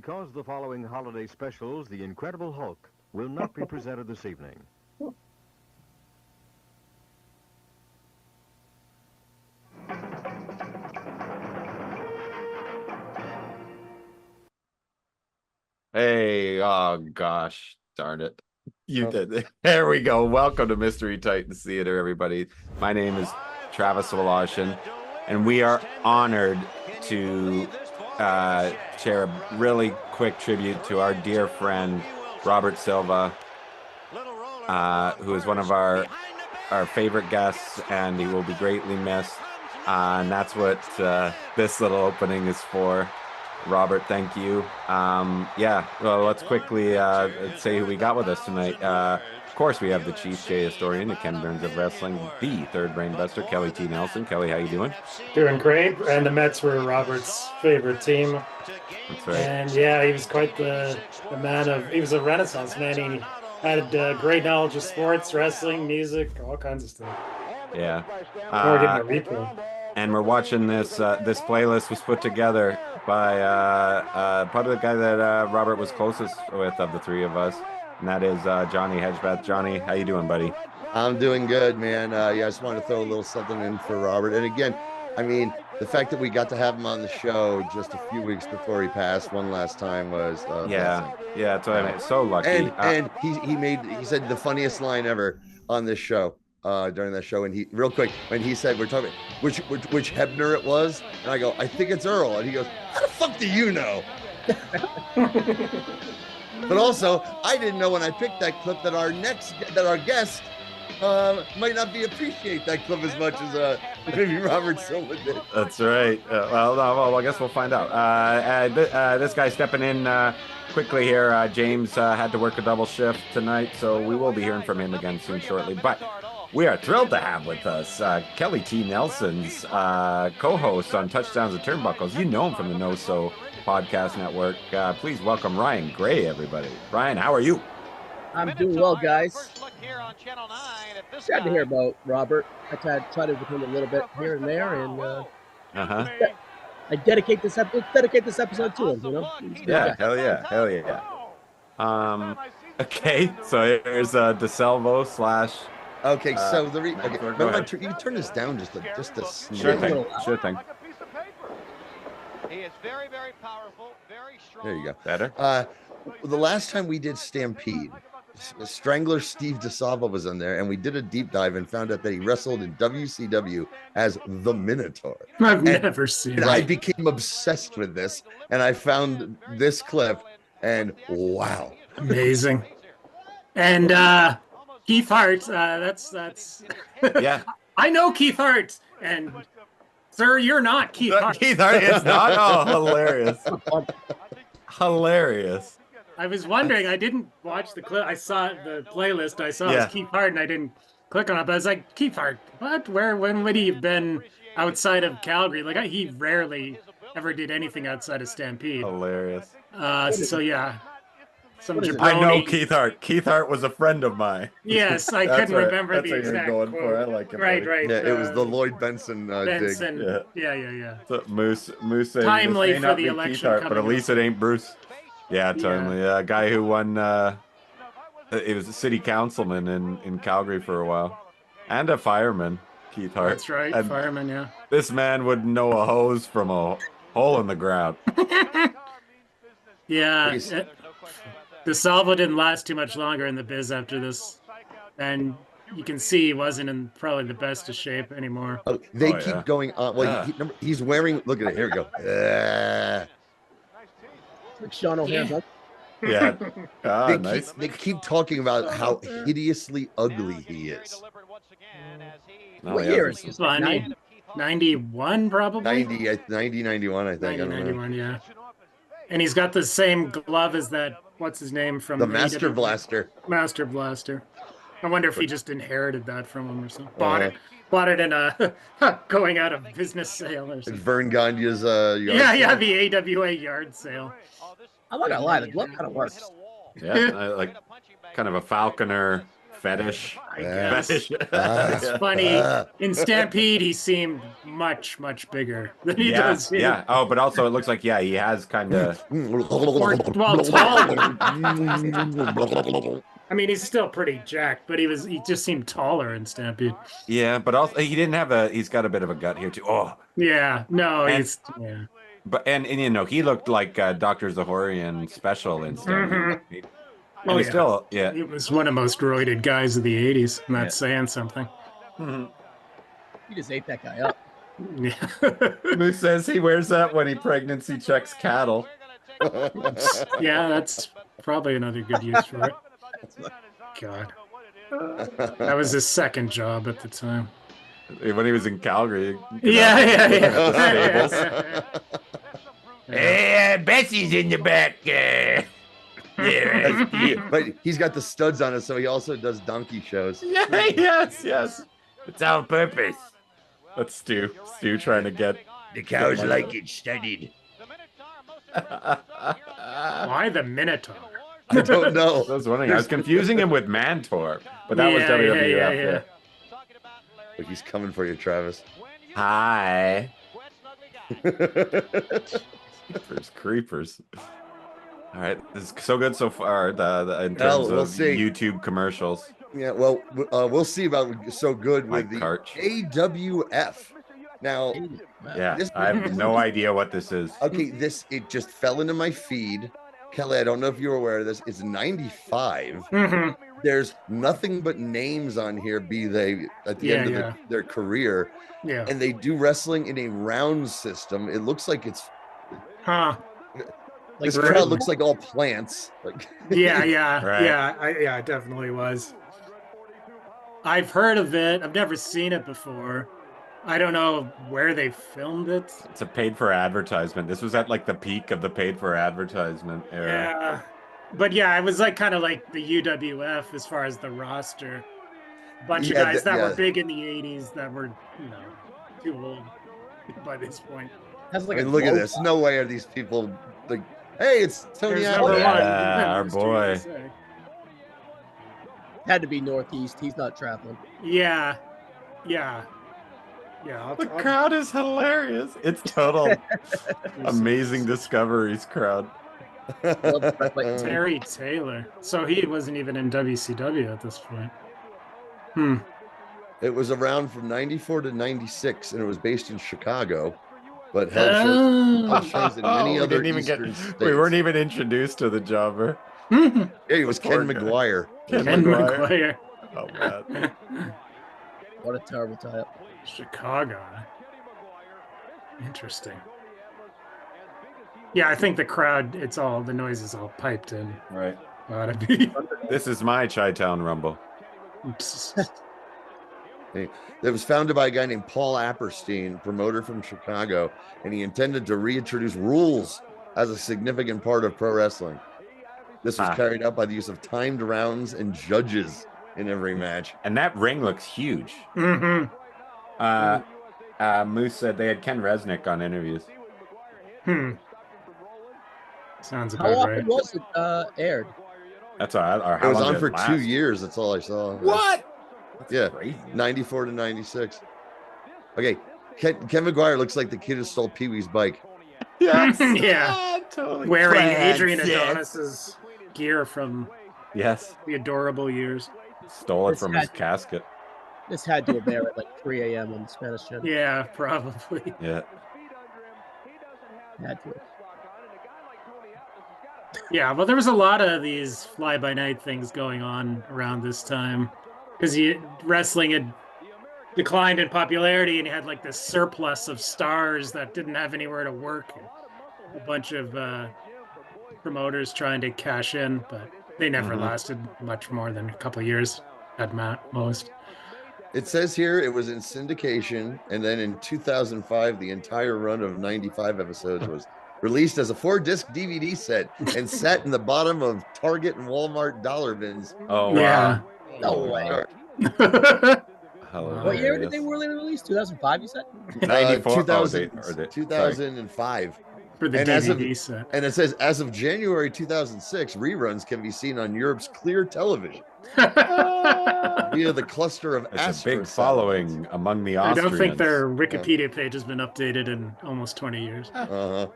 Because the following holiday specials, The Incredible Hulk, will not be presented this evening. Hey, oh gosh, darn it. You did it. There we go. Welcome to Mystery Titans Theater, everybody. My name is Travis Woloshin, and we are honored to share a really quick tribute to our dear friend, Robert Silva, who is one of our favorite guests, and he will be greatly missed. And that's what this little opening is for. Robert, thank you. Yeah, well, let's quickly say who we got with us tonight. Of course, we have the Chief J historian, the Ken Burns of wrestling, the third brainbuster, Kelly T. Nelson. Kelly, how you doing? Doing great. And the Mets were Robert's favorite team. That's right. And yeah, he was quite the man of, he was a Renaissance man. He had great knowledge of sports, wrestling, music, all kinds of stuff. Yeah. We're getting a replay. And we're watching this. This playlist was put together by probably the guy that Robert was closest with of the three of us, and that is Johnny Hedgebeth. Johnny, how you doing, buddy? I'm doing good, man. Yeah, I just wanted to throw a little something in for Robert. And again, I mean, the fact that we got to have him on the show just a few weeks before he passed one last time was yeah, that's what I mean. So lucky. And he said the funniest line ever on this show. During that show, and he real quick when he said we're talking which Hebner it was, and I go, I think it's Earl, and he goes, how the fuck do you know? But also, I didn't know when I picked that clip that our guest might not appreciate that clip as much as maybe Robert Silva did. That's right. Well, I guess we'll find out. This guy stepping in quickly here. James had to work a double shift tonight, so we will be hearing from him again soon shortly. But we are thrilled to have with us Kelly T. Nelson's co-host on Touchdowns and Turnbuckles. You know him from the No So Podcast Network. Please welcome Ryan Gray, everybody. Ryan, how are you? I'm doing well, guys. Sad to hear about Robert. I chatted with him a little bit here and there, and I dedicate this episode to him. You know? Yeah, hell yeah. Okay, so here's DeSalvo / Okay, so you turn this down just a sure thing. He is very, very powerful, very strong. There you go. Better. The last time we did Stampede, Strangler Steve DeSalvo was in there, and we did a deep dive and found out that he wrestled in WCW as the Minotaur. I've never seen it. I became obsessed with this, and I found this clip, and wow, amazing. And Keith Hart, that's yeah. I know Keith Hart, and sir, you're not Keith Hart. Keith Hart is not. Oh, hilarious. Hilarious. I was wondering, I didn't watch the clip. I saw the playlist. I saw it was Keith Hart, and I didn't click on it. But I was like, Keith Hart, what? When would he have been outside of Calgary? Like, he rarely ever did anything outside of Stampede. Hilarious. So yeah. I know Keith Hart. Keith Hart was a friend of mine. Yes, I couldn't remember the exact going quote. for. I like it. Right. Yeah, it was the Lloyd Benson dig. Yeah. So Moose Timely may for not the be election Keith Hart, but at coming least it ain't Bruce. Yeah, timely. A guy who won. It was a city councilman in Calgary for a while, and a fireman. Keith Hart. That's right, and fireman. Yeah. This man would know a hose from a hole in the ground. Yeah. DeSalvo didn't last too much longer in the biz after this, and you can see he wasn't in probably the best of shape anymore. Oh, they keep going on. Well, he's wearing. Look at it. Here we go. Like Sean O'Hare. Yeah. Nice. They keep talking about how hideously ugly he is. What year is this? 91 probably? 90, 91, I think. 91, yeah. And he's got the same glove as that, what's his name from the Master Blaster. Master Blaster. I wonder if he just inherited that from him or something. Bought it in a going out of business sale or something. Vern Gagne's yard the AWA yard sale. I'm not gonna lie, the glove kind of works. Yeah, like kind of a falconer fetish. guess. Fetish. It's funny. In Stampede, he seemed much bigger than he does here. Yeah. Oh, but also it looks like, yeah, he has kind of. Or, well, taller. I mean, he's still pretty jacked, but he just seemed taller in Stampede. Yeah, but also he didn't have he's got a bit of a gut here too. Oh. Yeah. No, And- he's. Yeah. But and you know, he looked like Dr. Zahorian special in Stampede. And Oh, he's yeah. still, yeah. He was one of the most roided guys of the 80s. And that's saying something. Mhm. You just ate that guy up. Yeah. Who says he wears that when he pregnancy checks cattle? Yeah, that's probably another good use for it. God. That was his second job at the time. When he was in Calgary. Yeah. Hey, Bessie's in the back. Yeah. But he's got the studs on it, so he also does donkey shows. Yes. It's on purpose. That's Stu. Stu trying to get The cows like it studied. Why the Minotaur? I don't know. I was wondering. I was confusing him with Mantor, but that was WWF. Yeah. Look, he's coming for you, Travis. Hi. Creepers. All right, this is so good so far. In terms we'll of see. YouTube commercials. Yeah, well, we'll see about so good with Mike the Karch. AWF. Now, Yeah, This- I have no idea what this is. okay, it just fell into my feed. Kelly, I don't know if you're aware of this. It's 95. Mm-hmm. There's nothing but names on here, be they at the end of their career, Yeah. and they do wrestling in a round system. It looks like it's Huh. this Like, crowd looks like all plants. Like Yeah. Right. Yeah, it definitely was. I've heard of it. I've never seen it before. I don't know where they filmed it. It's a paid for advertisement. This was at like the peak of the paid for advertisement era. Yeah. But yeah, it was like kind of like the UWF as far as the roster. Bunch of Yeah, guys that yeah. were big in the 80s that were, too old by this point. has like I mean, a look at glow this. top. No way are these people like, hey, it's Tony There's Allen. number one. Yeah, our Mystery boy. USA. Had to be Northeast. He's not traveling. Yeah. The crowd is hilarious. It's total amazing discoveries crowd. Love the red, white, and tan. Terry Taylor. So he wasn't even in WCW at this point. It was around from 94 to 96, and it was based in Chicago, but held shows in many We other didn't even Eastern states. we weren't even introduced to the jobber. Yeah, he was Poor Ken guy. McGuire. Ken McGuire. McGuire. Oh man. What a terrible tie-up. Chicago. Interesting. Yeah, I think the crowd, the noise is all piped in. Right. Ought to be. This is my Chi-Town Rumble. It was founded by a guy named Paul Apperstein, promoter from Chicago, and he intended to reintroduce rules as a significant part of pro wrestling. This was carried out by the use of timed rounds and judges in every match. And that ring looks huge. Mm-hmm. Moose said they had Ken Resnick on interviews. Sounds How about often right. was it aired? That's all right. Or It how was long on did for it last? 2 years. That's all I saw. What? That's Yeah. crazy. 94 to 96. Okay, Ken McGuire looks like the kid who stole Pee Wee's bike. Yes. Yeah. Totally. Wearing Adrian Francis. Adonis's gear from Yes. the adorable years. Stole it This from his had- casket. This had to have aired at like 3 a.m. on the Spanish channel. Yeah, probably. Yeah. Had to. Yeah, well, there was a lot of these fly-by-night things going on around this time because wrestling had declined in popularity, and you had like this surplus of stars that didn't have anywhere to work. A bunch of promoters trying to cash in, but they never lasted much more than a couple of years at most. It says here it was in syndication, and then in 2005, the entire run of 95 episodes was released as a 4-disc DVD set and sat in the bottom of Target and Walmart dollar bins. Oh, Yeah. wow. No way. Hilarious. What year did they really release? 2005, you said? 94? 2000, Oh, sorry. 2005. For the And as of- DVD set. And it says, as of January 2006, reruns can be seen on Europe's Clear Television. Via the cluster of It's a big asteroids. following among the I Austrians. don't think their Wikipedia page has been updated in almost 20 years. Uh-huh.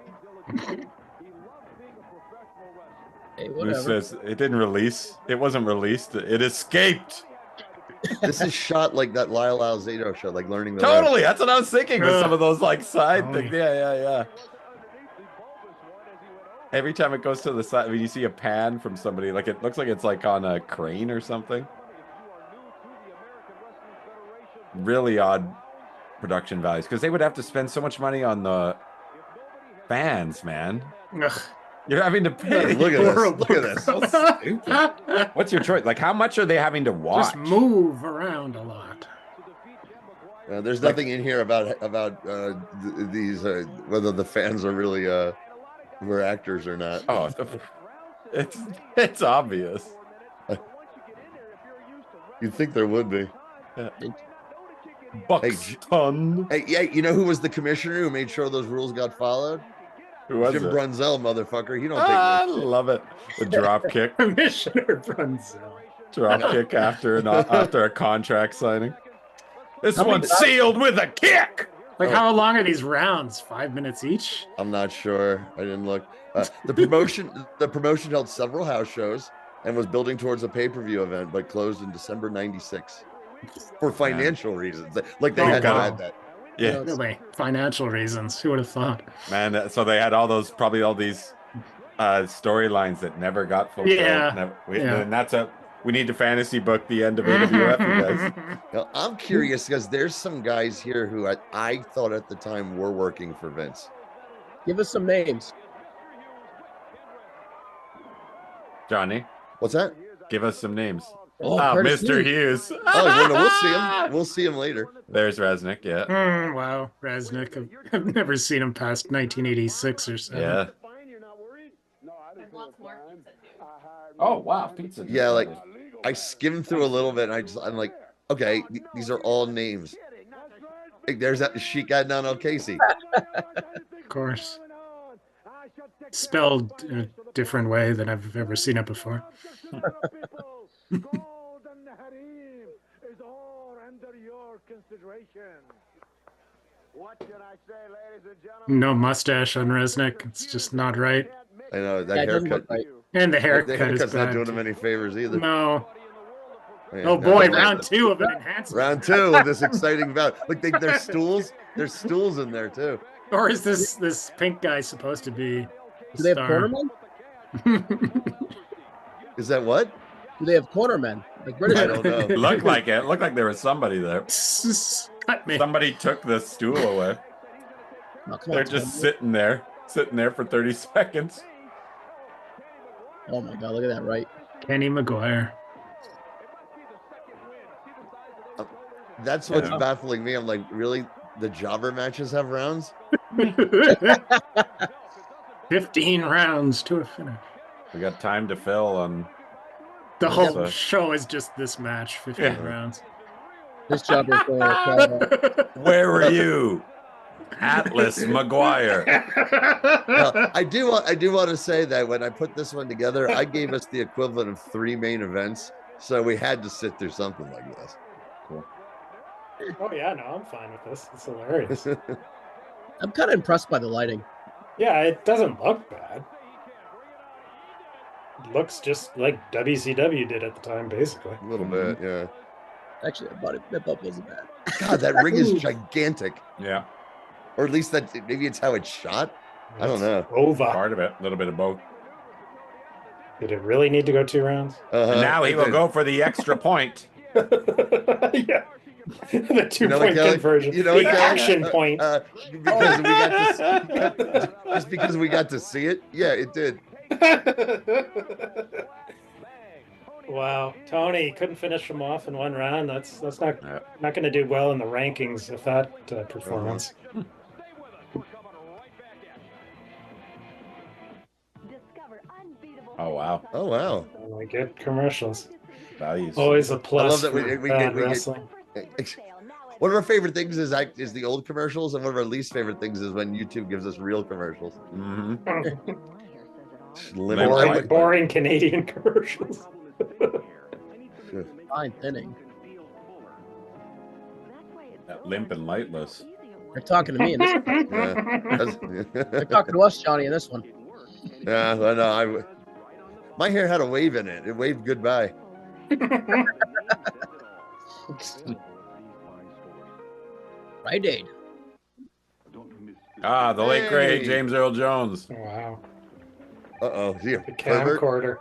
Hey, It whatever. says it didn't release. It wasn't released. It escaped. This is shot like that Lyle Alzado show, like learning the Totally. That's what I was thinking with some of those like side Totally. things. Yeah. Every time it goes to the side, when you see a pan from somebody, like it looks like it's like on a crane or something. Really odd production values because they would have to spend so much money on the fans, man. Ugh. You're having to pay. Look at this. Horrible. Look at this. So stupid. What's your choice? Like, how much are they having to watch? Just move around a lot. There's nothing in here about these whether the fans are really were actors or not. Oh, it's obvious. You'd think there would be. Buxton. Hey, yeah, you know who was the commissioner who made sure those rules got followed? Who was Jim it? Brunzell, motherfucker. He don't I take this. love it. The drop kick. Commissioner Brunzell. Drop kick after a contract signing. This How many one's sealed with a kick. Like, how long are these rounds? 5 minutes each? I'm not sure. I didn't look. The promotion held several house shows and was building towards a pay-per-view event, but closed in December '96 for financial reasons. Like they Oh, had to God. add that. Yeah, Really? Financial reasons. Who would have thought? man. So they had all these storylines that never got fulfilled. Yeah. And we need to fantasy book the end of AWF, you guys. Now, I'm curious because there's some guys here who I thought at the time were working for Vince. Give us some names. Johnny, What's that? give us some names. Oh, Ah, Curtis Mr. Lee. Hughes. Oh, well, no, we'll see him. We'll see him later. There's Resnick, yeah. Wow, Resnick. I've never seen him past 1986 or so. Yeah. Oh, wow, pizza. Yeah, like I skimmed through a little bit, and I'm like, okay, these are all names. Like, there's that Sheik Adnan El Casey. Of course. Spelled in a different way than I've ever seen it before. No mustache on Resnick. It's just not right. I know that Yeah, it doesn't haircut. look right. And the The haircut is haircut's not bad. doing him any favors either. No. Yeah, Oh no, boy, no, round no. 2 of an enhancement. Round 2 of this exciting bout. Like there's stools. There's stools in there too. Or is this pink guy supposed to be a Do they have star? cornermen? Is that what? Do they have cornermen? Like British? I don't know. Looked like it. Looked like there was somebody there. Cut me. Somebody took the stool away. Oh, come They're on, just Tom. sitting there for 30 seconds. Oh my god, look at that right. Kenny Maguire. That's what's Yeah. baffling me. I'm like, really? The jobber matches have rounds? 15 rounds to a finish. We got time to fill on. The whole So- show is just this match, 15 Yeah. rounds. This job is Where were you? Atlas Maguire. Now, I do want to say that when I put this one together, I gave us the equivalent of 3 main events, so we had to sit through something like this. Oh yeah, no, I'm fine with this. It's hilarious. I'm kind of impressed by the lighting. Yeah, it doesn't look bad. It looks just like WCW did at the time, basically. A little bit, yeah. Actually, that bump wasn't bad. God, that ring is gigantic. Yeah, Or at least that maybe it's how it's shot. I don't know. Over. part of it. A little bit of both. Did it really need to go 2 rounds? And now he it will did. go for the extra point. Yeah. The 2 You know what, point Kelly? conversion. You know what, the Kelly? action point. Because we got to just because we got to see it. Yeah, it did. Wow, Tony couldn't finish him off in 1 round. That's not Yeah. not going to do well in the rankings if that performance. Oh wow, Oh wow. I get commercials. values. Always a plus. love that we- for we bad get- wrestling. One of our favorite things is the old commercials, and one of our least favorite things is when YouTube gives us real commercials. Mhm. Limit- Boring- I would- Boring Canadian commercials. Fine thinning. That limp and lightless. They're talking to me in this one. Yeah. They're talking to us, Johnny, in this one. Yeah, I know. My hair had a wave in it. It waved goodbye. Right, Aid. Ah, the late great Hey. James Earl Jones. Wow. Uh-oh. Is he a The pervert? camcorder.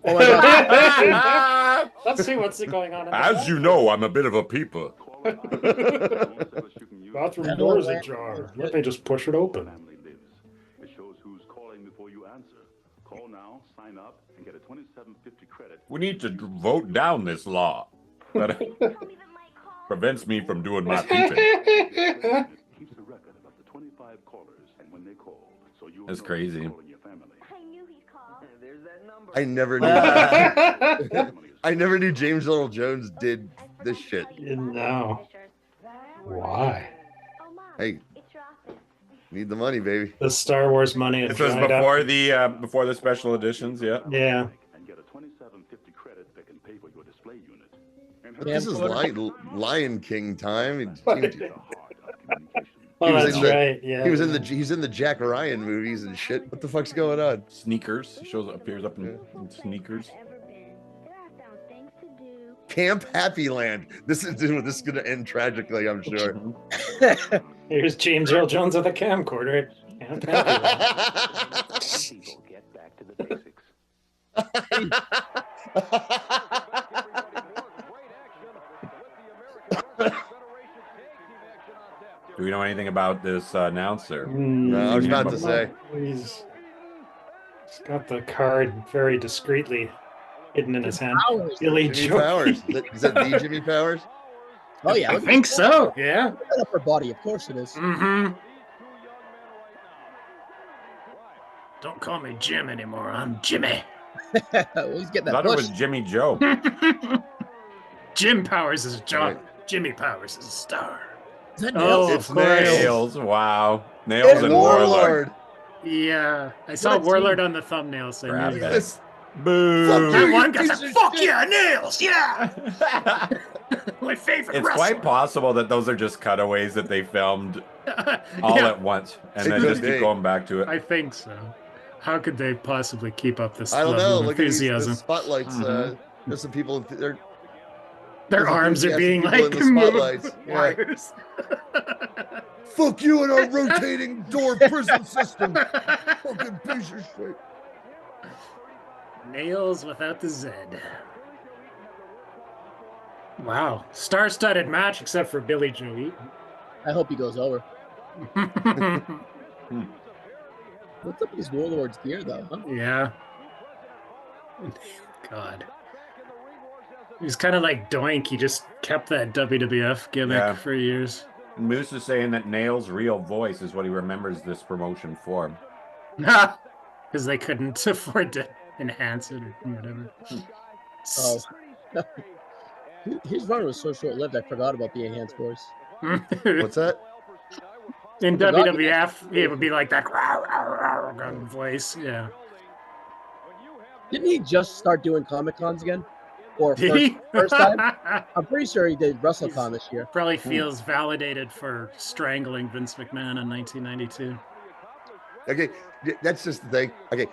Oh my God. Let's see what's going on. As you know, I'm a bit of a peeper. Bathroom door's ajar. Let me just push it open. It shows who's calling before you answer. Call now, sign up, and get a 27.50 credit. We need to vote down this law that prevents me from doing my peeping. Keeps a record of up to 25 callers and when they call. So you That's crazy. your family. I never knew. I never knew James Earl Jones did this shit. No. Why? Hey, need the money, baby. The Star Wars money. This was before the special editions, yeah. Yeah. And get a 27.50 credit that can pay for your display unit. And This is Lion King time. Oh, He was that's in the- right. Yeah. He's in the Jack Ryan movies and shit. What the fuck's going on? Sneakers. He appears up in sneakers. Camp Happy Land. This is going to end tragically, I'm sure. Here's James Earl Jones with a camcorder. Get back to the basics. Do we know anything about this announcer? No, I was about to say. He's got the card very discreetly hidden in his hand. Powers. Billy Jimmy Joe. Powers. Is that the Jimmy Powers? Oh, yeah. I look at think this so. Yeah. upper body. Of course it is. Mm-hmm. Don't call me Jim anymore. I'm Jimmy. Well, he's getting I that thought it push. was Jimmy Joe. Jim Powers is a job. Right. Jimmy Powers is a star. Is that Oh, Nailz? It's of course. Nails. Wow. Nails And and Warlord. Yeah. I saw What a Warlord team. on the thumbnail. So I Grab knew that. that. This- Boo. That one guy Piece said, of fuck shit." yeah, Nails. Yeah. My favorite It's wrestler. quite possible that those are just cutaways that they filmed all Yeah, at once and It then could just keep be. going back to it. I think so. How could they possibly keep up this I don't level know. of Look at these enthusiasm? the spotlights. Mhm. There's some people. Their there's arms are enthusiastic being people like in the spotlights. moved Yeah. wires. Fuck you and our rotating door prison system. Fucking piece of shit. Nails without the Z. Wow. Star-studded match except for Billy Joe Eaton. I hope he goes over. What's up with his Warlord's gear, though? Huh? Yeah. God. He was kind of like Doink. He just kept that WWF gimmick Yeah. for years. Moose is saying that Nail's real voice is what he remembers this promotion for. Because they couldn't afford to enhance it or whatever. Oh. His run was so short-lived, I forgot about the enhanced voice. What's that? In forgot you WWF, it would be like that voice. Yeah. Didn't he just start doing Comic Cons again? Or Did first, he? first time? I'm pretty sure he did WrestleCon this year. Probably feels validated for strangling Vince McMahon in 1992. Okay, that's just the thing. Okay,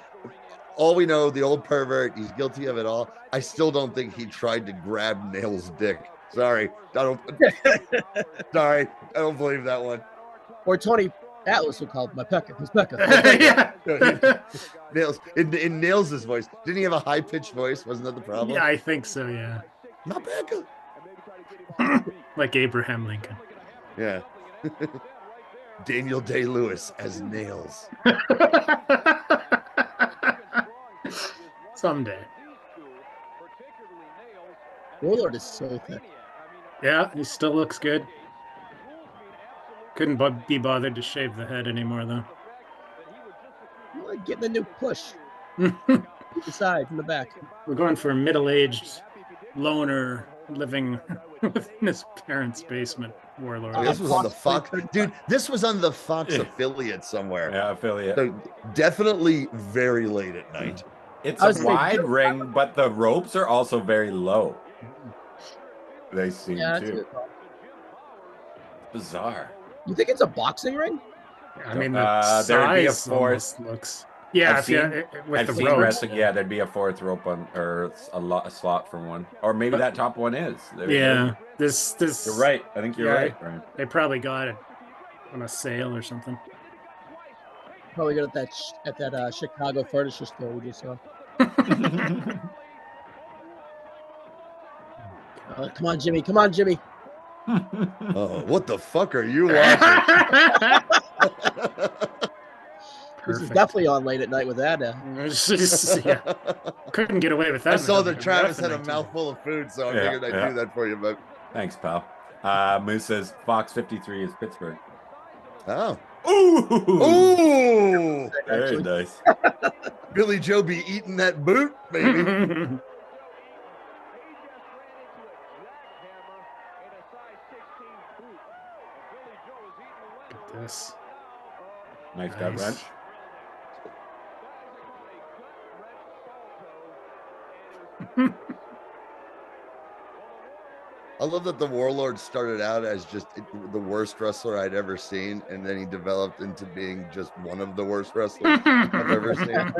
all we know, the old pervert, he's guilty of it all. I still don't think he tried to grab Nail's dick. Sorry, I don't believe that one. Or Tony Atlas would call it my pecker. His pecker. Yeah. Nails in Nails' voice. Didn't he have a high pitched voice? Wasn't that the problem? Yeah, I think so, yeah. Not Becca. Like Abraham Lincoln. Yeah. Daniel Day-Lewis as Nails. Someday. Warlord is so thick. Yeah, he still looks good. Couldn't be bothered to shave the head anymore, though. Well, getting a new push. We're The side, from the back. going for a middle-aged loner living in his parents' basement warlord. Oh, this was on the Fox. Dude, this was on the Fox affiliate somewhere. Yeah, affiliate. So definitely very late at night. It's I was a thinking- wide ring, but the ropes are also very low. They seem Yeah, that's a to. good call. Bizarre. You think it's a boxing ring? I mean, the there'd be a size fourth. almost looks. Yeah, with the ropes. Wrestling. Yeah, there'd be a fourth rope on, or a slot for one, or maybe that top one is. There Yeah, this. You're right. I think you're right, Brian. They probably got it on a sale or something. Probably got it at that Chicago furniture store we just saw. Come on, Jimmy. Come on, Jimmy. Oh, what the fuck are you watching? This is definitely on late at night with that. Yeah. Couldn't get away with that. I saw that Travis had a mouthful of food, so I figured I'd do that for you. But thanks, pal. Moose says Fox 53 is Pittsburgh. Oh. Ooh. Very nice. Billy Joe be eating that boot, baby. Look at this. Nice gut wrench. I love that the Warlord started out as just the worst wrestler I'd ever seen, and then he developed into being just one of the worst wrestlers I've ever seen.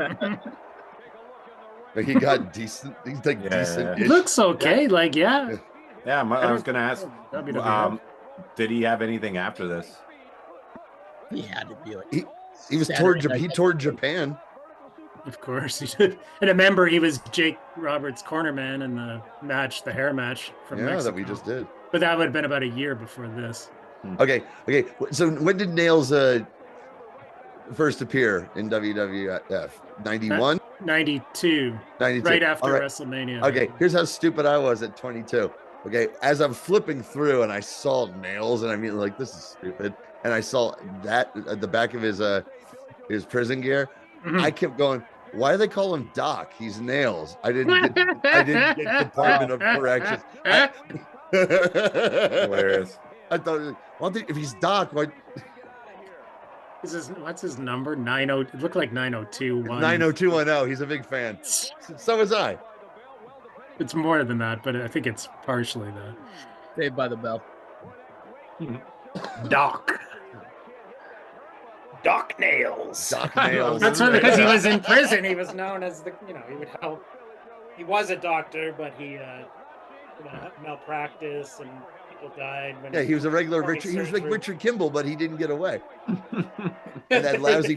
But he got decent. He's like decent. He looks okay. Yeah. Like, yeah. Yeah, I was gonna ask. Did he have anything after this? He had to be like. He was toured Japan. Of course he did. And remember, he was Jake Roberts' corner man in the match, the hair match from Mexico. That we just did. But that would have been about a year before this. Okay. So when did Nailz first appear in WWF? 91? 92. 92. Right after WrestleMania. Okay, here's how stupid I was at 22. Okay, as I'm flipping through and I saw Nailz, and I mean, like, this is stupid. And I saw that at the back of his prison gear. Mm-hmm. I kept going, why do they call him Doc? He's Nailz. I didn't get Department of Corrections. Hilarious. I thought, well, if he's Doc, why? What's his number? 90. It looked like 90210. 90210. He's a big fan. So was I. It's more than that, but I think it's partially that. Saved by the Bell. Doc Nailz. Doc Nailz. That's what, because he was in prison. He was known as he would help. He was a doctor, but he malpractice and people died. He was a regular Richard. He was like Richard Kimball, but he didn't get away. And that lousy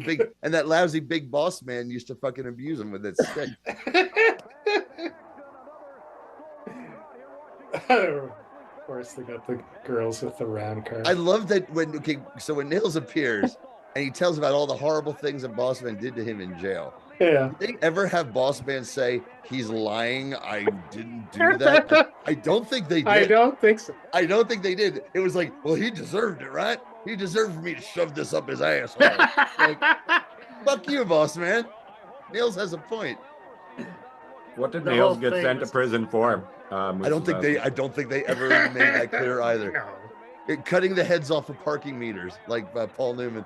big boss man used to fucking abuse him with that stick. Of course, they got the girls with the round card. I love that when Nailz appears and he tells about all the horrible things that Boss Man did to him in jail. Yeah. Did they ever have Boss Man say he's lying? I didn't do that. I don't think they did. I don't think so. I don't think they did. It was like, well, he deserved it, right? He deserved for me to shove this up his asshole. Like, fuck you, Boss Man. Nailz has a point. What did Nailz get sent to prison for? I don't think they ever made that clear either. No. Cutting the heads off of parking meters, like Paul Newman.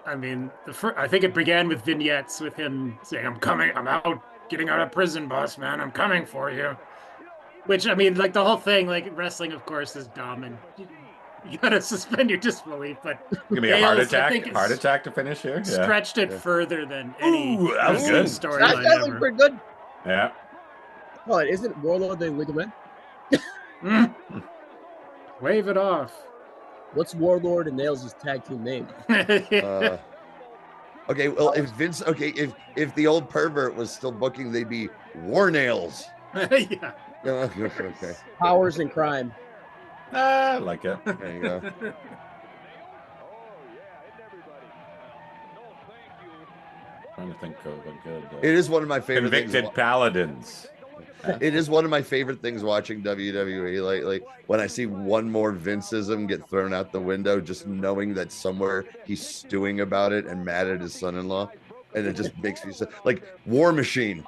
I mean, I think it began with vignettes with him saying, I'm out, getting out of prison, boss man, I'm coming for you. Which, I mean, like, the whole thing, like, wrestling, of course, is dumb, and you gotta suspend your disbelief, but... Give me a heart attack to finish here? Stretched it further than any that was good. storyline That ever. looked pretty good. Yeah. Oh, isn't Warlord the legal man? Wave it off. What's Warlord and Nailz' tag team name? Okay, well, if the old pervert was still booking, they'd be War Nails. Yeah. Okay. Powers and Crime. I like it. There you go. Trying to think of a good. It is one of my favorite Convicted Paladins. It is one of my favorite things watching WWE lately. When I see one more Vinceism get thrown out the window, just knowing that somewhere he's stewing about it and mad at his son-in-law, and it just makes me so like War Machine.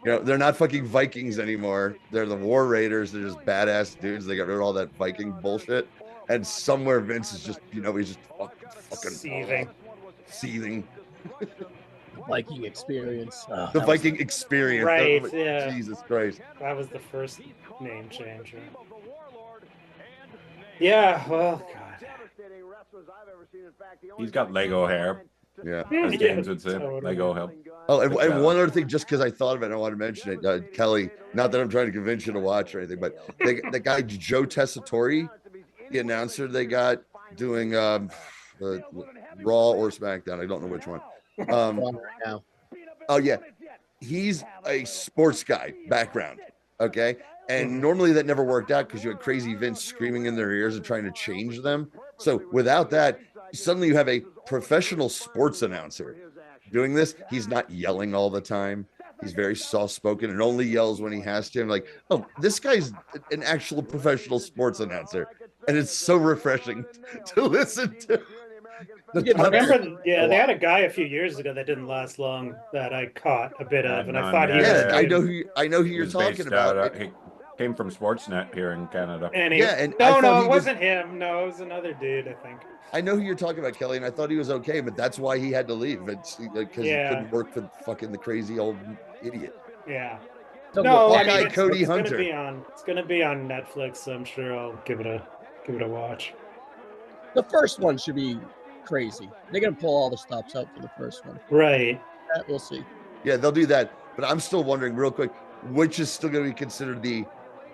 You know, they're not fucking Vikings anymore. They're the War Raiders. They're just badass dudes. They got rid of all that Viking bullshit. And somewhere Vince is just, he's just fucking Seething. Seething. Viking experience. The That was- Viking experience. Right, That- yeah. Jesus Christ. That was the first name change. Yeah, well, God. He's got Lego hair, Yeah. as Yeah, James would say. totally. Lego hair. Oh, and But, one other thing, just because I thought of it, and I want to mention it, Kelly. Not that I'm trying to convince you to watch or anything, but the guy Joe Tessitore, the announcer they got doing Raw or SmackDown. I don't know which one. on right now. Oh yeah, he's a sports guy background. Okay, and normally that never worked out because you had crazy Vince screaming in their ears and trying to change them. So without that, suddenly you have a professional sports announcer doing this. He's not yelling all the time. He's very soft-spoken and only yells when he has to. I'm like, oh, this guy's an actual professional sports announcer, and it's so refreshing to listen to. I remember, they had a guy a few years ago that didn't last long that I caught a bit of, and I thought he was. Yeah, I good. know who you're He's talking based about. out, he came from Sportsnet here in Canada. And Yeah, and I no, thought it he wasn't him. No, it was another dude, I think. I know who you're talking about, Kelly, and I thought he was okay, but that's why he had to leave. It's because he couldn't work for fucking the crazy old idiot. Yeah. So No, Hawkeye I mean, Cody it's Hunter. It's gonna be on Netflix. So I'm sure I'll give it a watch. The first one should be crazy. They're gonna pull all the stops out for the first one. Right. We'll see. Yeah, they'll do that. But I'm still wondering, real quick, which is still going to be considered the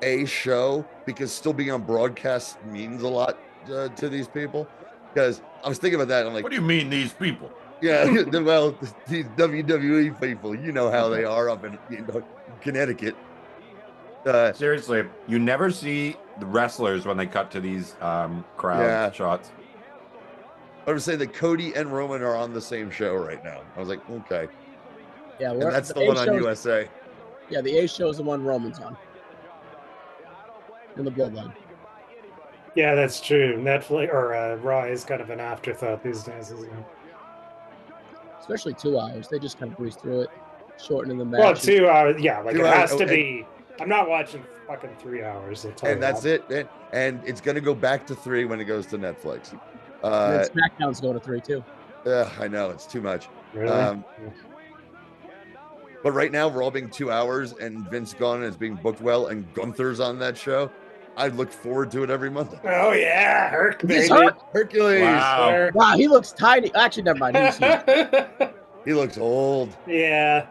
A show, because still being on broadcast means a lot to these people. Because I was thinking about that. I'm like, What do you mean, these people? yeah, well, these WWE people, you know how they are up in Connecticut. Seriously, you never see the wrestlers when they cut to these crowd shots. I would say that Cody and Roman are on the same show right now. I was like, okay. Yeah, And that's the A one on show's- USA. Yeah, the A show is the one Roman's on. In the Bloodline. Yeah, that's true. Netflix or Raw is kind of an afterthought these days, isn't it? Especially 2 hours. They just kind of breeze through it, shortening the match. Well, 2 hours. Yeah, like 2 it hours, has to be. I'm not watching fucking 3 hours. And that's it. And it's going to go back to 3 when it goes to Netflix. And then SmackDown's going to 3 too. I know, it's too much. Really? But right now, we're all being 2 hours, and Vince gone and it's being booked well, and Gunther's on that show. I look forward to it every month. Oh yeah, He's hurt. Hercules. Wow. Wow, he looks tiny. Actually, never mind. He looks old. Yeah.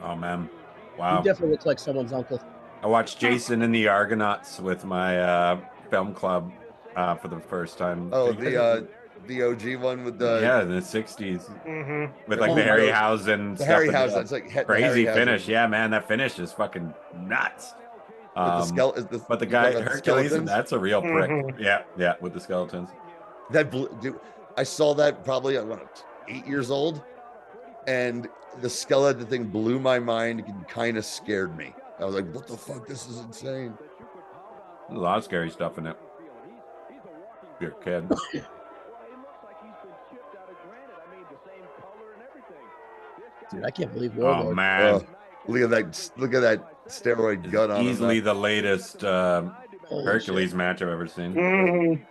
Oh man, He wow. definitely looks like someone's uncle. I watched Jason and the Argonauts with my film club for the first time. Oh, the OG one with the in the '60s Mm-hmm. with like Oh, the no. Harryhausen the stuff. Harryhausen. It's like Crazy Harryhausen. finish, yeah, man. That finish is fucking nuts. But the guy Hercules, that's a real prick. Mhm. Yeah, with the skeletons. Dude, I saw that probably at 8 years old, and the skeleton thing blew my mind and kind of scared me. I was like, "What the fuck? This is insane." There's a lot of scary stuff in it. You're a kid. Dude, I can't believe Oh Warlord. man, Look at that steroid gut on him. easily the latest Holy Hercules shit. match I've ever seen. Mhm.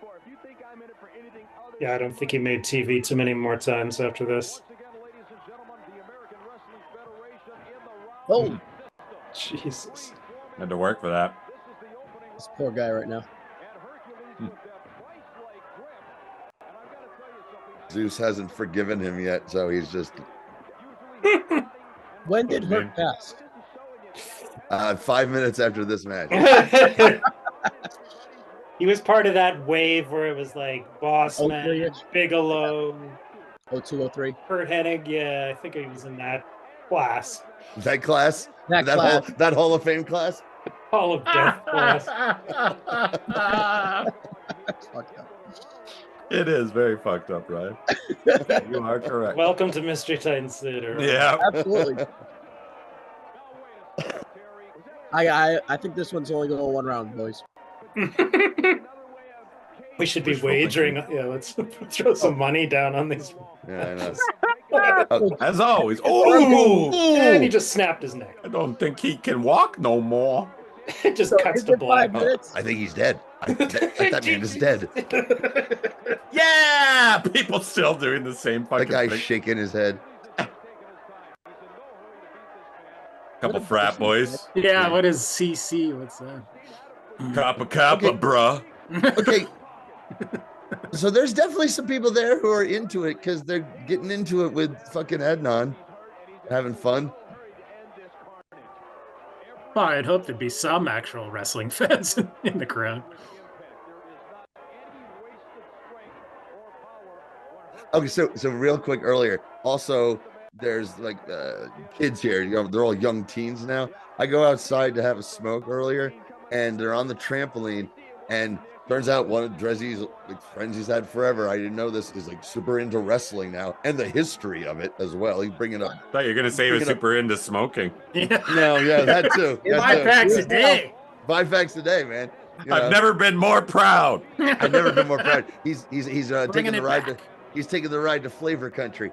Yeah, I don't think he made TV too many more times after this. Oh, Jesus. Had to work for that. this poor guy right now. Zeus hasn't forgiven him yet, so he's just When did Okay. Hurt pass? 5 minutes after this match. He was part of that wave where it was like Boss Oh, Man, 3-ish. Bigelow, 0203. Kurt Hennig. Yeah, I think he was in that class. That class, That class. that Hall of Fame class. Hall of Death class. That's fucked up. It is very fucked up, right? You are correct. Welcome to Mystery Titans Theater. Yeah. Absolutely. I think this one's only going one round, boys. We should be Wishful wagering. Yeah, let's throw some money down on these. Yeah, I know. As always. Oh, And he just snapped his neck. I don't think he can walk no more. It just cuts Is to it 5 black. minutes? I think he's dead. That man is dead. Yeah, people still doing the same That fucking guy's thing. shaking his head. Couple frat boys. Yeah, what is CC? What's that? Kappa, Okay. bruh. Okay. So there's definitely some people there who are into it because they're getting into it with fucking Adnan, having fun. Well, I'd hope there'd be some actual wrestling fans in the crowd. Okay, so real quick earlier, also there's like kids here, you know, they're all young teens now. I go outside to have a smoke earlier, and they're on the trampoline, and turns out one of Dressy's like friends he's had forever, I didn't know this, is like super into wrestling now and the history of it as well. He's bringing up. I thought you were gonna say he was super into smoking. Yeah. No, yeah, that too. That 5 too. packs a day. 5 packs a day, man. You I've know? never been more proud. I've never been more proud. He's taking the it ride back. he's taking the ride to Flavor Country.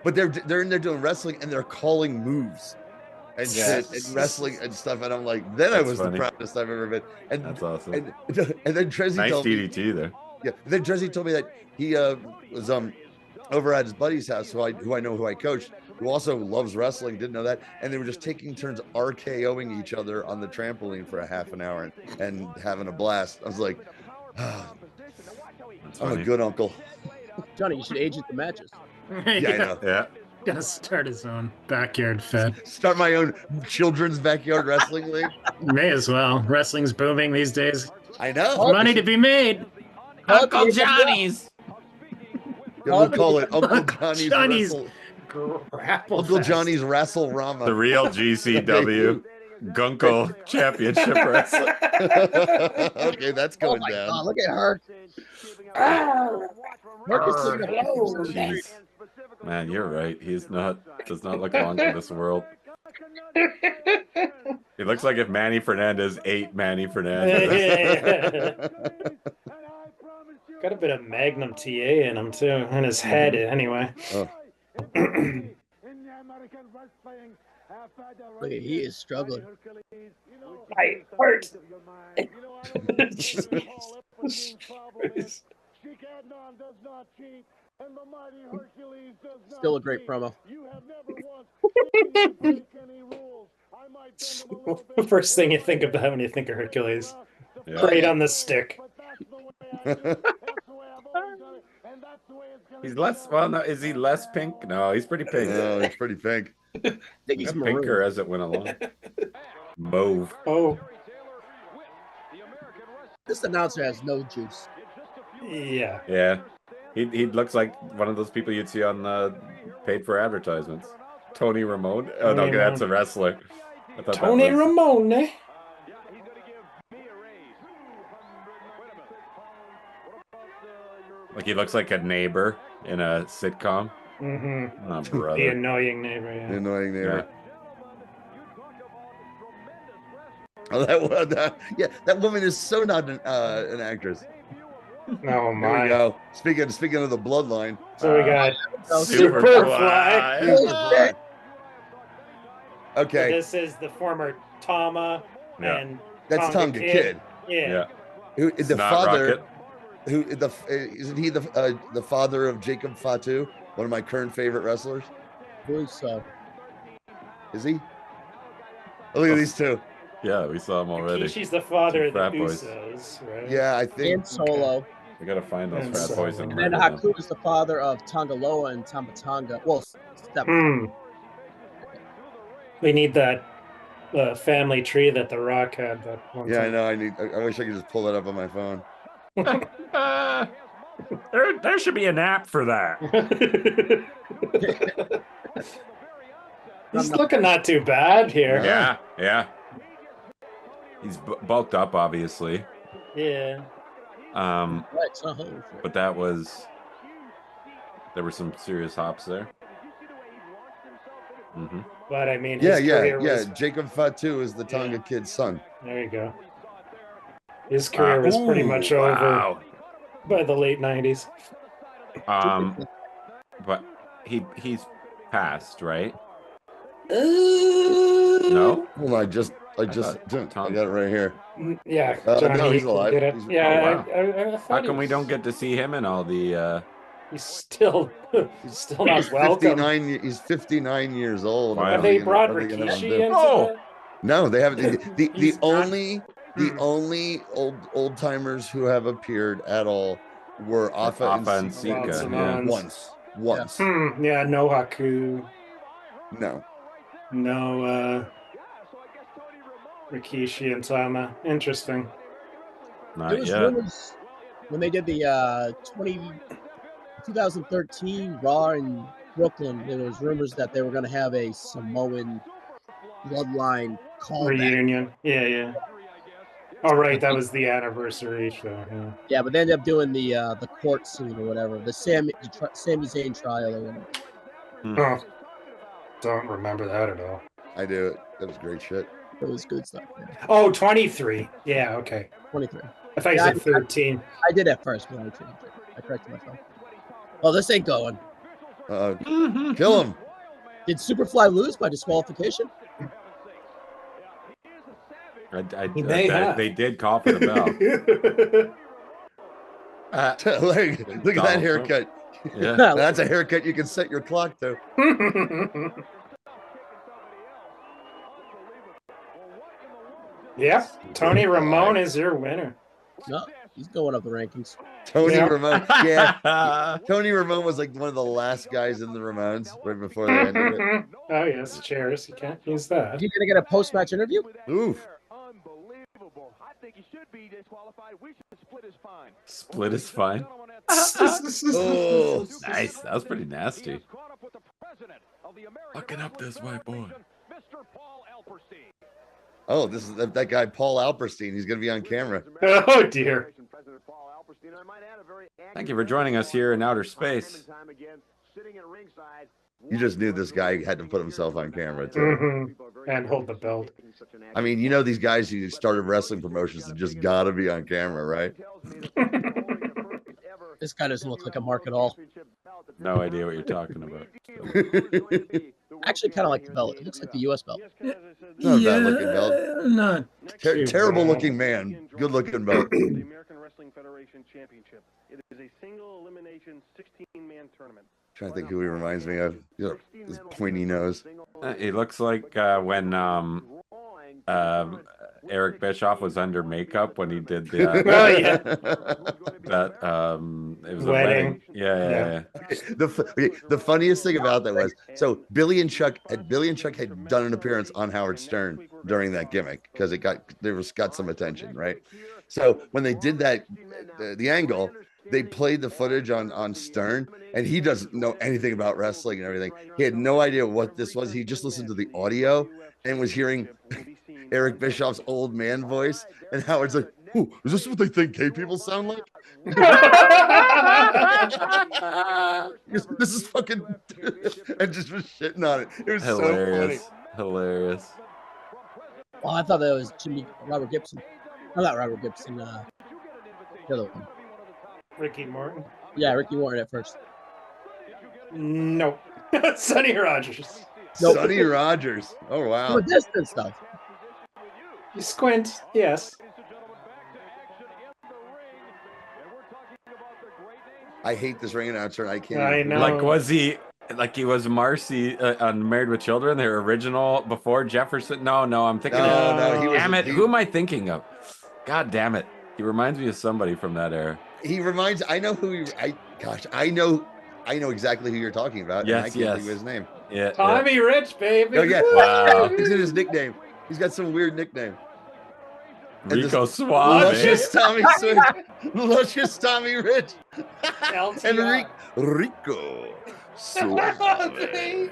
But they're in there doing wrestling and they're calling moves and shit and wrestling and stuff. And I'm like, then I was funny. the proudest I've ever been. And That's awesome. And then Trezzy Nice told me, DDT there. yeah. Then Trezzy told me that he was over at his buddy's house, who I know who I coached, who also loves wrestling, didn't know that, and they were just taking turns RKOing each other on the trampoline for a half an hour and having a blast. I was like, I'm a good uncle. Johnny, you should age at the matches. Yeah, I know. Yeah. Gotta start his own backyard fed. Start my own children's backyard wrestling league. May as well. Wrestling's booming these days. I know. Money to be made. Uncle Johnny's. We'll call it Uncle Johnny's. Johnny's Uncle Johnny's Wrestle-Rama. The real GCW Gunkle Championship Wrestling. Okay, that's going Oh my down. God, look at her. Jeez. Man, you're right. Does not look long for this world. He looks like if Manny Fernandez ate Manny Fernandez. Got a bit of Magnum TA in him too, in his head anyway. Oh. Look at, he is struggling. I hurt. Still a great promo. First thing you think about when you think of Hercules. Yeah. Great on the stick. He's less. Well, no, is he less pink? No, he's pretty pink. No, he's pretty pink. I think he's Got pinker maroon. as it went along. Mauve. Oh, This announcer has no juice. yeah. Yeah. He looks like one of those people you'd see on paid for advertisements. Tony Ramone. Oh no, Tony that's a wrestler. I thought Tony that was... Ramone. Like he looks like a neighbor in a sitcom. Mm-hmm. Oh, The brother. annoying neighbor. The Yeah. annoying neighbor. Yeah. Oh, that woman is so not an actress. Oh There we my. go. Speaking of the bloodline. So we got Superfly. Superfly. Okay, This is the former Tama Yeah. and that's Tonga Kid. Yeah. Yeah. Who the Snot father? Rocket. Who isn't he the father of Jacob Fatu, one of my current favorite wrestlers? I believe so. Is he? Oh, look at these two. Yeah, we saw him already. She's the father of the Frat boys. Usos, right? Yeah, I think. And Solo. We gotta find those And frat so- boys and And then murder them. Haku is the father of Tongaloa and Tamatanga. Well, step. Hmm. We need that family tree that The Rock had. That one Yeah, I time. know. I wish I could just pull that up on my phone. There should be an app for that. He's looking not too bad here. Yeah, yeah. He's bulked up, obviously. Yeah. Right, so, holy shit. But there were some serious hops there. Mm-hmm. But I mean, Yeah, his yeah, career yeah. was, Jacob Fatu is the Tonga Kid's son. there you go. His career was pretty much over Wow. by the late 90s. But he's passed, right? No. Hold on, I Tom- got it right here. Yeah, No, Johnny, he's you can alive. get it. He's- Yeah, oh, wow. I How thought come we he don't was- get to see him in all the He's still not welcome. 59. He's 59 years old. Wow. Have they brought What are they gonna Rikishi do? into Oh! No, they haven't. The He's not- only old timers who have appeared at all were Afa and Sika. Sika, Simons. Once. Yeah, no Haku. No. No Rikishi and Tama. Interesting. Not There was yet. rumors when they did the 2013 Raw in Brooklyn. There was rumors that they were going to have a Samoan bloodline callback. Reunion. Yeah. Oh, right. That was the anniversary show. Yeah. Yeah, but they ended up doing the court scene or whatever, the Sami Zayn trial or whatever. Oh, don't remember that at all. I do. That was great shit. It was good stuff. Yeah. Oh, 23. Yeah, okay. 23. I thought you said 13. I did at first, but I changed it. I corrected myself. Oh, this ain't going. Kill him. Did Superfly lose by disqualification? They did call for the bell. Look at that haircut. Yeah. That's a haircut you can set your clock to. Yeah, Tony Ramone is your winner. No, he's going up the rankings. Tony Yeah. Ramone. Yeah. Tony Ramone was like one of the last guys in the Ramones right before they ended it. Oh, yes, chairs. You can't use that. Are you going to get a post-match interview? Oof. Unbelievable. I think he should be disqualified. We should split his fine. Split is fine. Oh. Nice. That was pretty nasty. He is caught up with the president of the American Fucking up this white boy. Mr. Paul Alperstein. Oh, this is that guy Paul Alperstein. He's gonna be on camera. Oh, dear. Thank you for joining us here in outer space. You just knew this guy had to put himself on camera too. And hold the belt. I mean, you know these guys who started wrestling promotions that just gotta be on camera, right? This guy doesn't look like a mark at all. No idea what you're talking about. Actually, kind of like the belt. It looks like the U.S. belt. Not a bad looking belt. Not. Terrible looking man. Good looking belt. The American Wrestling Federation Championship. It is a single elimination 16-man tournament. Trying to think who he reminds me of. His pointy nose. He looks like when Eric Bischoff was under makeup when he did the it was a wedding. Yeah. The funniest thing about that was Billy and Chuck had done an appearance on Howard Stern during that gimmick because it got some attention, right? So when they did that, the angle, they played the footage on Stern, and he doesn't know anything about wrestling and everything. He had no idea what this was. He just listened to the audio and was hearing Eric Bischoff's old man voice, and Howard's like, "Ooh, is this what they think gay people sound like?" This is fucking, and just was shitting on it. It was hilarious. so funny. Hilarious. Oh, I thought that was Robert Gibson. No, not Robert Gibson. The other one. Ricky Morton? Yeah, Ricky Morton at first. No. Sonny Rogers. Nope. Sonny Rogers. Oh wow. Oh, distance stuff. You squint, yes. I hate this ring announcer. I can't. I know. Like he was Marcy on Married with Children, their original before Jefferson? No, I'm thinking No, he was. Damn it, who am I thinking of? God damn it. He reminds me of somebody from that era. He reminds. I know who. I know exactly who you're talking about. Yes, and I can't think of his name. Yeah. Tommy Rich, baby. Oh yeah. Wow. It's in his nickname. He's got some weird nickname. Rico Suave. Luscious Tommy Sweet. Luscious Tommy Rich. And Rico Suave.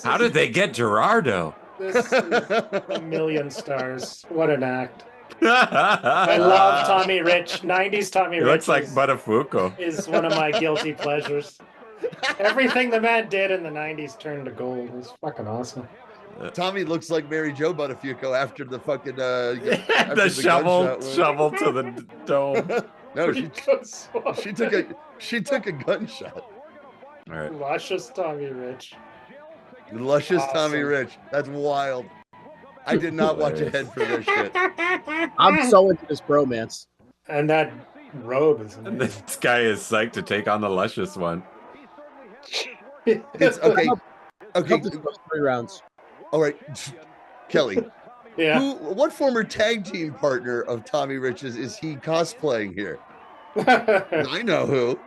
How did they get Gerardo? This is a million stars. What an act. I love Tommy Rich. 90s Tommy He Rich. looks like Buttafuoco. Is one of my guilty pleasures. Everything the man did in the 90s turned to gold. It was fucking awesome. Tommy looks like Mary Jo Buttafuoco after the fucking the shovel to the dome. No, she took a gunshot. All right. Luscious Tommy Rich. Luscious Awesome. Tommy Rich. That's wild. I did not watch ahead for this shit. I'm so into this bromance. And that robe is And amazing. this guy is psyched to take on the luscious one. It's okay. Okay. Hope this goes 3 rounds. All right. Kelly, Yeah. what former tag team partner of Tommy Rich's is he cosplaying here? I know who.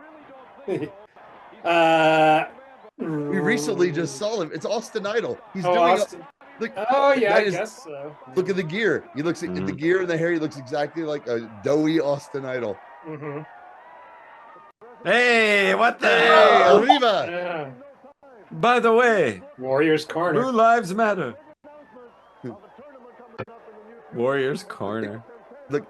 We recently just saw him. It's Austin Idol. He's doing Austin. Look, Oh yeah, I that is- guess so. look at the gear. He looks at the gear and the hair. He looks exactly like a doughy Austin Idol. Mm-hmm. Hey, what the Hey, hell? Arriba! Yeah. By the way, Warriors Blue Corner. Lives Matter. Warriors Corner. Look,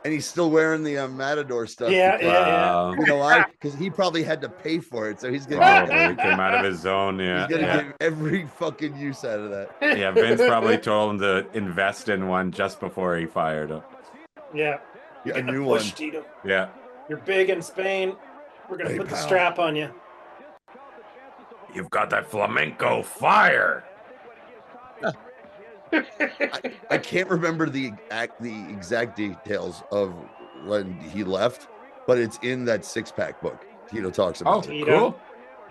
and he's still wearing the Matador stuff. Yeah, because- Wow. You know why? Because he probably had to pay for it, so he's gonna Probably he came out of his zone. Yeah. he's gonna Yeah. get every fucking use out of that. Yeah, Vince probably told him to invest in one just before he fired him. Yeah. Yeah, a Getting new push, one. Tito. Yeah. You're big in Spain. We're gonna Hey, put the pal. strap on you. You've got that flamenco fire. I can't remember the exact details of when he left, but it's in that 6-pack book. Tito talks Oh, about it. cool.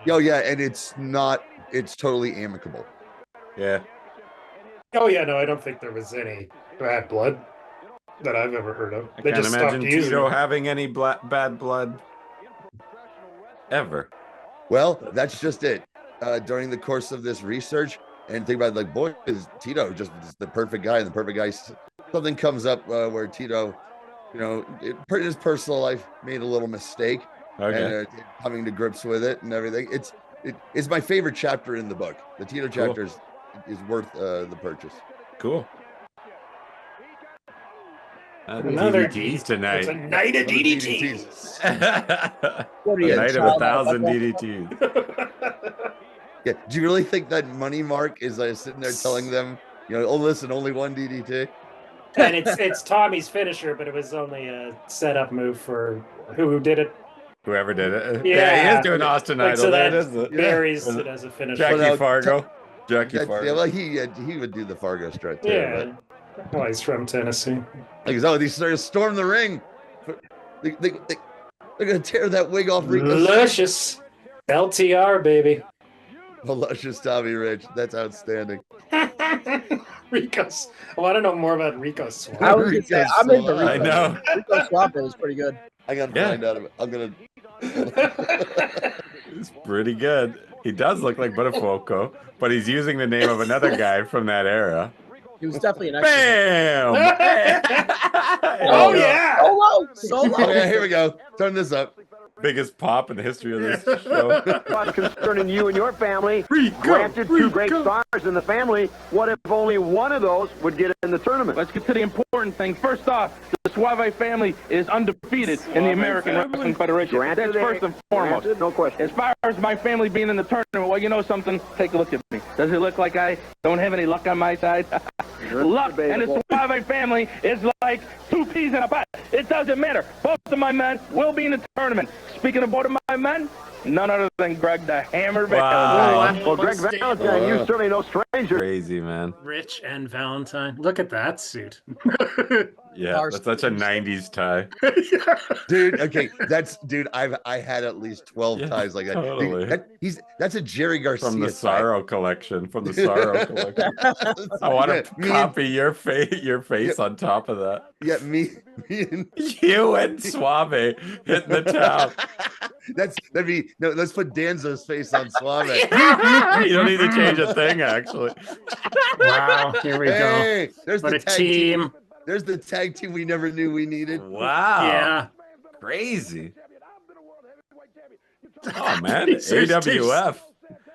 Oh yeah, and it's totally amicable. Yeah. Oh yeah, no, I don't think there was any bad blood that I've ever heard of. I They can't just imagine stopped using Tito it. having any bad blood ever. Well, that's just it. During the course of this research, and think about it, like, boy, is Tito just the perfect guy, and the perfect guy. Something comes up where Tito, you know, in his personal life, made a little mistake, Okay. and coming to grips with it and everything. It's my favorite chapter in the book. The Tito chapter is worth the purchase. Cool. Another DDTs It's a tonight. night of Another DDTs. What are A you, night of child? 1,000 DDTs. Yeah. Do you really think that Money Mark is sitting there telling them, you know, oh listen, only one DDT? And it's Tommy's finisher, but it was only a setup move for who did it. Whoever did it. Yeah. he is doing Austin Like, Idol. so There that it is. It. buries it as a finisher. Jackie Well, now, Fargo. Jackie Yeah, Fargo. well, he would do the Fargo strut too. Yeah. Oh, he's from Tennessee. Like, oh, these started to storm the ring. They're gonna tear that wig off Rico's Luscious. LTR, baby. luscious Tommy Rich. That's outstanding. Rico's. I want to know more about Rico's swap. I was gonna say, I'm into Rico. I know. Rico Swap was pretty good. I gotta Yeah. find out of it. I'm gonna. It's pretty good. He does look like Buttafuoco, but he's using the name of another guy from that era. He was definitely an extra. Bam! Oh, yeah. Solo! Solo! Oh yeah, here we go. Turn this up. Biggest pop in the history of this show. What's concerning you and your family? Rico, Granted, two great Rico. stars in the family. What if only one of those would get in the tournament? Let's get to the important thing. First off, the Suave family is undefeated in the American Wrestling Federation. That's first and foremost. No question. As far as my family being in the tournament, well, you know something? Take a look at me. Does it look like I don't have any luck on my side? Luck and the Suave family is like 2 peas in a pod. It doesn't matter. Both of my men will be in the tournament. Speaking of both of my men, none other than Greg the Hammer Valentine. Wow. Well, Greg Valentine, you certainly no stranger. Crazy, man. Rich and Valentine. Look at that suit. Yeah, that's such a 90s tie. Dude, okay, dude. I had at least 12 Yeah, ties like that. totally. That's a Jerry Garcia From the tie. Sorrow collection. From the Sorrow collection. I want to Yeah, copy your face on top of that. Yeah, me and You and Suave hitting the town. that'd be no. Let's put Danzo's face on Suave. You don't need to change a thing, actually. Wow, here we go. Hey, there's What the a tag team. There's the tag team we never knew we needed. Wow. Yeah. Crazy. Oh, man. These are AWF.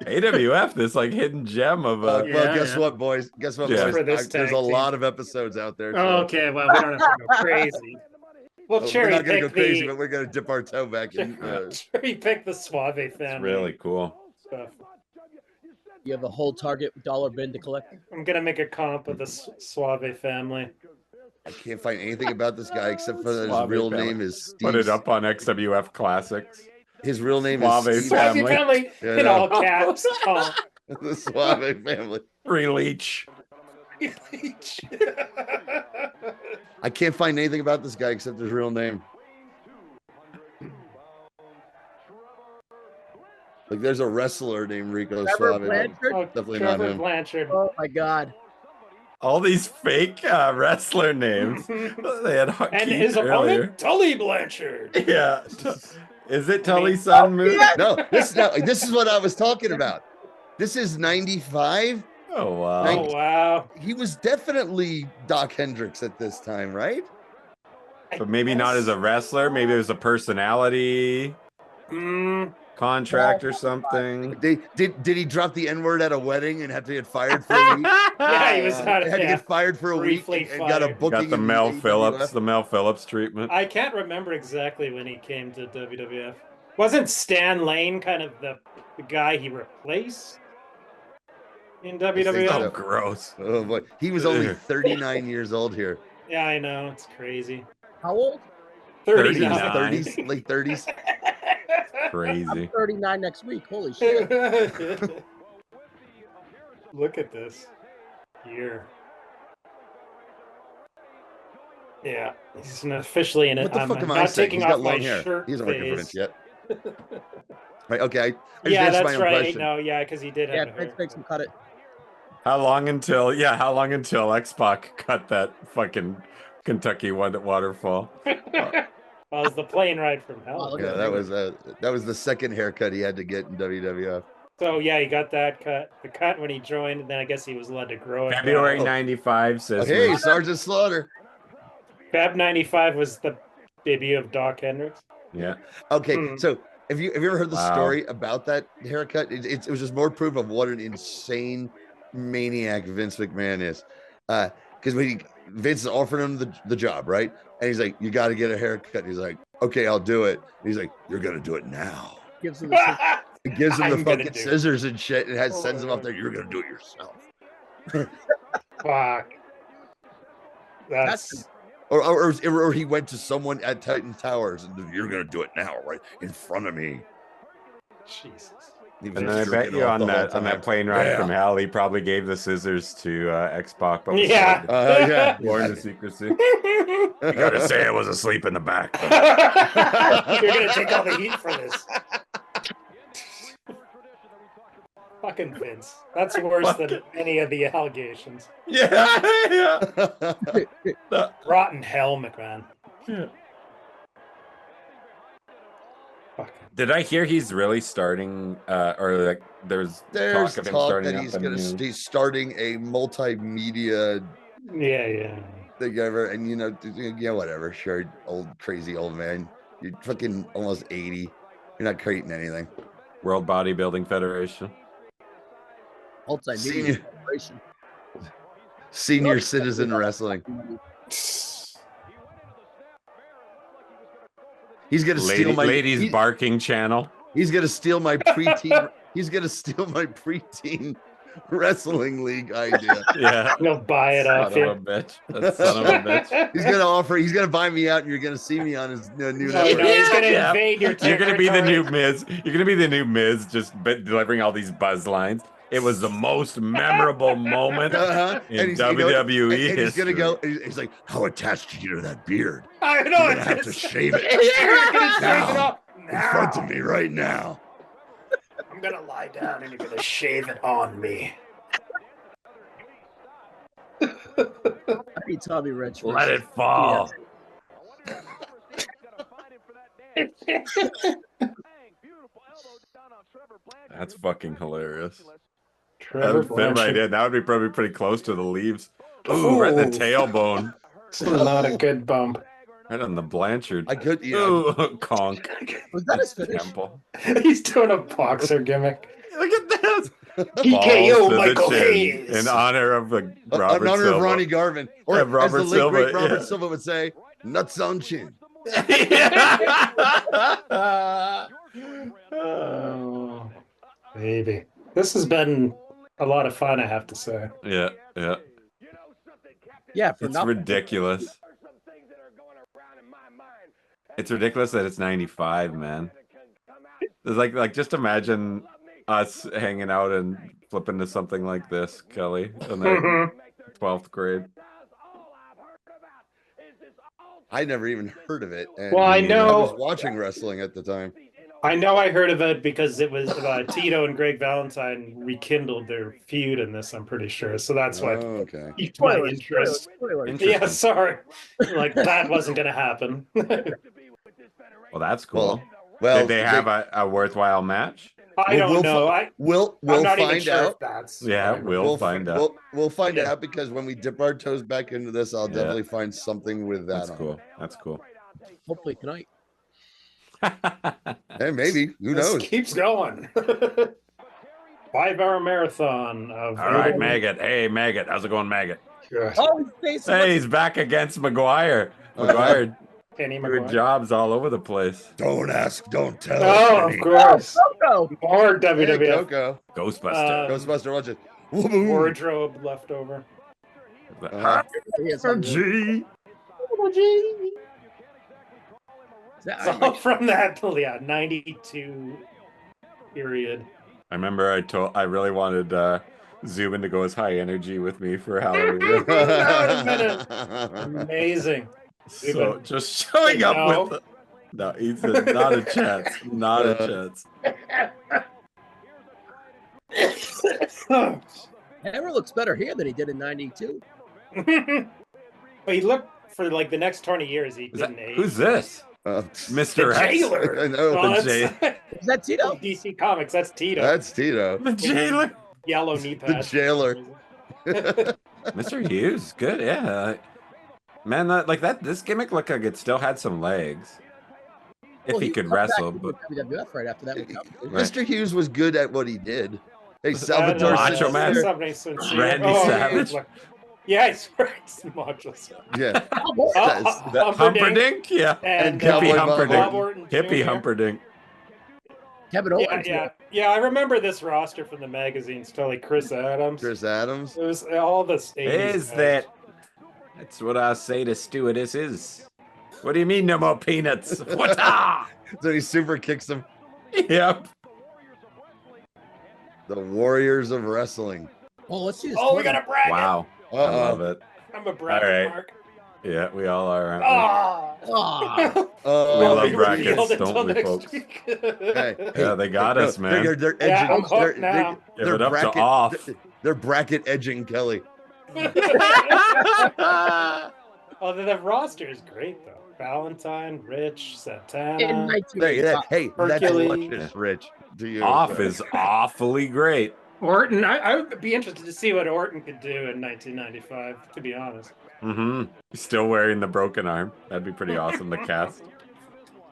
AWF, this like hidden gem of Well, Yeah, guess yeah. what, boys? Guess what, Yeah. boys? For this There's tag a team. lot of episodes out there. so- Okay, well, we don't have to go crazy. We'll We're cherry not gonna pick go crazy, the but we're gonna dip our toe back in. cherry pick the Suave It's family really cool. stuff. You have a whole Target dollar bin to collect. I'm gonna make a comp of the Suave family. I can't find anything about this guy except for that his Suave real family. name is Steve. Put it up on XWF Classics. His real name Suave is Steve. Suave Family. family Yeah, in no. all caps. Oh. The Suave family. Free leech. I can't find anything about this guy except his real name. Like there's a wrestler named Rico Trevor Suave. Blanchard? Oh, Definitely Trevor not him. Blanchard. Oh my God. All these fake wrestler names. They had And Keith his earlier. opponent, Tully Blanchard. Yeah. Is it Tully's son? No, this is what I was talking about. This is 95. Oh wow. Oh wow. He was definitely Doc Hendricks at this time, right? But maybe not as a wrestler. Maybe it was a personality contract or something. Did he drop the N-word at a wedding and have to get fired for a week? Yeah, he was Had to get fired for a week briefly and got a fired. booking. Got the in Mel AWF. Phillips, the Mel Phillips treatment. I can't remember exactly when he came to WWF. Wasn't Stan Lane kind of the guy he replaced in WWF? Oh, gross. Oh boy, he was only 39 years old here. Yeah, I know. It's crazy. How old? 39. 30s, late 30s. Crazy. I'm 39 next week. Holy shit. Look at this. Here. Yeah, he's officially in it. What the I'm fuck am I not saying? taking He's got off my long hair. shirt. He hasn't worked for phase. Vince yet. Right, okay. I just Yeah, answered that's my right. impression. No, yeah, because he did Yeah, have a Vince hair. makes him cut it. How long until X-Pac cut that fucking Kentucky waterfall? Well, it's the plane ride from hell. Yeah, that was the second haircut he had to get in WWF. So yeah, he got that cut. The cut when he joined, and then I guess he was allowed to grow it. February back. 95 says. Hey, Sergeant Slaughter. Feb 95 was the debut of Doc Hendricks. Yeah. Okay, so have you ever heard the Wow. story about that haircut? It was just more proof of what an insane maniac Vince McMahon is. Because when Vince is offering him the job, right? And he's like, "You got to get a haircut." And he's like, "Okay, I'll do it." And he's like, "You're gonna do it now." Gives him the It gives him I'm the gonna fucking do it. scissors and shit, and sends him up there. You're gonna do it yourself. Fuck. That's Or he went to someone at Titan Towers and you're gonna do it now, right in front of me. Jesus. And then I bet you on that plane ride from hell, he probably gave the scissors to X-Pac. But Yeah. Yeah. Warned to secrecy. You gotta say I was asleep in the back. You're gonna take all the heat for this. Fucking Vince. That's worse than any of the allegations. Yeah. Rotten hell, McMahon. Yeah. Did I hear he's really starting, or like there's talk of him starting that he's starting a multimedia Yeah. thing ever, and yeah, whatever. Sure, crazy old man. You're fucking almost 80. You're not creating anything. World Bodybuilding Federation. Multimedia corporation. Senior Citizen Wrestling. He's gonna steal my ladies barking channel. He's gonna steal my preteen. He's gonna steal my preteen wrestling league idea. Yeah, he'll buy it off son you. of a bitch. That son of a bitch. He's gonna buy me out, and you're gonna see me on his new No, network. he's gonna invade your You're gonna be the territory. new Miz. You're gonna be the new Miz, just delivering all these buzz lines. It was the most memorable moment in WWE and he's history. gonna go. He's like, "How attached are you to that beard? I know. You're gonna have to shave it You're gonna shave it now, off in front of me right now." I'm gonna lie down and you're gonna shave it on me. I beat Tommy Rich. Let it fall. That's fucking hilarious. That would fit right in. That would be probably pretty close to the leaves. Ooh, right in the tailbone. It's not a good bump. Right on the Blanchard. I could, Ooh, conk. Was that his finish? Temple. He's doing a boxer gimmick. Look at this. TKO Balls to the Michael chin Hayes. in honor of Robert In honor Silva. of Ronnie Garvin, or Yeah, as Robert the late Silva, great Robert yeah. Silva would say, "Nuts on chin." Oh, baby. This has been a lot of fun, I have to say. Yeah. Yeah, for It's nothing. ridiculous. It's ridiculous that it's 95, man. It's like just imagine us hanging out and flipping to something like this, Kelly, in the 12th grade. I never even heard of it. And Well, I know- I was watching wrestling at the time. I know I heard of it because it was Tito and Greg Valentine rekindled their feud in this, I'm pretty sure. So that's what piqued my interest. Yeah, sorry. Like, that wasn't going to happen. Well, that's cool. Well, did they have a worthwhile match? I don't know. We'll I'm not find even sure out. if that's we'll find out. We'll find out, because when we dip our toes back into this, I'll definitely find something with that. That's cool. That's cool. Hopefully tonight. Hey, maybe. Who knows? This keeps going. 5-hour marathon of. All right, Maggot. Hey, Maggot. How's it going, Maggot? Oh, he's back against McGuire. McGuire doing jobs all over the place. Don't ask, don't tell. Oh, of course. More WWF. Hey, Coco. Ghostbuster. Ghostbuster, watch it. Wardrobe left over. G. It's all from that 92 period. I remember I really wanted Zubin to go as high energy with me for Halloween. That would have been amazing. So just showing up with no, he said not a chance. Not a chance. Hammer looks better here than he did in 92. But he looked for like the next 20 years. He didn't age. Who's this? Mr. Jailer. I know, Is that Tito? DC Comics. That's Tito. That's Tito. The Jailer. Yellow knee The pad. Jailer. Mr. Hughes, good, yeah. Man, this gimmick looked like it still had some legs. If he could wrestle, but WWF right after that. Mr. Hughes was good at what he did. Hey, Salvatore Macho Man. Randy Savage. Yeah, he's Macho Savage. Yeah. Humperdinck, yeah. And Hippie Bob Humperdinck. Orton Hippie Jr. Humperdinck. Kevin Owens. Yeah, I remember this roster from the magazines. Totally Chris Adams. Chris Adams. It was all the stages. Is that? That's what I say to stewardesses. What do you mean, no more peanuts? What? So he super kicks him. Yep. The Warriors of Wrestling. Oh, let's see this. Oh, we got a bracket. Wow. I love it. I'm a bracket All right. mark. Yeah, we all are. Aren't we? Oh. We love We brackets, revealed don't until we, next folks? week. Yeah, they got us, man. They're edging. Yeah, I'm hooked now. Give it up to off. They're bracket edging Kelly. Oh, the roster is great though. Valentine, Rich, Santana. In 1985. Hey, that's Hercules. luscious, Rich. Do you Off is awfully great. Orton. I would be interested to see what Orton could do in 1995. To be honest. Mm-hmm. Still wearing the broken arm. That'd be pretty awesome to cast.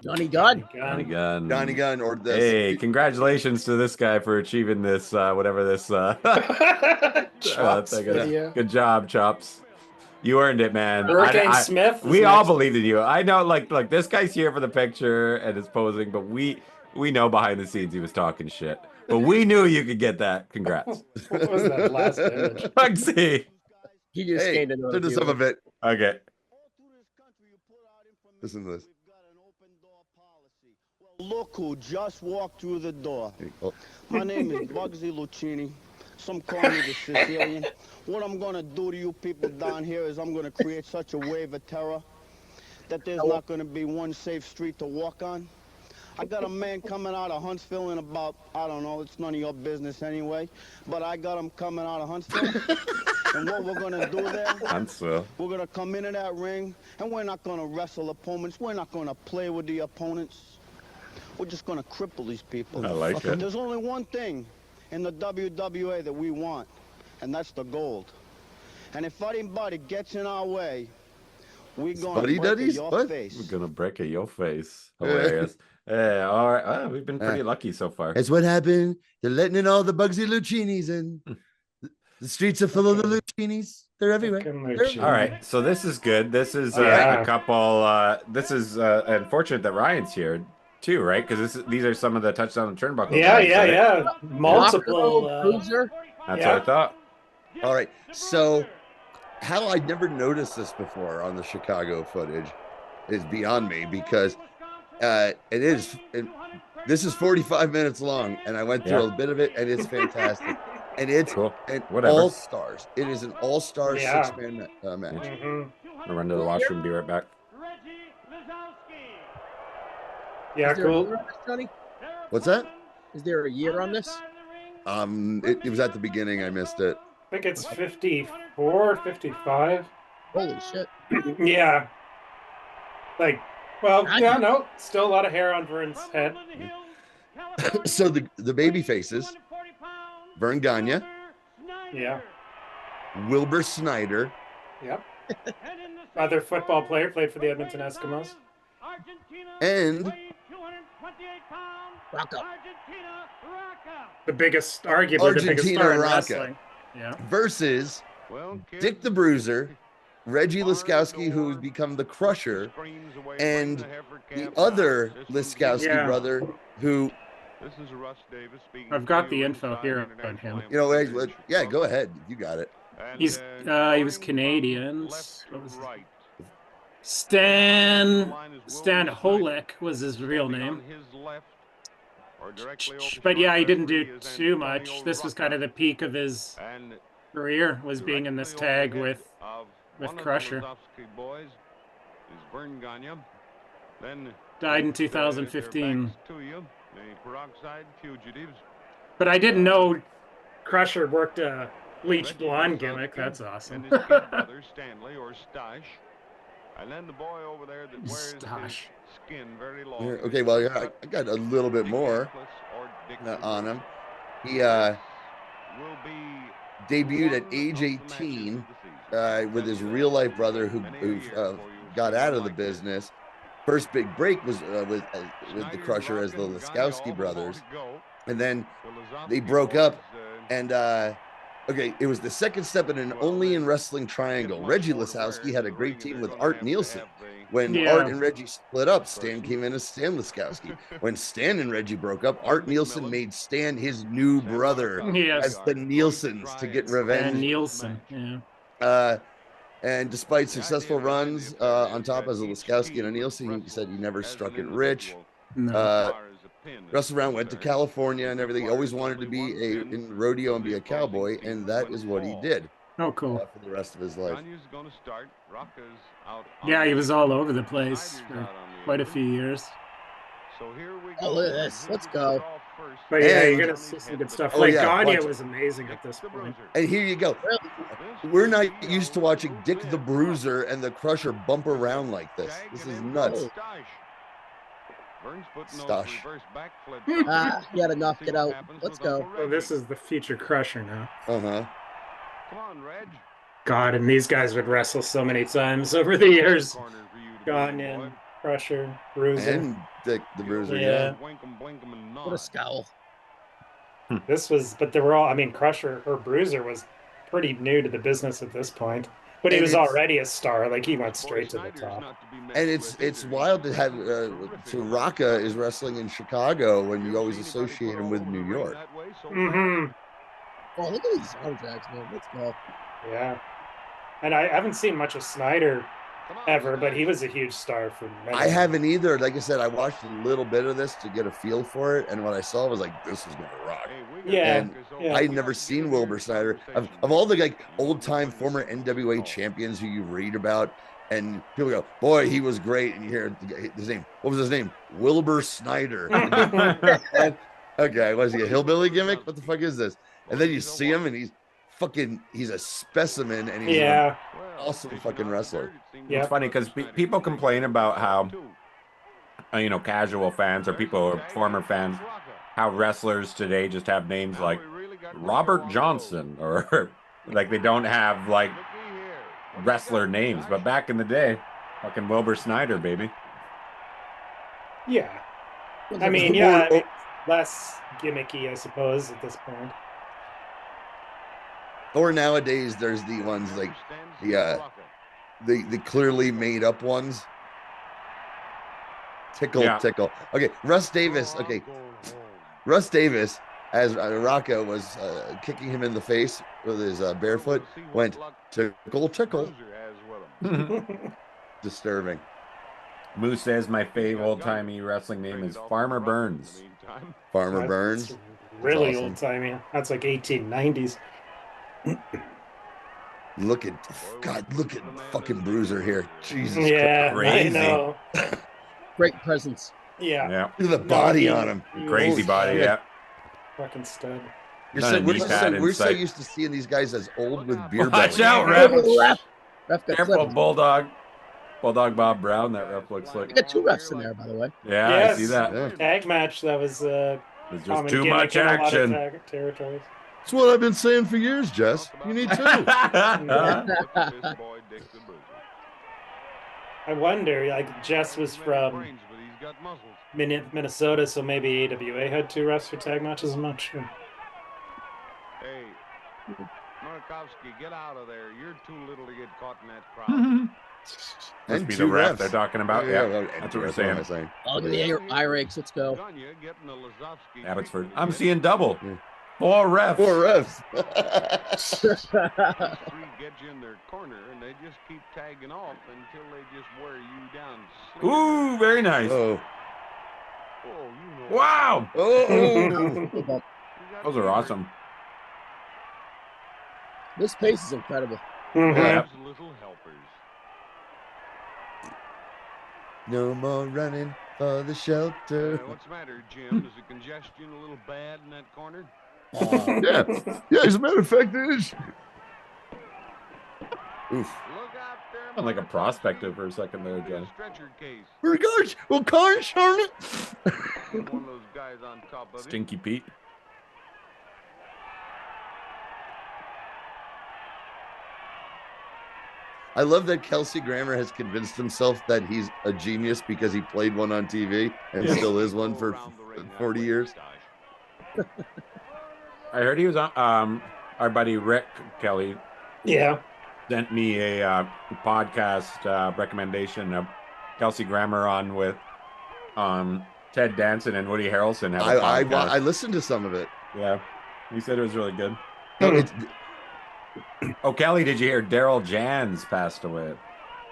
Johnny Gunn. Johnny Gunn. Johnny Gunn or this. Hey, congratulations to this guy for achieving this, whatever this. Chops thing is. video. Good job, Chops. You earned it, man. Hurricane Smith. We all believed in you. I know, like this guy's here for the picture and is posing, but we know behind the scenes he was talking shit. But we knew you could get that. Congrats. What was that last image? Bugsy. He just came into Listen to some of it. Okay. Listen to this. Look who just walked through the door. My name is Bugsy Lucchini. Some call me the Sicilian. What I'm going to do to you people down here is I'm going to create such a wave of terror that there's not going to be one safe street to walk on. I got a man coming out of Huntsville in about, I don't know, it's none of your business anyway, but I got him coming out of Huntsville. And what we're going to do there, Huntsville. we're going to come into that ring, and we're not going to wrestle opponents. We're not going to play with the opponents. We're just going to cripple these people. I like it. There's only one thing in the WWA that we want, and that's the gold. And if anybody gets in our way, we're going to break your face. We're going to break your face. Hilarious. Yeah, all right. Oh, we've been pretty lucky so far. That's what happened. They're letting in all the Bugsy Lucchinis, and the streets are full of the Lucchinis. They're everywhere. All right, so this is good. This is a couple. This is unfortunate that Ryan's here too, right? Because these are some of the touchdown and turnbuckle. Yeah. Multiple. Cruiser. That's what I thought. All right, so how I never noticed this before on the Chicago footage is beyond me, because this is 45 minutes long, and I went through a bit of it, and it's fantastic. And it's cool. all stars. It is an all-star 6-man match. I'll run to the washroom. Be right back. Yeah, cool. What's that? Is there a year on this? It was at the beginning. I missed it. I think it's 54, 55. Holy shit. Yeah. Like, well, yeah, no, still a lot of hair on Vern's head. So the baby faces, Vern Gagne. Yeah. Wilbur Snyder. Yep. Other football player, played for the Edmonton Eskimos. And Rocco. The biggest, arguably the biggest star in Rocca. wrestling. Yeah. Versus Dick the Bruiser, Reggie Laskowski, who's become the Crusher, and the other Laskowski brother, who... I've got the info here on him. You know, yeah, go ahead. You got it. He was Canadian. What was Stan Holek was his real name. But yeah, he didn't do too much. This was kind of the peak of his career, was being in this tag with Crusher. Died in 2015. But I didn't know Crusher worked a bleach blonde gimmick. That's awesome. And then the boy over there that wears his skin very long. Okay, well, I got a little bit more on him. He debuted at age 18 with his real life brother who got out of the business. First big break was with the Crusher as the Laskowski brothers, and then they broke up. And okay, it was the second step in an only in wrestling triangle. Reggie Laskowski had a great team with Art Nielsen. When Art and Reggie split up, Stan came in as Stan Laskowski. When Stan and Reggie broke up, Art Nielsen made Stan his new brother as the Nielsens to get revenge. And Nielsen, yeah. And despite successful runs on top as a Laskowski and a Nielsen, he said he never struck it rich. No. Wrestled around, went to California and everything. He always wanted to be in rodeo and be a cowboy, and that is what he did. Oh, cool. For the rest of his life. Yeah, he was all over the place for quite a few years. Oh, look at this. Let's go. But yeah, you're going to see some good stuff. Like, Gagne was amazing at this point. And here you go. We're not used to watching Dick the Bruiser and the Crusher bump around like this. This is nuts. Stash. You had enough. Get out. Let's go. So this is the future Crusher now. Uh-huh. Come on, Reg. God, and these guys would wrestle so many times over the years. Gagne, Crusher, Bruiser. And Dick the Bruiser, yeah. What a scowl. This was, but they were all, I mean, Crusher or Bruiser was pretty new to the business at this point. But he was already a star. Like, he went straight to the top. And it's wild to have so Rocca is wrestling in Chicago when you always associate him with New York. Mm-hmm. Oh, look at these soundtracks, man. Let's go. Yeah. And I haven't seen much of Snyder ever, but he was a huge star for many. I haven't either. Like I said, I watched a little bit of this to get a feel for it, and what I saw was like, this is gonna rock. Yeah. And I'd never seen Wilbur Snyder. Of all the like old time former NWA champions who you read about, and people go, boy, he was great. And you hear his name. What was his name? Wilbur Snyder. Okay, was he a hillbilly gimmick? What the fuck is this? And then you see him, and he's a specimen, and he's an awesome fucking wrestler. Yeah, it's funny because people complain about how, casual fans or people or former fans, how wrestlers today just have names like Robert Johnson, or like they don't have like wrestler names. But back in the day, fucking Wilbur Snyder, baby. Yeah. I mean, less gimmicky, I suppose, at this point. Or nowadays, there's the ones like the clearly made up ones. Tickle. Okay, Russ Davis. Okay, Russ Davis, as Rocco was kicking him in the face with his barefoot, went tickle. Disturbing. Moose says my favorite old-timey wrestling name is Farmer Burns. Farmer Burns. Really awesome. Old-timey. That's like 1890s. Look at fucking Bruiser here. Jesus Christ. Crazy. I know. Great presence. Yeah. Yeah. Look at the body on him. Crazy body. Yeah. Fucking stud. We're so used to seeing these guys as old with beer Watch belly. out, ref. Ref got Careful, clipped. Bulldog. Bulldog Bob Brown, that ref looks like. We got 2 refs in there, by the way. Yeah, Yes. I see that. Yeah. Tag match. That was There's just common too gimmick much in a lot of action. territories. That's what I've been saying for years, Jess. You need 2. I wonder, like, Jess was from Minnesota, so maybe AWA had 2 refs for tag matches. I'm not sure. Hey, Markovsky, get out of there. You're too little to get caught in that crowd. Must be the 2 ref refs. they're talking about. Yeah, that's what we're saying. Oh, look at the eye rakes. Let's go. Abbotsford. I'm seeing double. 4 refs. 4 refs. 3 get you in their corner, and they just keep tagging off until they just wear you down. Ooh, very nice. Oh. Wow. Oh. Those are awesome. This pace is incredible. Yeah. Little helpers. No more running for the shelter. What's the matter, Jim? Is the congestion a little bad in that corner? Yeah, as a matter of fact, it is. Oof. Look out there. I'm like a prospector for a second there, Johnny. Stretcher case. We're gosh, well, car Charlotte. One of those guys on top of it. Stinky Pete. I love that Kelsey Grammer has convinced himself that he's a genius because he played one on TV and still is one for 40 years. I heard he was on our buddy Rick Kelly. Yeah. Sent me a podcast recommendation of Kelsey Grammer on with Ted Danson and Woody Harrelson. I listened to some of it. Yeah, he said it was really good. No, Oh, Kelly, did you hear Daryl Jans passed away?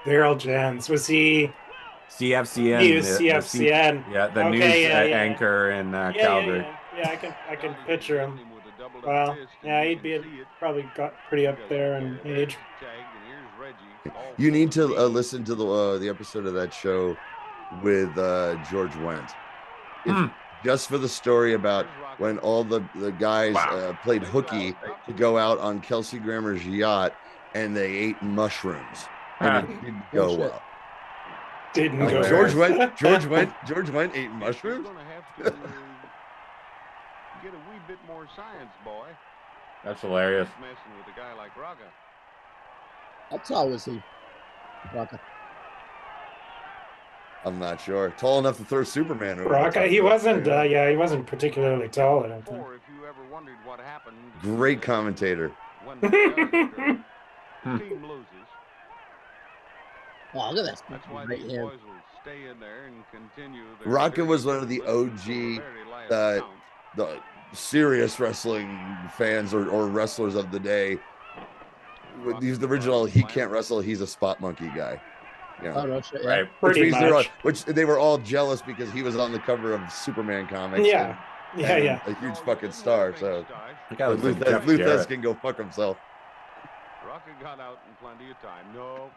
Daryl Jans. Was he? CFCN. He was CFCN. The news anchor in Calgary. Yeah, I can picture him. Well, yeah, he'd be probably got pretty up there in age. You need to listen to the episode of that show with George Wendt. Just for the story about when all the guys played hooky to go out on Kelsey Grammer's yacht and they ate mushrooms and it didn't go well. Didn't go well. George Wendt ate mushrooms. Get a wee bit more science, boy. That's hilarious. Messing with a guy like Rocca. How tall was he, Rocca? I'm not sure. Tall enough to throw Superman over. Rocca, he wasn't. He wasn't particularly tall. I don't think. Or if you ever wondered what happened. Great commentator. When the team loses. Oh, look at that. That's why these boys will stay in there and continue. Rocca was one of the OG, the serious wrestling fans or wrestlers of the day. He's the original. He can't wrestle. He's a spot monkey guy. You know, no shit, right? Pretty much. Which they were all jealous because he was on the cover of Superman comics. Yeah, and a huge fucking star. So Luthes can go fuck himself. Rocca got out in plenty of time. No.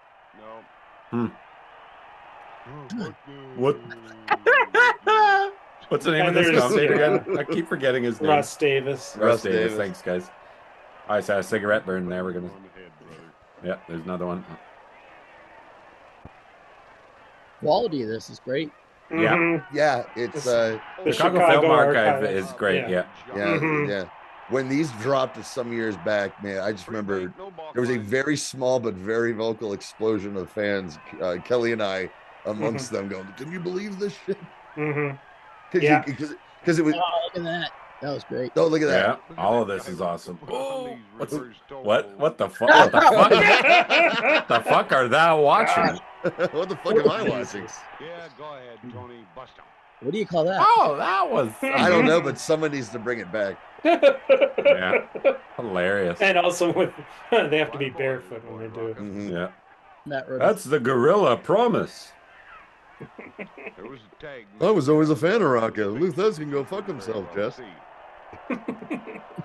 What? What's the name of this commentator again? I keep forgetting his name. Russ Davis. Russ Davis. Thanks, guys. I saw a cigarette burn there. We're gonna. Yeah, there's another one. Quality of this is great. Yeah, it's the Chicago Film Archive is great. Yeah. When these dropped some years back, man, I just remember there was a very small but very vocal explosion of fans. Kelly and I amongst them going, "Can you believe this shit?" Because it was. Oh, look at that. That was great. Oh, look at that. Yeah, all of this is awesome. What the fuck? What the fuck? What the fuck are thou watching? What the fuck am I watching? Yeah, go ahead, Tony. Bust him. What do you call that? Oh, that was. I don't know, but someone needs to bring it back. Yeah, hilarious. And also, they have to be barefoot when they do it. Mm-hmm. Yeah, that's the gorilla promise. There was a tag. I was always a fan of Rocca. Luthes can go fuck himself, Jess.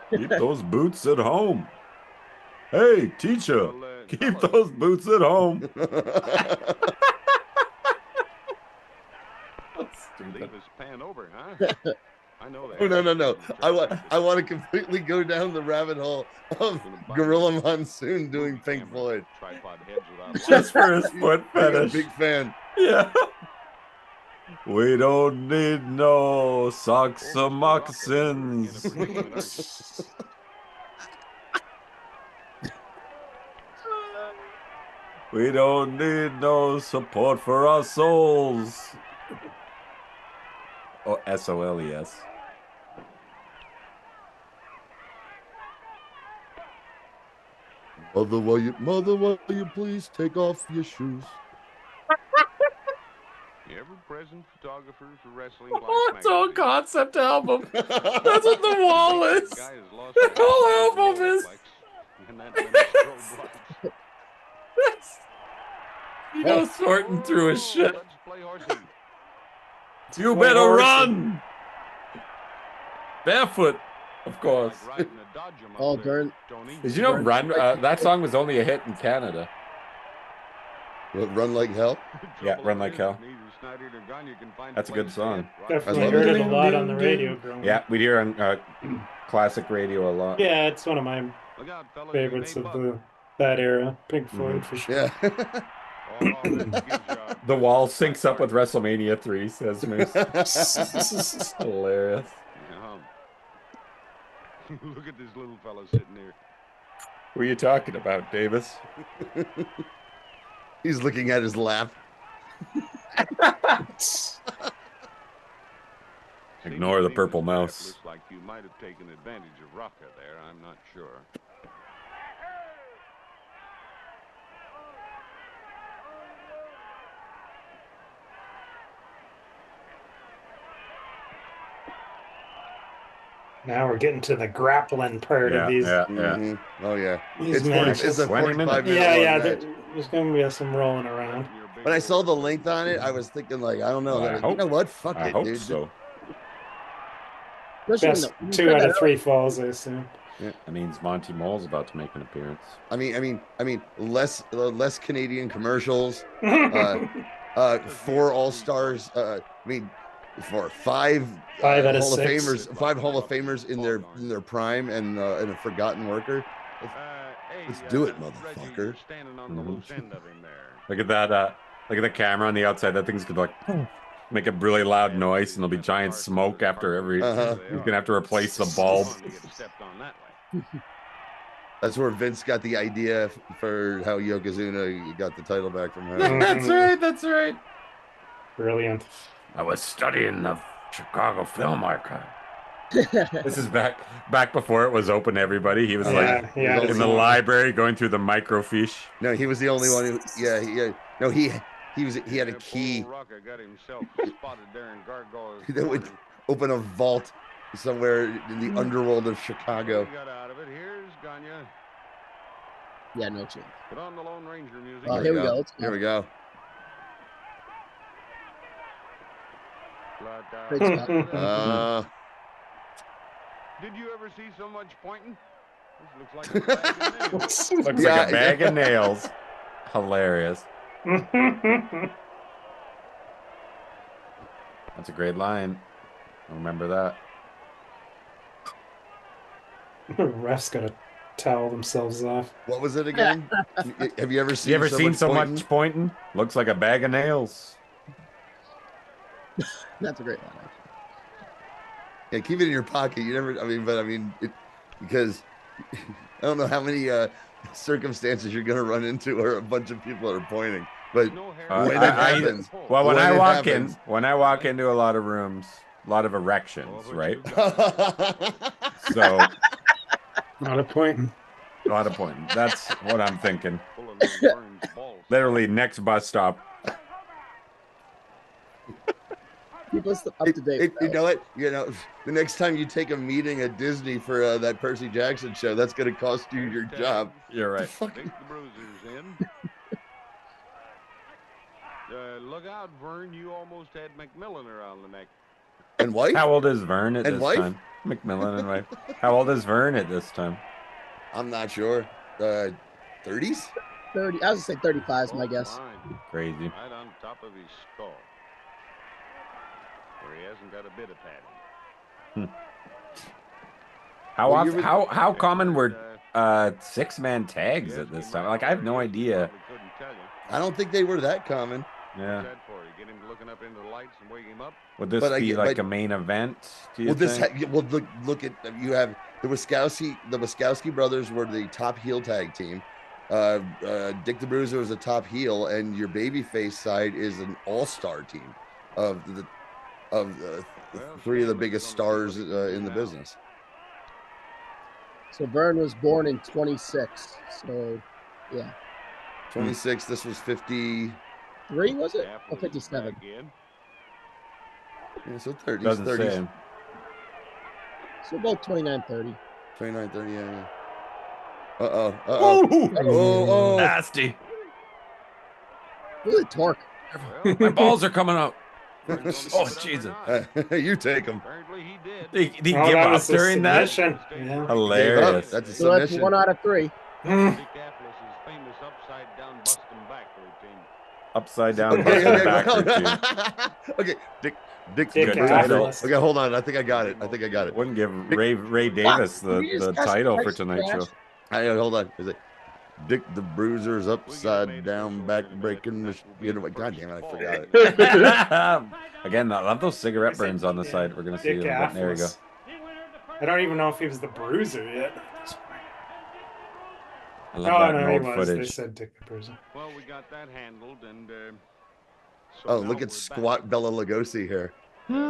Keep those boots at home. Hey, teacher, keep those boots at home. Washington. Pan over, huh? I know that. Oh, no. I want to completely go down the rabbit hole of Gorilla Monsoon doing Pink Floyd. Just for his foot fetish. Big fan. Yeah. We don't need no socks or moccasins. We don't need no support for our souls. Oh, SOLES. Mother, will you please take off your shoes? Ever-present photographer for wrestling. Oh, it's all concept album. That's what the wall is. The whole album is. You know, sorting through his shit. You better run. Barefoot, of course. Oh, darn. Did you know Run? That song was only a hit in Canada. What, Run Like Hell? Yeah, Run Like Hell. That's a good song. Definitely heard it a lot on the radio growing up. Yeah, we'd hear on classic radio a lot. Yeah, it's one of my favorites of that era. Pink Floyd for sure. Yeah. The wall syncs up with WrestleMania 3, says Moose. Hilarious. Look at this little fella sitting there. Who are you talking about, Davis? He's looking at his lap. Ignore the purple mouse. Looks like you might have taken advantage of Rocca there. I'm not sure. Now we're getting to the grappling part of these. Yeah. Oh, yeah. These It's a 45-minute Yeah. There's going to be some rolling around. When I saw the length on it, I was thinking, like, I don't know. You know what? Fuck I it, hope dude. so. Best 2 out of 3 falls, I assume. Yeah. That means Monty Mole's about to make an appearance. I mean, less Canadian commercials. 4 All-Stars. For 5 out of Hall 6. of Famers, 5 Hall of Famers in their prime, and a forgotten worker. Let's do it, motherfucker. Look at that. Look at the camera on the outside. That thing's gonna make a really loud noise, and there'll be giant smoke after every. He's gonna have to replace the bulb. That's where Vince got the idea for how Yokozuna got the title back from her. That's right. Brilliant. I was studying the Chicago Film Archive. This is back before it was open to everybody. He was in the library going through the microfiche. No, he was the only one who. No, he had a key that would open a vault somewhere in the underworld of Chicago. Yeah, no chance. Put on the Lone Ranger music. Oh, here we go. Here we go. Did you ever see so much pointing? This looks like a bag of nails. Looks like a bag of nails. Hilarious. That's a great line. I remember that. Refs gotta towel themselves off. What was it again? Have you ever seen? So much pointing? Looks like a bag of nails. That's a great line. Yeah, keep it in your pocket. You never. Because I don't know how many circumstances you're going to run into where a bunch of people are pointing. But when it happens, when I walk into a lot of rooms, a lot of erections, right? So, a lot of pointing. That's what I'm thinking. Literally, next bus stop. Keep us up to date. You know what? The next time you take a meeting at Disney for that Percy Jackson show, that's going to cost you your job. You're right. Take the bruisers in. Look out, Vern. You almost had McMillan around the neck. And wife? How old is Vern at this time? McMillan and wife. How old is Vern at this time? I'm not sure. 30s? 30. I was going to say 35 is my guess. Crazy. Right on top of his skull. hasn't got a bit of padding. How common were 6-man tags at this time? Like, I have no idea. I don't think they were that common. Yeah. Get him looking up into the lights and wake him up. Would this be like a main event? Do you think? Well, look at you have the Wiskowski. The Wiskowski brothers were the top heel tag team. Dick the Bruiser was a top heel, and your babyface side is an all-star team of three of the biggest stars in the business. So Vern was born in 26. So, yeah. 26. This was 53, was it? Or 57? Yeah, so 30s. Doesn't 30s. say. So about 29, 30. 29, 30, yeah. Oh. Nasty. Look at the torque. My balls are coming out. Oh, Jesus. You take them. They give up during that? Yeah. Hilarious. That's a So that's submission. 1 out of 3. Upside down Boston back routine. Okay, Dick good title. Okay, hold on. I think I got it. Wouldn't give Ray Davis the title for tonight's show. Hold on. Is it Dick the Bruiser's upside down back breaking the God damn it, I forgot it. Again, I love those cigarette burns on the side. We're gonna see Dick them. There you go. I don't even know if he was the Bruiser yet. I love that he old was. They footage. said Dick the Bruiser. Well, we got that handled, and Oh, look at squat Bella Lugosi here.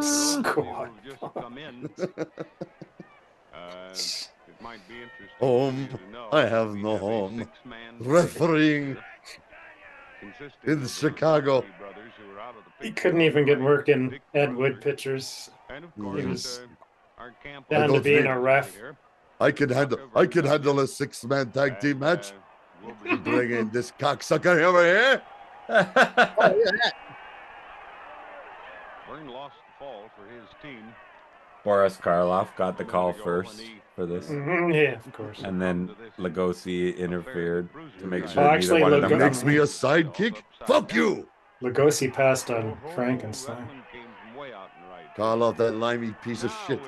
Squat. just come in. It might be interesting. Home. I have no home. Refereeing in Chicago. He couldn't even get work in Ed Wood pictures. And of He course, was our camp down to being a ref. I can handle a 6-man tag team match. Bring in this cocksucker over here. Oh, look at that. Vern lost the fall for his team. Boris Karloff got the call first for this. Yeah, of course. And then Lugosi interfered to make Oh, sure actually, neither one of them Makes me a sidekick. Fuck you. Lugosi passed on Frankenstein. Call off that limey piece of shit.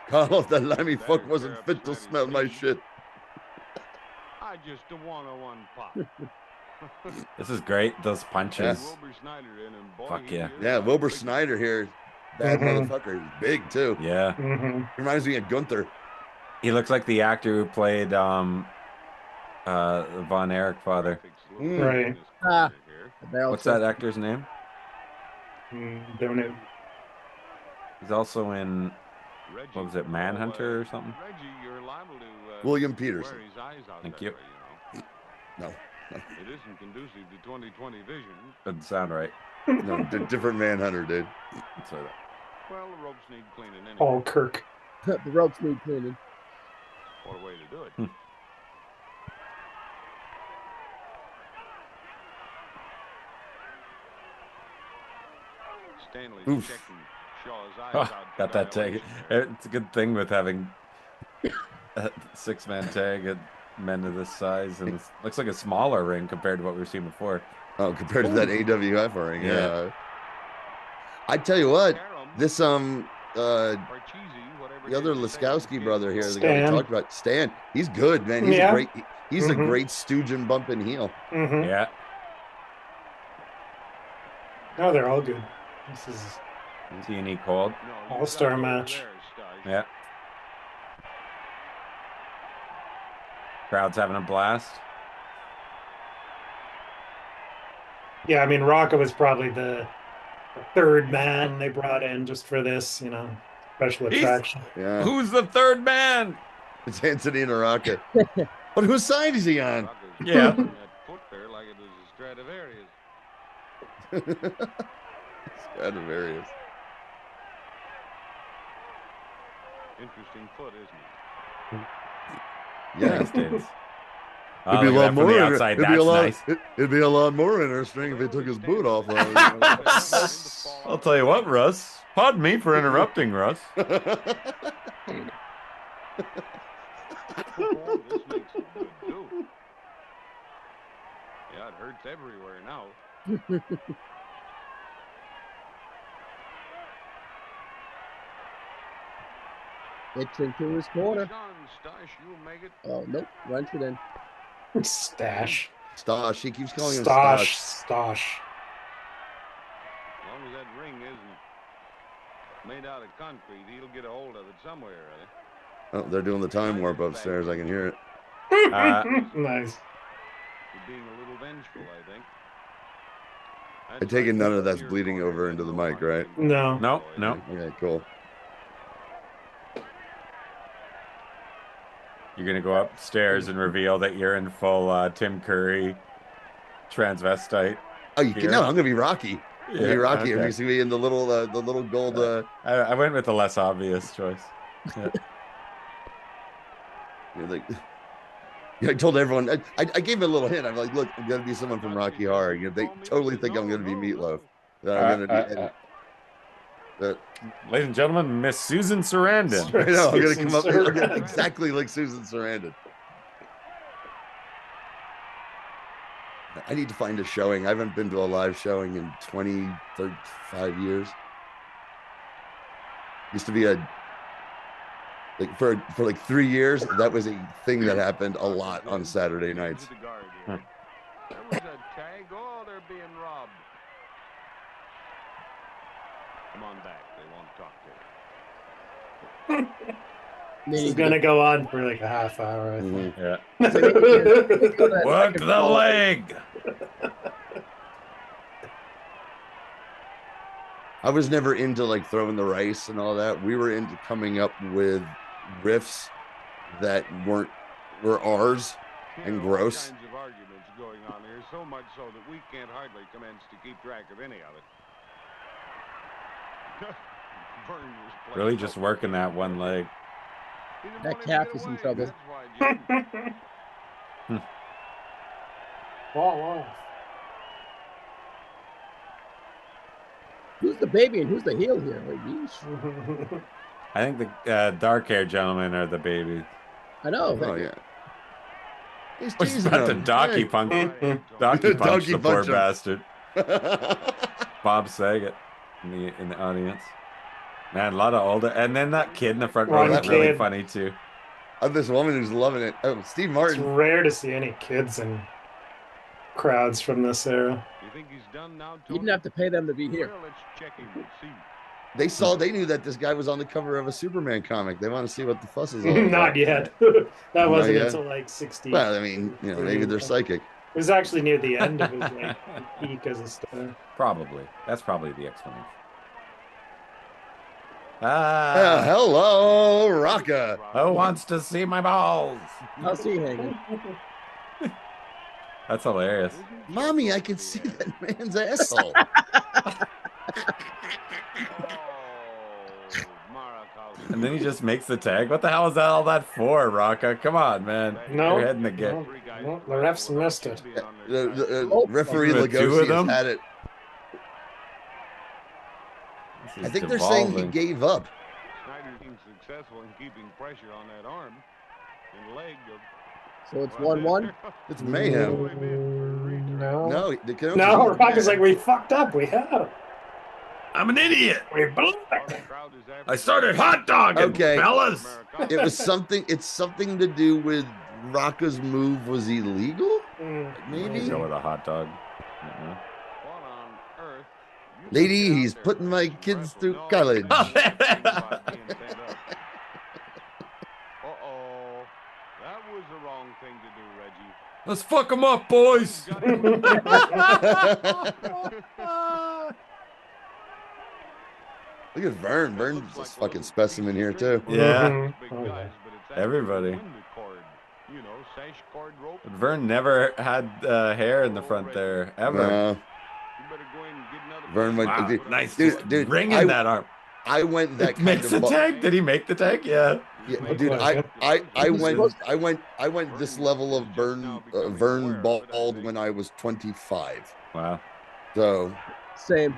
Call off that limey fuck wasn't fit to smell my shit. I just a one-on-one pop. This is great. Those punches. Fuck yeah. Yeah, Wilbur Snyder here. Bad motherfucker. He's big too. Yeah. Reminds me of Gunther. He looks like the actor who played Von Erich father. Right. What's that actor's name? Don't know. He's also in, what was it, Manhunter or something? William Peterson. Thank you. No. It isn't conducive to 2020 vision. Doesn't sound right. No, different Manhunter, dude. Let's say that. Well, the ropes need cleaning anyway. Paul Kirk. The ropes need cleaning. What a way to do it. Stanley's Oof. checking Shaw's eyes Oh, out. got that tag. It's a good thing with having a 6-man tag at men of this size, and it looks like a smaller ring compared to what we were seeing before. Oh, compared to that AWF ring, yeah. I tell you what, this the other Liskowski brother here, the guy we talked about, Stan, he's good, man. He's a great stooge and bumping heel. Yeah. No, they're all good. This is T&E Cold. all-star match. Yeah. Crowd's having a blast. Yeah, I mean, Rocca was probably the third man they brought in just for this, special attraction. Yeah. Who's the third man? It's Anthony and Rocca. But whose side is he on? Yeah. Foot there like it is a Stradivarius. Stradivarius. Interesting foot, isn't it? Yeah. Oh, It'd be a lot more. Outside. That's nice. It'd be a lot more interesting if he took his boot off. I'll tell you what, Russ. Pardon me for interrupting, Russ. This makes it good too. Yeah, it hurts everywhere now. Itching to his corner. Oh, nope. Wrench it in. Stash. Stosh. He keeps calling him Stosh. Stosh. Stosh. As long as that ring isn't made out of concrete, he'll get a hold of it somewhere or other. Oh, they're doing the time warp upstairs. I can hear it. Nice. Being a little vengeful, I think. I take it none of that's bleeding over into the mic, right? No. No. Okay, cool. You're gonna go upstairs and reveal that you're in full Tim Curry transvestite. Oh, you can, no, I'm gonna be Rocky. I'm gonna be Rocky. Okay. I'm just gonna be in the little gold. I went with the less obvious choice. Yeah. I told everyone. I gave it a little hint. I'm like, look, I'm gonna be someone from Rocky Horror. You know, they totally think I'm gonna be Meatloaf. That I'm gonna be. Ladies and gentlemen, Miss Susan Sarandon. I know. I'm gonna come up exactly like Susan Sarandon. I need to find a showing. I haven't been to a live showing in 35 years. Used to be for like 3 years. That was a thing that happened a lot on Saturday nights. There was a tag. Oh, they're being robbed. Come on back. They won't talk to you. This is gonna go on for like a half hour, I think. Yeah. Work the leg. I was never into like throwing the rice and all that. We were into coming up with riffs that were ours and gross. All kinds of arguments going on here, so much so that we can't hardly commence to keep track of any of it. Really just working that one leg. That calf is in trouble. Fall off. Who's the baby and who's the heel here? Like, I think the dark-haired gentlemen are the babies. I know. Oh yeah. He's He's about to donkey punch the poor punch him. bastard. Bob Saget in the audience. Man, a lot of older, and then that kid in the front row is really funny too. This woman who's loving it. Oh, Steve Martin. It's rare to see any kids in crowds from this era. You think he's done now, You didn't have to pay them to be here. Well, let's check him and see. They knew that this guy was on the cover of a Superman comic. They want to see what the fuss is all about. Not yet. That wasn't until like 60. Well, I mean, maybe they're psychic. It was actually near the end of his like peak as a star. Probably. That's probably the explanation. Hello, Rocka. Who wants to see my balls? How's he hanging? That's hilarious. Mommy, I can see that man's asshole. And then he just makes the tag. What the hell is that all that for, Rocka? Come on, man. No. You're heading the game. No, the refs missed it. The referee The two Lugosi of them? has had it. I think they're saying he gave up. Snyder seems successful in keeping pressure on that arm and leg of. So it's 1-1. It's mayhem. No. No, No, Rocka's like, we fucked up. We had him. I'm an idiot. We blew I started hot dogging, fellas. It was something. It's something to do with Rocka's move was illegal. Maybe. Go with a hot dog. Lady, he's putting my kids through college. Uh-oh. That was the wrong thing to do, Reggie. Let's fuck them up, boys. Look at Vern. Vern's this fucking specimen here too. Yeah. Everybody. Vern never had hair in the front there ever. No. Vern went. Wow, nice, dude. Ringing that arm. I went that kind Makes of the tag. Did he make the tag? Yeah. Yeah, dude. I went this level of Vern bald when I was 25. Wow. So. Same.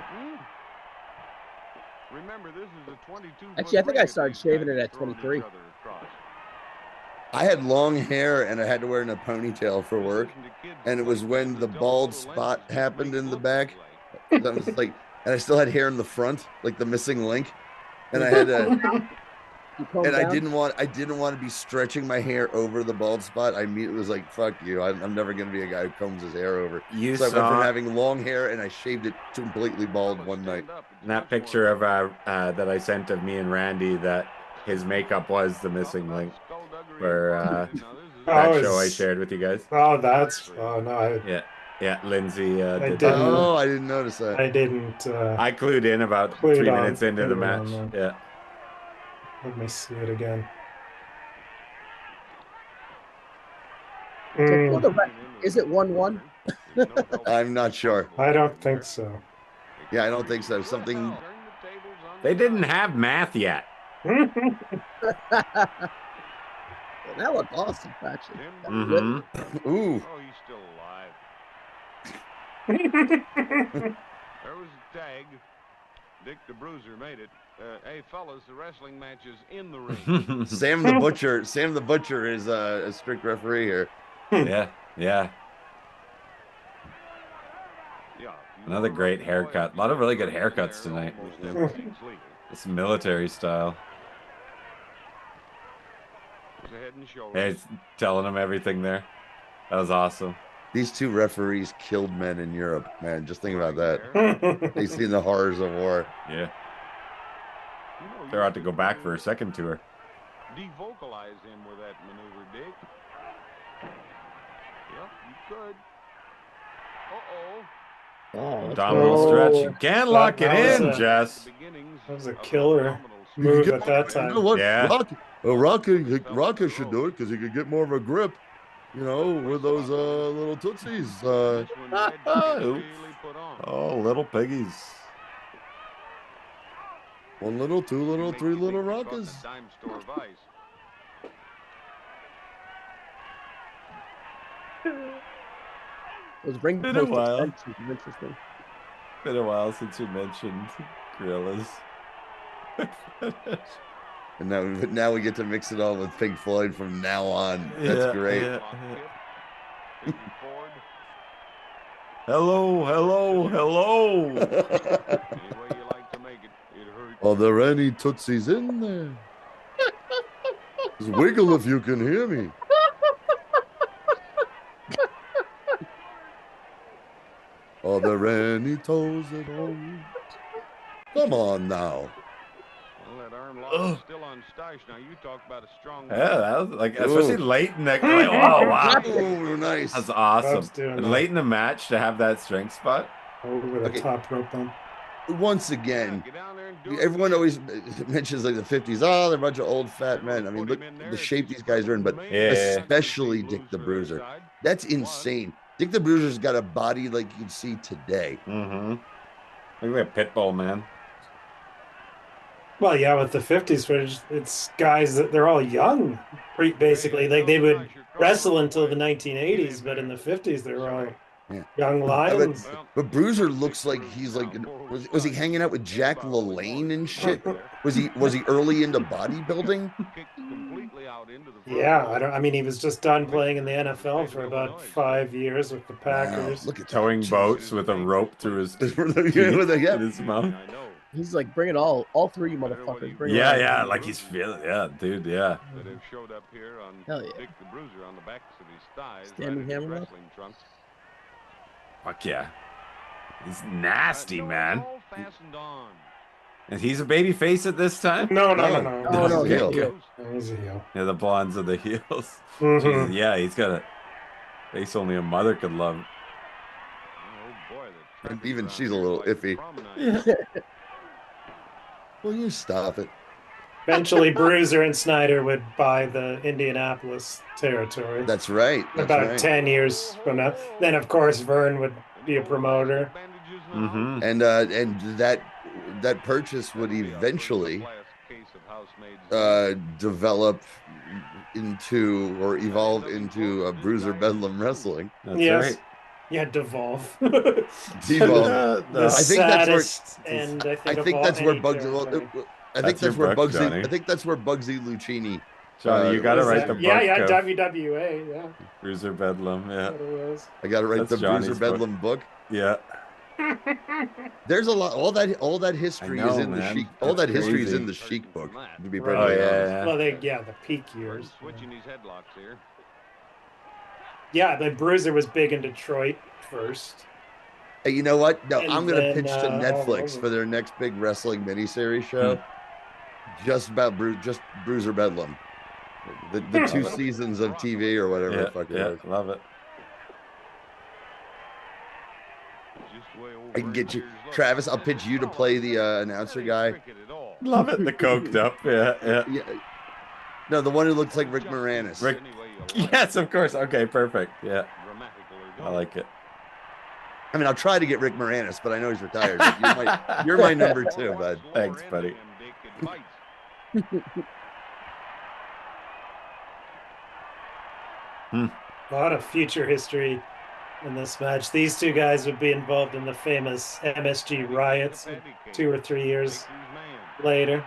Remember, this is a 22. Actually, I think I started shaving it at 23. I had long hair and I had to wear it in a ponytail for work, and it was when the bald spot happened in the back. That was like, and I still had hair in the front, like the missing link, and I had to. And I didn't want to be stretching my hair over the bald spot. I mean, it was like, fuck you. I'm never going to be a guy who combs his hair over. So I went from having long hair and I shaved it completely bald one night. And that picture of that I sent of me and Randy, that his makeup was the missing link for that show I shared with you guys. Oh, no. Yeah, Lindsay did that. Oh, I didn't notice that. I didn't. I clued in about 3 minutes into the match. Yeah. Let me see it again. Is it 1-1? I'm not sure. I don't think so. Yeah, I don't think so. Something. They didn't have math yet. That looked awesome, actually. Mm-hmm. Ooh. Oh, he's still alive. There was a tag. Dick the Bruiser made it. Hey, fellas, the wrestling match is in the ring. Sam the Butcher. Sam the Butcher is a strict referee here. Yeah. Another great haircut. A lot of really good haircuts tonight. It's military style. Hey, it's telling him everything there. That was awesome. These two referees killed men in Europe, man. Just think about that. They've seen the horrors of war. Yeah. They're out to go back for a second tour. Devocalize him with that maneuver, Dick. Yep, you could. Oh, abdominal stretch. You can't lock it in, Jess. That was a killer move at that time. You know what? Yeah. Rocky should do it because he could get more of a grip, you know, with those little tootsies. Oh, little piggies. 1 little, 2 little, 3 little rockers. Been a while. Interesting. Been a while since you mentioned gorillas. And now we get to mix it all with Pink Floyd from now on. That's great. Yeah. Hello. Are there any tootsies in there? Just wiggle if you can hear me. Are there any toes at all? Come on now. Well, that arm lock is still on Stice. Now you talk about a strong. Yeah, that was like, especially late in the. Oh wow! Oh, nice. That's awesome. And late in the match to have that strength spot. Over the top rope then. Once again, everyone always mentions like the 50s. Oh, they're a bunch of old fat men. I mean, look the shape these guys are in, but especially Dick the Bruiser. That's insane. Dick the Bruiser's got a body like you'd see today. Mm-hmm. Look at that Pitbull, man. Well, yeah, with the 50s, where it's guys that they're all young, basically. Like they would wrestle until the 1980s, but in the 50s, they were all young lions. But Bruiser looks like he's like, was he hanging out with Jack LaLanne and shit? Was he early into bodybuilding? Yeah, I mean, he was just done playing in the NFL for about 5 years with the Packers. Look at towing boats with a rope through his in his mouth. He's like, bring it all three, you motherfuckers. Bring it all. Like he's feeling, dude, yeah. That have showed up here on Hell yeah. Dick the Bruiser on the backs of his thighs. Standing hammer up. Wrestling trunks. Fuck yeah. He's nasty, man. All fastened on. And he's a baby face at this time? No. No, He's He's a heel. Yeah, the blondes are the heels. Mhm. Yeah, he's got a face only a mother could love. Oh boy, the And even she's a little iffy. Will you stop it? Eventually, Bruiser and Snyder would buy the Indianapolis territory. That's right. About 10 years from now. Then, of course, Vern would be a promoter. Mm-hmm. And that purchase would eventually develop into or evolve into Bruiser Bedlam Wrestling. That's Yes. right. Yeah, devolve. Devolve. The I think that's where. saddest end, I I think think of that's all where any Bugsy. territory. I think that's your where book, Bugsy. Johnny. I think that's where Bugsy Lucchini. Johnny, you got to write the book. Yeah, of WWA, yeah. Bruiser Bedlam, yeah. That's what it was. I got to write That's the Johnny's Bruiser book. Bedlam book. Yeah. There's a lot. All that history is in the Sheik. All that history is in the Sheik book. To be perfectly honest. Well, the peak years. Switching these headlocks here. Yeah, the Bruiser was big in Detroit first. Hey, you know what? No, And I'm going to then, pitch to Netflix for their next big wrestling miniseries show. Just about Bruiser Bedlam. The 2 seasons of TV or whatever the fuck it is. Love it. I can get you, Travis. I'll pitch you to play the announcer guy. Love it. The coked up. Yeah. No, the one who looks like Rick Moranis. Yes, of course. Okay, perfect. Yeah. I like it. I mean, I'll try to get Rick Moranis, but I know he's retired. You're my number 2, bud. Thanks, buddy. A lot of future history in this match. These two guys would be involved in the famous MSG riots 2 or 3 years later.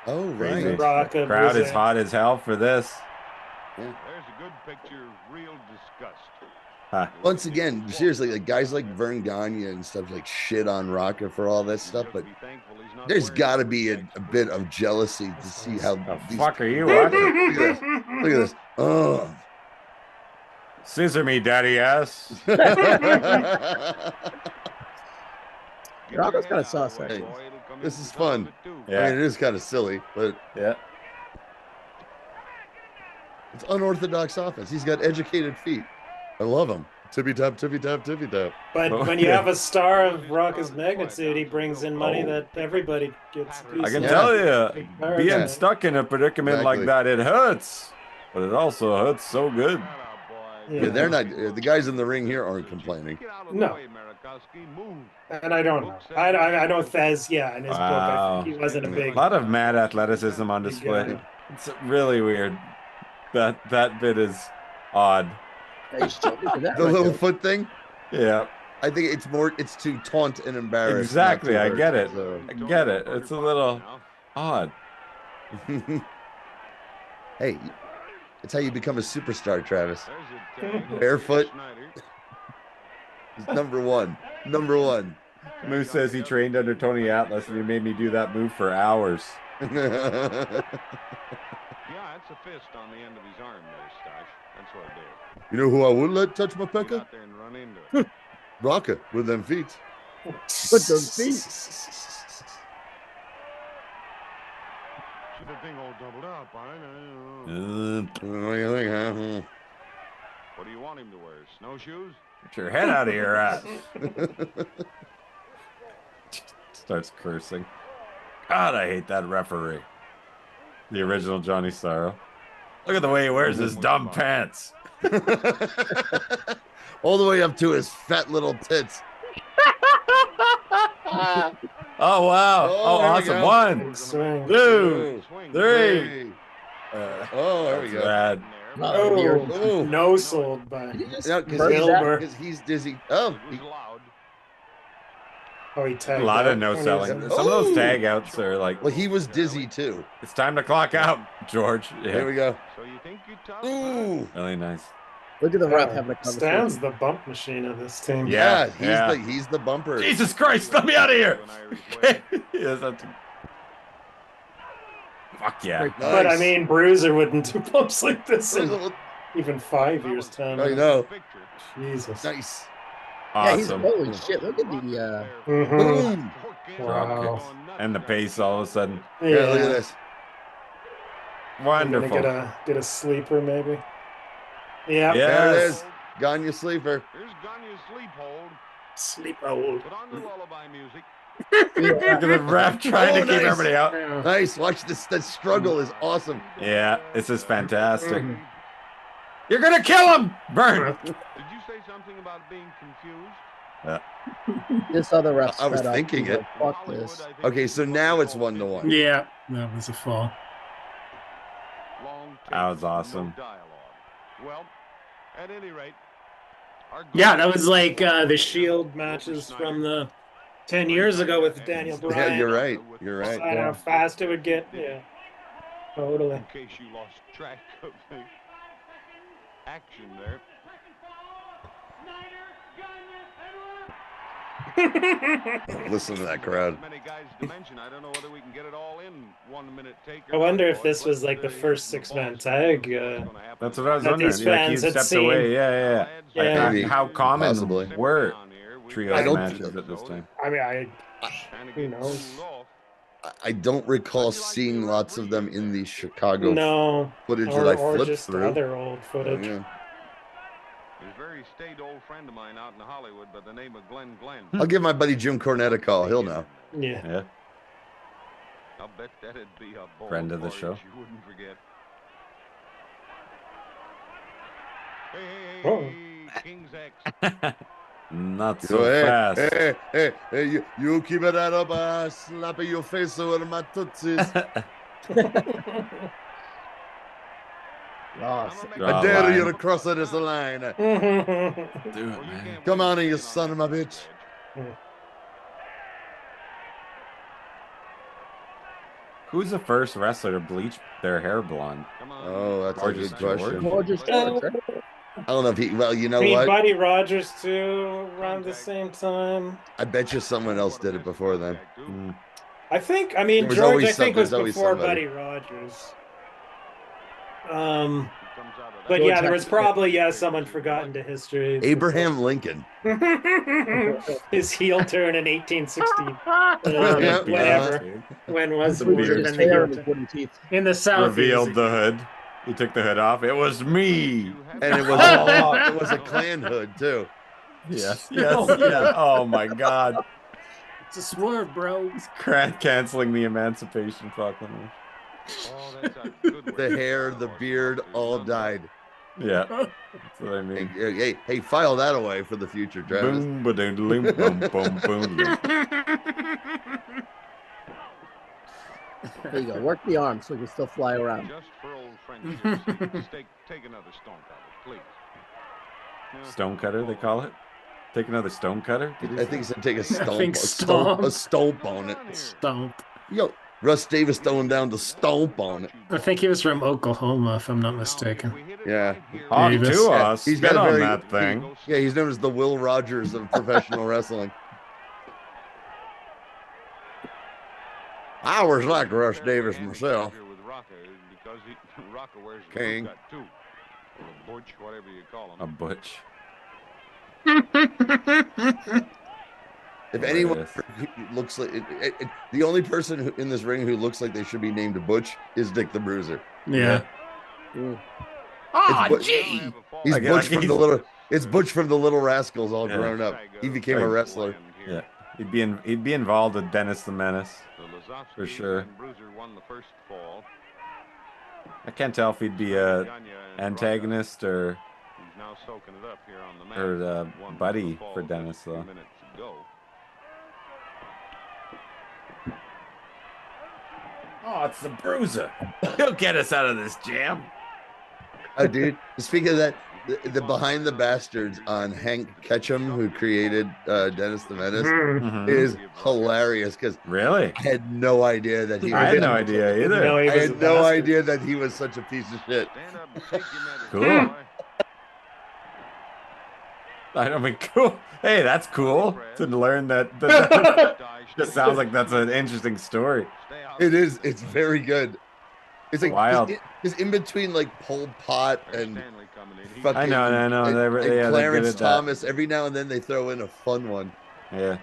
Oh, right. Crowd is hot as hell for this. There's a good picture of real disgust. Once again, seriously, like guys like Vern Gagne and stuff like shit on Rocca for all that stuff, but there's got to be a bit of jealousy to see how. The fuck are you watching? Look at this. Look at this. Oh. Scissor me, daddy ass. Rocco's kind of sauce. Hey, this is fun. Yeah. I mean, it is kind of silly, but yeah, it's unorthodox offense. He's got educated feet. I love him. Tippy tap, tippy tap, tippy tap. But when you have a star of Rocca's magnitude, he brings in money that everybody gets. I can tell you, being stuck in a predicament like that, it hurts, but it also hurts so good. Yeah, they're not. The guys in the ring here aren't complaining. No. And I don't know. I know Fez, in his book, I think he wasn't a big. A lot of mad athleticism on display. It's really weird. That bit is odd. The little foot thing? Yeah. I think it's to taunt and embarrass. Exactly, I get it. I get it. It's a little odd. Hey, it's how you become a superstar, Travis. Barefoot. He's number one. Number one. Moose says he trained under Tony Atlas and he made me do that move for hours. Yeah, it's a fist on the end of his arm there, Stash. That's what it did. You know who I would let touch my pecker? Out there and run into it. Rocca with them feet. With those feet. Should have thing all doubled up, What do you think, huh? What do you want him to wear? Snowshoes? Get your head out of your ass. Starts cursing. God, I hate that referee. The original Johnny Sorrow. Look at the way he wears his dumb pants. All the way up to his fat little tits. Oh, wow. Oh, awesome. 1, 2, 3. There we go. Bad. No sold by because he's dizzy. He tagged a lot out of no when selling. he was Some of those tag outs are like. Well, he was dizzy too. It's time to clock out, George. Yeah. Here we go. So you think you tough? Ooh. Really nice. Look at the ref having a conversation. Stan's the bump machine of this team. Yeah, he's the bumper. Jesus Christ, let me out of here. Yes, that's. Fuck yeah. Nice. But I mean, Bruiser wouldn't do bumps like this in even 5 years' time. I know. Jesus. Nice. Awesome. Yeah, holy shit! Look at the boom. Wow. And the pace all of a sudden. Yeah, look at this. Wonderful. Get a sleeper maybe. Yeah. Yes. There it is. Gagne sleeper. Here's Gagne's sleep hold. Sleep hold. Put on the lullaby music. Look at the ref trying to keep nice. everybody out. Nice. Watch this. That struggle is awesome. Yeah, this is fantastic. You're gonna kill him, Burn. Did you say something about being confused? this other ref. I was thinking it. Like, fuck this. Okay, so now it's 1-1. Yeah, that was a fall. That was awesome. Well, at any rate, yeah, that was like the Shield matches from the 10 years ago with Daniel Bryan. Yeah, you're right. You're right. I know how fast it would get. Yeah, totally. in case you lost track of the action there. Listen to that crowd. I wonder if this was like the first 6-man tag. That's what I was that wondering. these Like, fans he had stepped seen. away. Yeah. Yeah. How common Possibly. were trios I don't- matches at this time? I mean, who knows? I don't recall seeing lots of them in the Chicago footage that I or flipped just through. other old footage. Yeah. There's a very staid old friend of mine out in Hollywood by the name of Glenn. I'll give my buddy Jim Cornette a call. He'll know. Yeah. I'll bet that'd be a ball Friend of the porridge show. You wouldn't forget. Hey, King's X. Not so Hey, fast. Hey, you keep that up, slap in your face with my tootsies. I dare you to cross this line. Do it, man. Come on, you son of a bitch. Who's the first wrestler to bleach their hair blonde? Oh, that's a good question. Gorgeous George, right? I don't know if he. Well, you know I mean, what? Buddy Rogers too, around the same time. I bet you someone else did it before then. I think. I mean, There was George. always I think was always before somebody. Buddy Rogers. But George yeah, there was Hexter. probably someone forgotten to history. Abraham Lincoln. His heel turn in 1860. Yeah. Whatever. When was it? His Then the hair heel and his turn. wooden teeth. In the South. Revealed the hood. He took the hood off. It was me. And it was a Klan hood too. Yes. Yeah. Oh my God. It's a swerve, bro. Canceling the Emancipation Proclamation. The hair, the beard, all died. Yeah. That's what I mean. Hey, file that away for the future, Travis. Boom, ba-doom, boom, boom, boom. There you go. Work the arm so you can still fly around. Just for old friendship's sake, take another stone cutter, please. Stone cutter, they call it. Take another stone cutter. I think he said take a stomp. think A stomp on it. Stomp. Yo, Russ Davis throwing down the stomp on it. I think he was from Oklahoma, if I'm not mistaken. Yeah. On Davis. to us. He's Get got a on very, that thing. he's known as the Will Rogers of professional wrestling. I was like Russ Davis myself. King. A butch, whatever you call him. A butch. If anyone looks like the only person in this ring who looks like they should be named a Butch is Dick the Bruiser. Yeah. Oh, gee. He's Butch from the little. It's Butch from the Little Rascals, all grown up. He became a wrestler. Yeah, he'd be involved with Dennis the Menace for sure. I can't tell if he'd be a antagonist or buddy for Dennis though. Oh, it's the Bruiser. He'll get us out of this jam. Oh, dude. Speaking of that, the Behind the Bastards on Hank Ketchum, who created Dennis the Menace, is hilarious because really, I had no idea that he was. I had no idea either. No, I had no idea that he was such a piece of shit. Cool. I mean, cool. Hey, that's cool to learn that. Just sounds like that's an interesting story. It is. It's very good. It's like wild. It's in between like Pol Pot and fucking. I know. And Clarence Thomas. Every now and then they throw in a fun one. Yeah.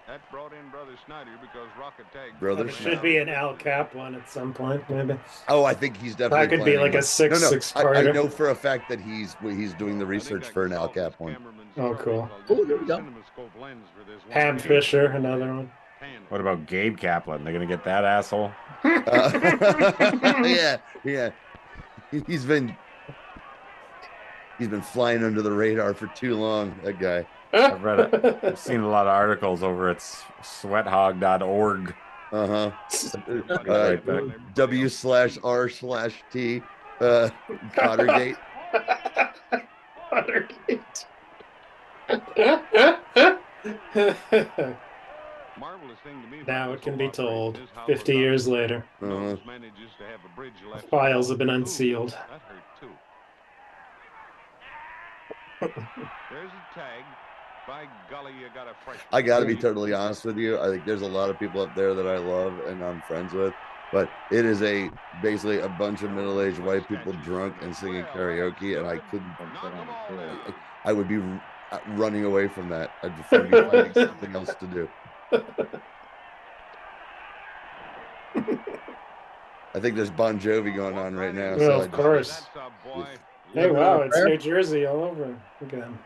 That brought in Brother Snyder because Rocket Tag. Brother It should be an Al Cap one at some point, maybe. Oh, I think he's definitely. That could be like a six-parter. I know for a fact that he's doing the research for an Al Cap one. Oh, cool. Oh, there we go. Ham Fisher, another one. What about Gabe Kaplan? They're gonna get that asshole. Yeah. He's been flying under the radar for too long. That guy. I've read it. I've seen a lot of articles over at sweathog.org. W/R/T Cottergate. Now it can be told, 50 years later. The files have been unsealed. There's a tag. By golly, you got a fresh. I got to be totally honest with you. I think there's a lot of people up there that I love and I'm friends with, but it is basically a bunch of middle-aged white people drunk and singing karaoke, and I couldn't. I would be running away from that. I'd be finding something else to do. I think there's Bon Jovi going on right now. Well, so of course. Hey, wow, it's New Jersey all over again.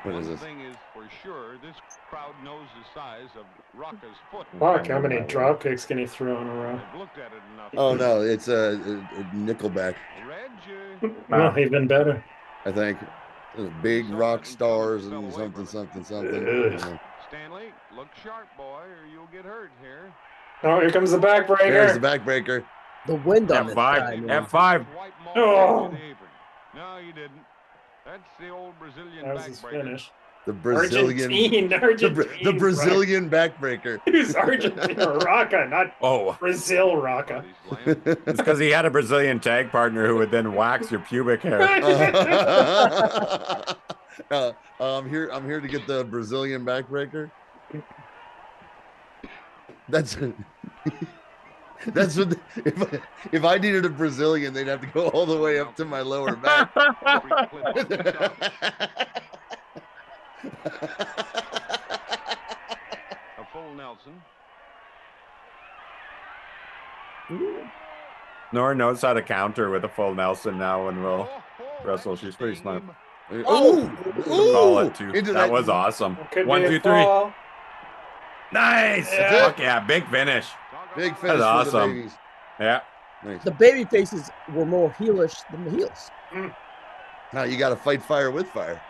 What is this? Thing is for sure, this crowd knows the size of Rocca's foot. Fuck, how many drop kicks can he throw in a row? Looked at it enough. Oh no, it's a Nickelback. Well, even better. I think big rock stars and something. Stanley, look sharp, boy, or you'll get hurt here. Oh, here comes the backbreaker. There's the backbreaker. The wind on F5. Oh. No, you didn't. That's the old Brazilian that was his finish. The Brazilian, Argentine, the Brazilian backbreaker. Who's Argentina Rocca, not Brazil Rocca. It's because he had a Brazilian tag partner who would then wax your pubic hair. I'm here to get the Brazilian backbreaker. That's what if I needed a Brazilian, they'd have to go all the way up to my lower back. A full Nelson. Nora knows how to counter with a full Nelson now when we'll wrestle. She's pretty smart. Oh, call it too. That was awesome. 1, 2, 3. Nice. Yeah. Fuck yeah, big finish. Big finish. That's for awesome. the babies. Yeah. Nice. The baby faces were more heelish than the heels. Now you got to fight fire with fire.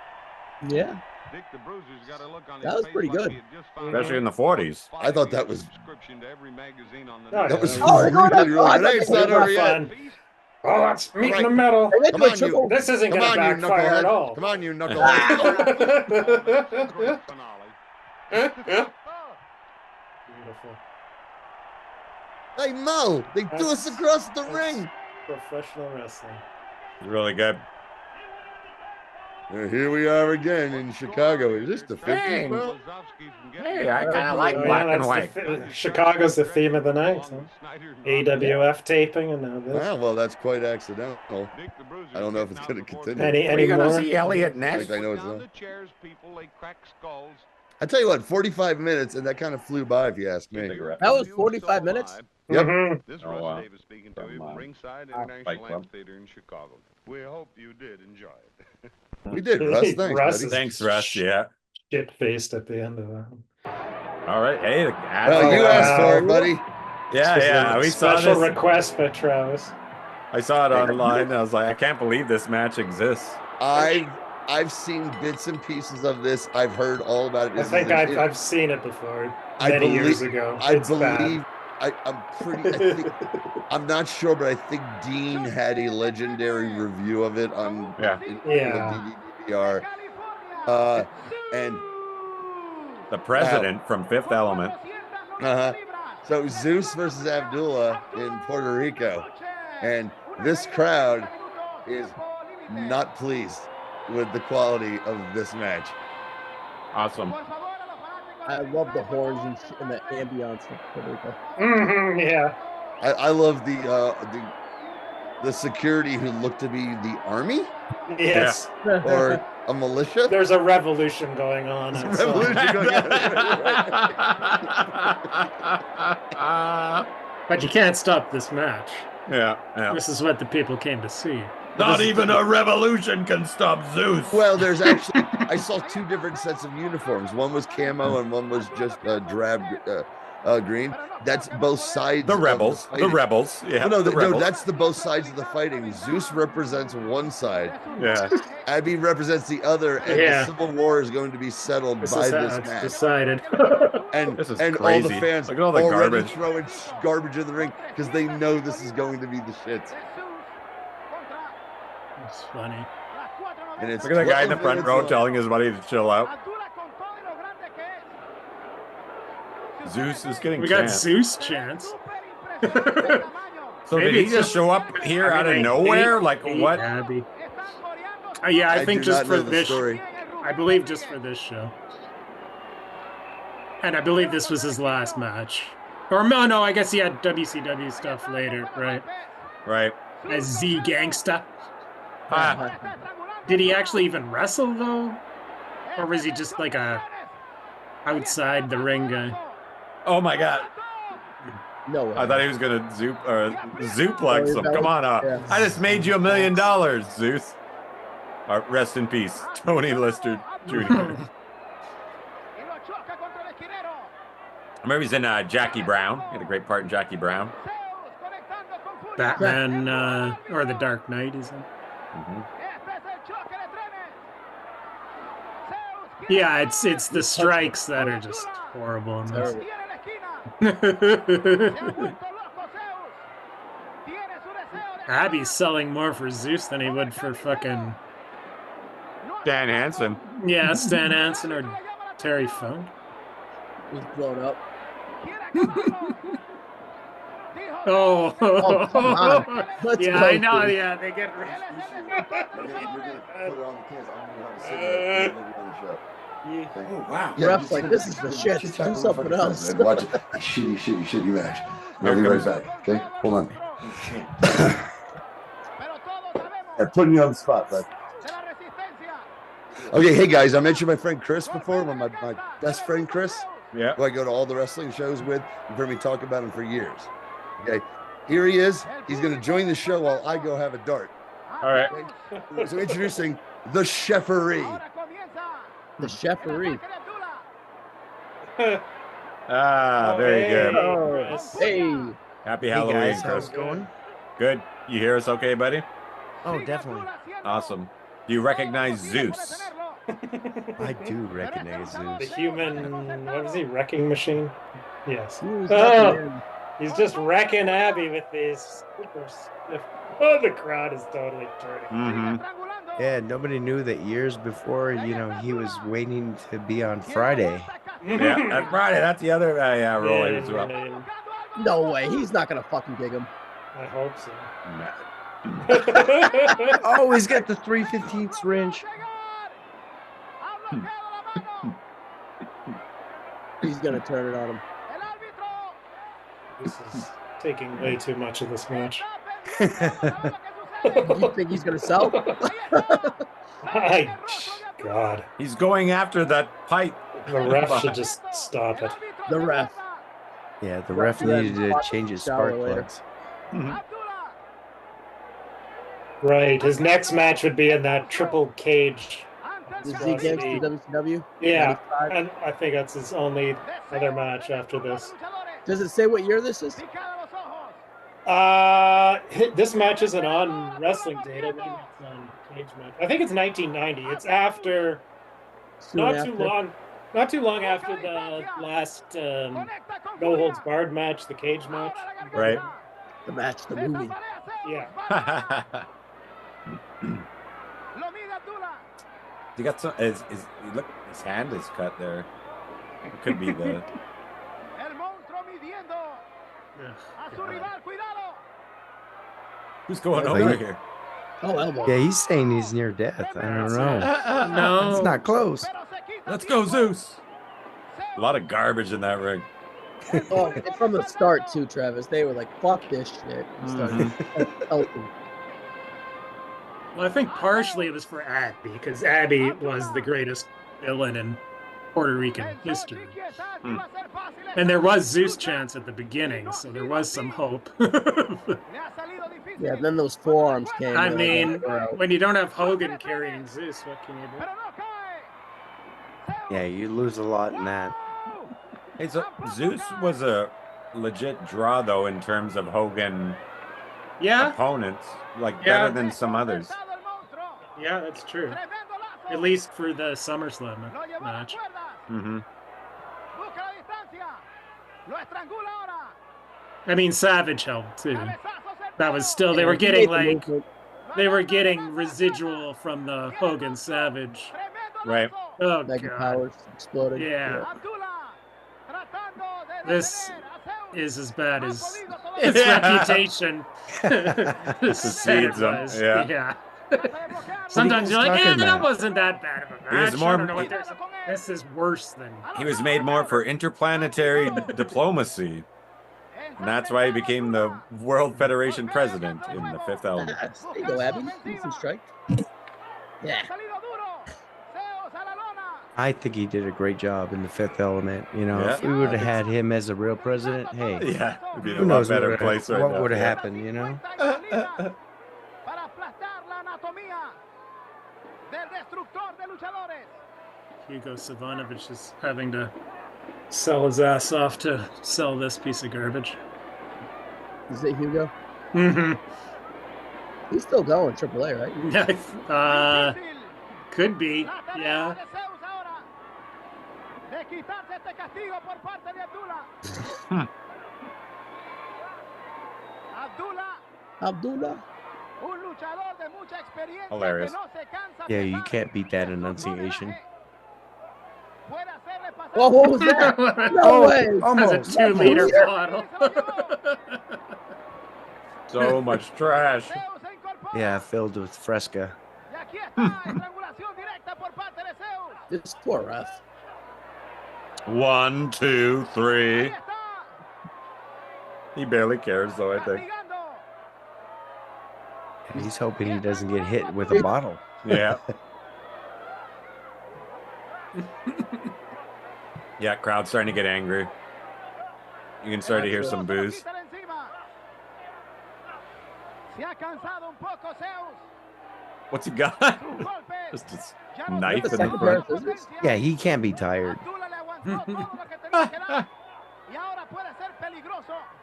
Yeah. Dick the Bruiser's got a look on That his was pretty face like good. he had just found Especially out in the 40s. I thought that was. subscription to every magazine on the Oh, That was Oh, they're going up. really Oh, I good. thought Hey, it's they not were over yet. fun. Oh, that's meat in the middle. They went Come to a on, triple. you. This isn't Come going to on, you backfire at knucklehead. all. Come on, you knucklehead. great finale. Beautiful. Hey, Mo, they threw us across the ring. Professional wrestling. Really good. And here we are again in Chicago. Is this the 50s, Hey. Mo? Hey, I kind of like Oh, black yeah, and white. Chicago's the theme of the night. Huh? AWF taping and now this. Well, that's quite accidental. I don't know if it's going to continue. Are you going to more? see Elliot I next? know it's Down not. the chairs, people, they crack skulls. I tell you what, 45 minutes, and that kind of flew by, if you ask me. That was 45 minutes. Yep. Mhm. This is Oh, Russ wow. Davis speaking to you From, from Ringside Fight International Club. Amphitheater in Chicago. We hope you did enjoy it. We did, Russ. Thanks, Russ buddy. is Thanks, Russ. Yeah. Shit faced at the end of that. All right. Hey, Well, you asked for it, buddy. Yeah. We saw Special this. request by Travis. I saw it online. And I was like, I can't believe this match exists. I've seen bits and pieces of this. I've heard all about it. I think I've seen it before many years ago. I It's bad. believe. I'm not sure, but I think Dean had a legendary review of it on DVD. And The president from Fifth Element. So Zeus versus Abdullah in Puerto Rico, and this crowd is not pleased with the quality of this match. Awesome. I love the horns and the ambiance of Puerto Rico. Yeah. I love the security who look to be the army. Yes. Or a militia. There's a revolution going on. There's a revolution going on. But you can't stop this match. Yeah. This is what the people came to see. Not even a revolution can stop Zeus. Well, there's actually, I saw two different sets of uniforms. One was camo and one was just drab green. That's both sides. The rebels. The rebels. Yeah. No, the rebels. that's the both sides of the fighting. Zeus represents one side. Yeah. Abby represents the other, and the Civil War is going to be settled by this match. Decided. And this is all crazy. the fans Look at all the already garbage. throwing garbage in the ring because they know this is going to be the shit. It's funny. And it's Look at that guy in the 12 front minutes row long. telling his buddy to chill out. Zeus is getting We got chance. Zeus chance. So did he just show up here out of nowhere? Like what? Abby. Yeah, I think do just not for know the this. story. I believe just for this show. And I believe this was his last match. Or no, I guess he had WCW stuff later, right? Right. As Z Gangsta. Ah. Did he actually even wrestle though? Or was he just like a outside the ring guy? Oh my God. No way. I thought he was gonna zooplex him. Come on, yeah. I just made you $1 million, Zeus. Rest in peace, Tony Lister Jr. I remember he's in Jackie Brown. He had a great part in Jackie Brown. Batman or The Dark Knight, is it? Yeah, it's the strikes that are just horrible in this. Abby's selling more for Zeus than he would for fucking Dan Hansen. Yeah, Stan Hansen or Terry Funk. He's blown up. Oh, come on. Let's yeah, go, I know. dude. Yeah, they get. Oh wow! Ref's like, this is the shit. Do something else. Watch it. Shitty match. I'll be right back. Okay, hold on. I'm putting you on the spot, bud. Okay, hey guys, I mentioned my friend Chris before, my best friend Chris. Yeah. Who I go to all the wrestling shows with. You've heard me talk about him for years. Okay, here he is. He's going to join the show while I go have a dart. All right. Okay? So introducing the Cheferee. The Cheferee. Very good. Oh, hey. Happy Halloween, guys, Chris. how's it going? Good. You hear us okay, buddy? Oh, definitely. Awesome. Do you recognize Zeus? I do recognize The Zeus. human, what was he, wrecking machine? Yes. Oh, He's just wrecking Abby with these super stiff. Oh, the crowd is totally turning. Mm-hmm. Yeah, nobody knew that years before, he was waiting to be on Friday. Yeah, that's Friday. That's the other role as well. no way. He's not going to fucking dig him. I hope so. Oh, he's got the 3/15 wrench. He's going to turn it on him. This is taking way too much of this match. You think he's going to sell? God. He's going after that pipe. The ref should just stop it. The ref. Yeah, the ref needed to change his spark plugs. Right. His next match would be in that triple cage. The Z Games to WCW? Yeah. 95? And I think that's his only other match after this. Does it say what year this is? This match isn't on Wrestling Data. Maybe it's on Cage Match. I think it's 1990. It's after, not too long after the last No Holds Barred match, the cage match. Right. The match, the movie. Yeah. You got some. Look, his hand is cut there. It could be the. Who's going over here? Oh, elbow. Yeah, he's saying he's near death. I don't know. No. It's not close. Let's go, Zeus. A lot of garbage in that ring. Oh, from the start too, Travis. They were like, "Fuck this shit." Well, I think partially it was for Abby, because Abby was the greatest villain in Puerto Rican history. And there was Zeus chants at the beginning, so there was some hope. Yeah, then those forearms came. I mean, when you don't have Hogan carrying Zeus, what can you do? Yeah, you lose a lot in that. Hey, so Zeus was a legit draw, though, in terms of Hogan opponents, better than some others. Yeah, that's true. At least for the SummerSlam match. Mm-hmm. I mean, Savage helped too. That was still they were getting residual from the Hogan Savage. Right. Oh Mega God. powers exploded. Yeah. This is as bad as its reputation. Precedes them. Yeah. Sometimes you're like, talking that about? wasn't that bad of a He was match. more- I don't know what this is worse than. He was made more for interplanetary diplomacy. And that's why he became the World Federation president in the Fifth Element. Yes. There you go, Abby. Decent strike. Yeah. I think he did a great job in the Fifth Element. You know, Yeah. if we would have had him as a real president, hey, Yeah, it'd be in a who lot knows better what place right now. would have Yeah. happened? You know. Hugo Savanovich is having to sell his ass off to sell this piece of garbage. Is it Hugo? Mm-hmm. He's still going AAA, right? Could be. Yeah. Abdullah. Hilarious. Yeah, you can't beat that enunciation. Well, what was that? No way. Almost. That's a 2-liter bottle. So much trash. Yeah, filled with Fresca. This poor ref. 1, 2, 3. He barely cares, though, I think. He's hoping he doesn't get hit with a bottle. Yeah. Yeah, crowd's starting to get angry. You can start to hear some boos. What's he got? Just his knife in the front. Yeah, he can't be tired.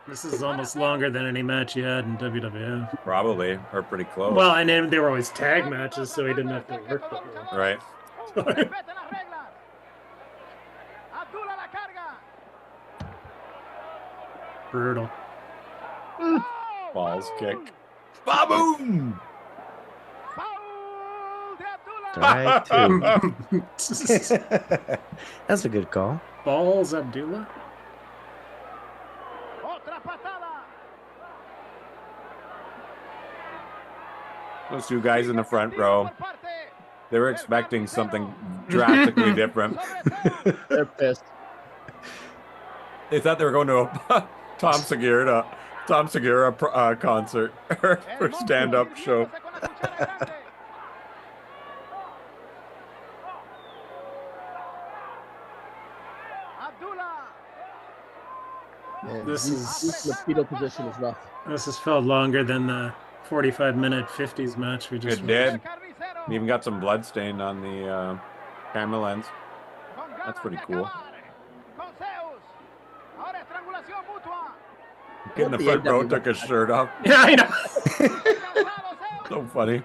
This is almost longer than any match you had in WWF. Probably, or pretty close. Well, and then they were always tag matches, so he didn't have to work that long. Right. Brutal. Balls kick. Ba-boom! Right, too. That's a good call. Balls, Abdullah. Those two guys in the front row, they were expecting something drastically different. They're pissed. They thought they were going to a Tom Segura concert or stand-up show. Man, This the fetal position is rough. This has felt longer than the 45-minute 50s match we just It did. We even got some blood stain on the camera lens. That's pretty cool. Kid in the front row took his shirt off. Yeah, I know. So funny.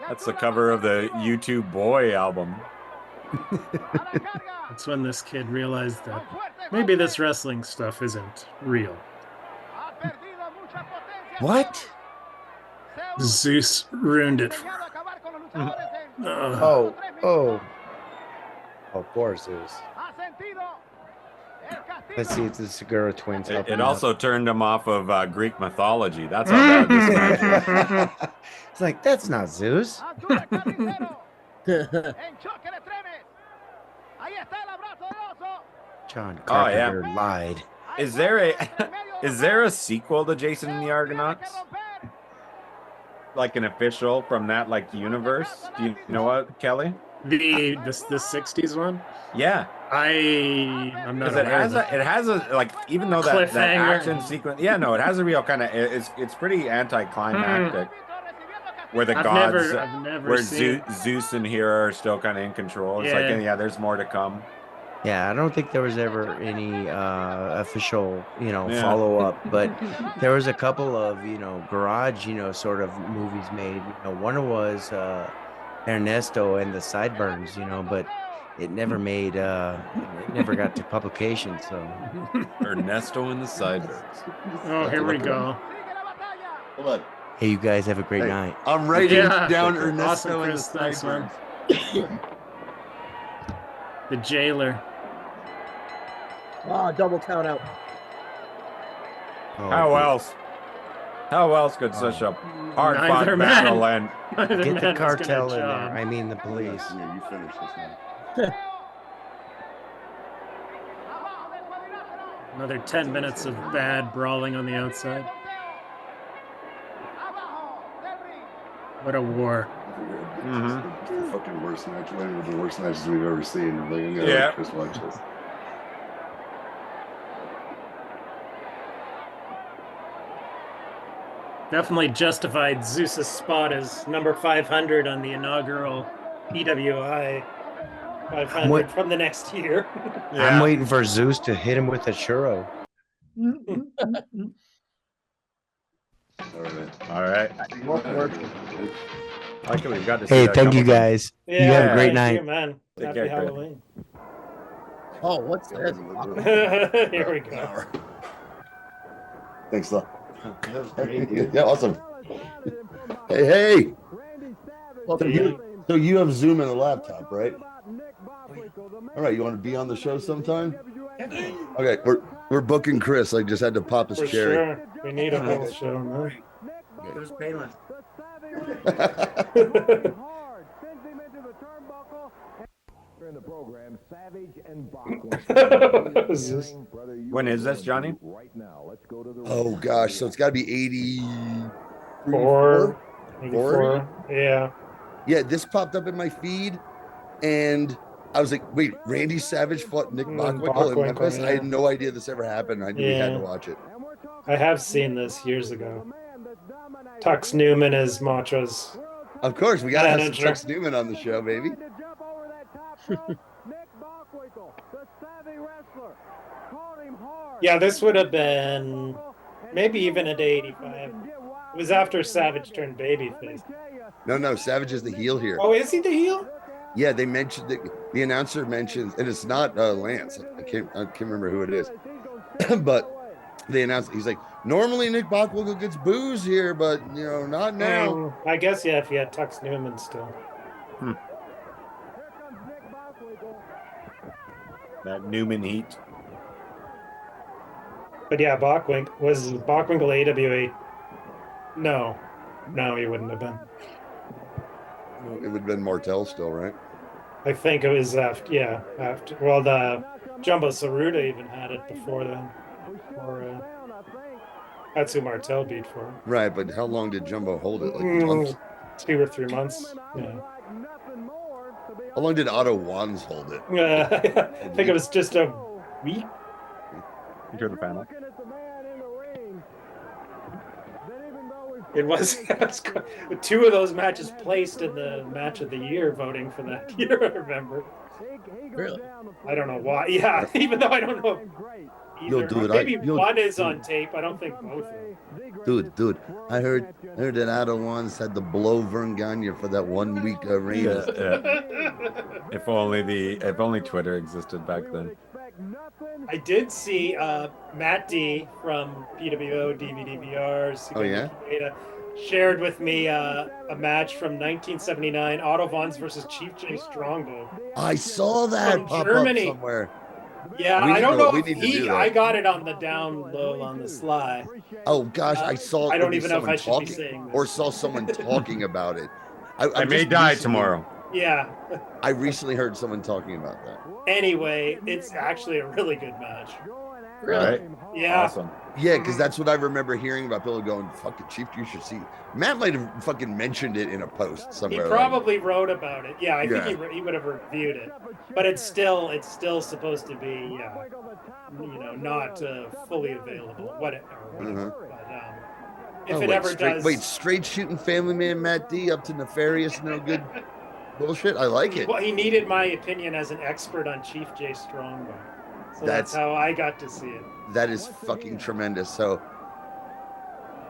That's the cover of the U2 Boy album. That's when this kid realized that maybe this wrestling stuff isn't real. What? Zeus ruined it for him. Oh, poor Zeus. Let's see if the Segura twins help It him also turned him off of Greek mythology. That's how bad this match was. It's like, that's not Zeus. John Carpenter lied. Is there a sequel to Jason and the Argonauts? Like an official from that universe? Do you know what, Kelly? The 60s one? Yeah. I'm not aware it has a even though that action sequence, it has a real kind of it's pretty anticlimactic. Where the gods, where Zeus and Hera are still kind of in control. It's there's more to come. Yeah, I don't think there was ever any official, follow up, but there was a couple of, garage, sort of movies made. One was Ernesto and the Sideburns, but it never made, it never got to publication. So Ernesto and the Sideburns. Oh, here we go. Hold on. Hey, you guys have a great night. I'm writing down Ernesto Awesome, and the Chris. Thanks, man. Sideburns. The jailer. Double count out. Oh, How else? How else could such a hard-fought Neither battle man. end? Get the cartel in there. I mean the police. Yeah, you finish this now. Another 10 minutes of bad brawling on the outside. What a war. The fucking worst match, one of the worst matches we've ever seen. Like, I'm gonna Yeah. just watch this. Definitely justified Zeus's spot as number 500 on the inaugural PWI 500 from the next year. I'm waiting for Zeus to hit him with a churro. All right. Like we've got to see Hey, that thank you couple guys. Yeah, you have a thank great you, night. man. Take Happy care, Craig. Halloween. Oh, what's this? Here we go. Thanks, though. Yeah, awesome. Hey. Welcome. So you have Zoom and a laptop, right? All right, you want to be on the show sometime? Okay, we're booking Chris. I just had to pop his For cherry. sure. We need a whole show, man. Who's Palin? In the program, Savage and When is this, Johnny? Right now, let's go to the Oh gosh, so it's got to be 84. 84. Yeah. Yeah, this popped up in my feed, and I was like, "Wait, Randy Savage fought Nick Bockwinkel in Memphis?" yeah. I had no idea this ever happened. I knew we had to Yeah. watch it. I have seen this years ago. Tux Newman is Macho's. Of course, we got to have some Manager. Tux Newman on the show, baby. Yeah, this would have been maybe even at 85. It was after Savage turned babyface. No, Savage is the heel here. Oh, is he the heel? Yeah, they mentioned the announcer mentions, and it's not Lance. I can't remember who it is, but they announced he's like, normally Nick Bockwinkel gets booze here, but not now. I guess yeah, if you had Tux Newman still. That Newman heat. But yeah, Bockwinkel AWA. No, he wouldn't have been. It would have been Martel still, right? I think it was after. Well, the Jumbo Saruta even had it before then. That's who Martel beat for. Right, but how long did Jumbo hold it? Like months? 2 or 3 months. Yeah. How long did Otto Wanz hold it? I think it was just a week. You're the panel. It was 2 of those matches placed in the match of the year voting for that year. I remember. Really? I don't know why. Yeah, even though I don't know. Either. Dude, Maybe one is on tape. I don't think both are. Dude, I heard that Otto Wanz had to blow Vern Gagne for that 1 week arena. If only Twitter existed back then. I did see Matt D from PWO DVDVRs. Oh, yeah? Shared with me a match from 1979, Otto Wanz versus Chief J Strongbow. I saw that From pop Germany. up somewhere. Yeah, We I need don't to- know we if need to do that. I got it on the down low on the sly. Oh gosh, I saw. I don't maybe even know if I someone should be saying this. or saw someone talking about it. I may just die recently- tomorrow. Yeah. I recently heard someone talking about that. Anyway, it's actually a really good match. Right? Yeah. Awesome. Yeah, because that's what I remember hearing about people going, "Fucking Chief, you should see." Matt might have fucking mentioned it in a post He somewhere. probably wrote about it. Yeah, I Yeah. think he would have reviewed it. But it's still supposed to be, not fully available. Whatever. But if it ever does, straight shooting family man Matt D up to nefarious, no good bullshit. I like it. Well, he needed my opinion as an expert on Chief J Strongbow. So that's how I got to see it. That is fucking tremendous. So,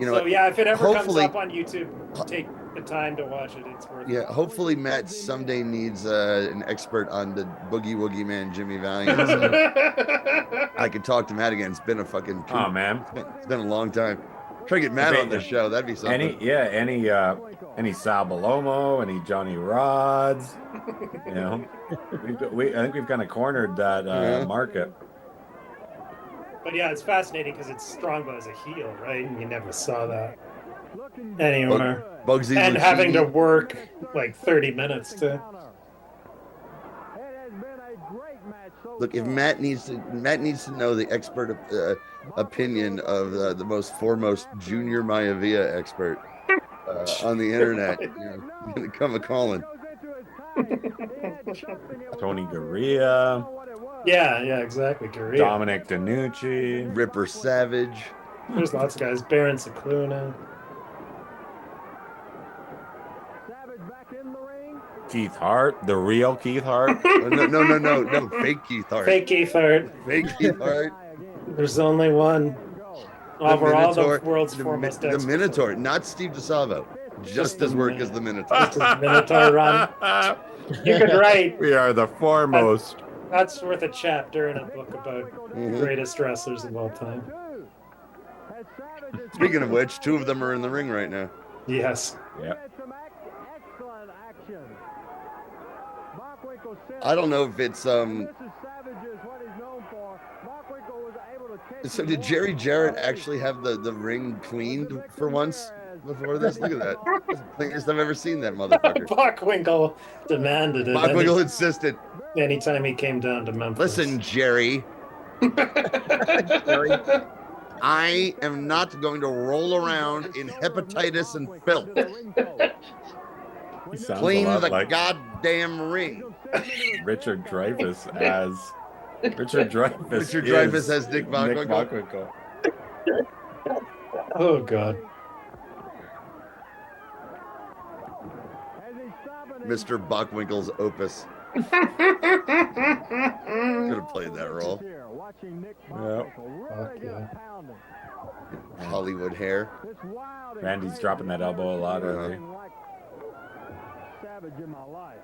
So yeah, if it ever comes hopefully- up on YouTube, take the time to watch it. It's worth it. Yeah, hopefully Matt someday needs an expert on the Boogie Woogie Man, Jimmy Valiant. So I could talk to Matt again. It's been a fucking. Oh man, it's been a long time. Try to get Matt on the show. That'd be something. Any Sal Balomo, any Johnny Rods. I think we've kind of cornered that market. But yeah, it's fascinating because it's Strongbow as a heel, right? And you never saw that anywhere. Bugsy and Lucchini. having to work like 30 minutes to. Look, if Matt needs to know the expert opinion of the most foremost junior Maivia expert on the internet. Gonna come a calling. Tony Gurria. Yeah, exactly. Gurria. Dominic DeNucci. Ripper Savage. There's lots of guys. Baron Cicluna. Keith Hart, the real Keith Hart. No, fake Keith Hart. Fake Keith Hart. Fake Keith Hart. There's only one. Over all the world's foremost The experts. Minotaur, not Steve DeSalvo. Just as work as the Minotaur. Just as Minotaur run. You could write. We are the foremost. That's worth a chapter in a book about the greatest wrestlers of all time. Speaking of which, 2 of them are in the ring right now. Yes. Yeah. I don't know if it's So did Jerry Jarrett actually have the ring cleaned for once before this? Look at that. That's the cleanest I've ever seen that motherfucker. Bockwinkel demanded it. Bockwinkel insisted. Anytime he came down to Memphis. Listen, Jerry. Jerry, I am not going to roll around in hepatitis and filth. Clean the like goddamn ring. Richard Dreyfuss as Richard Dreyfuss as Nick Bockwinkel. Oh God. Mr. Bockwinkel's opus. Could have played that role. Yeah. Hollywood hair. Randy's dropping that elbow a lot early. In my life.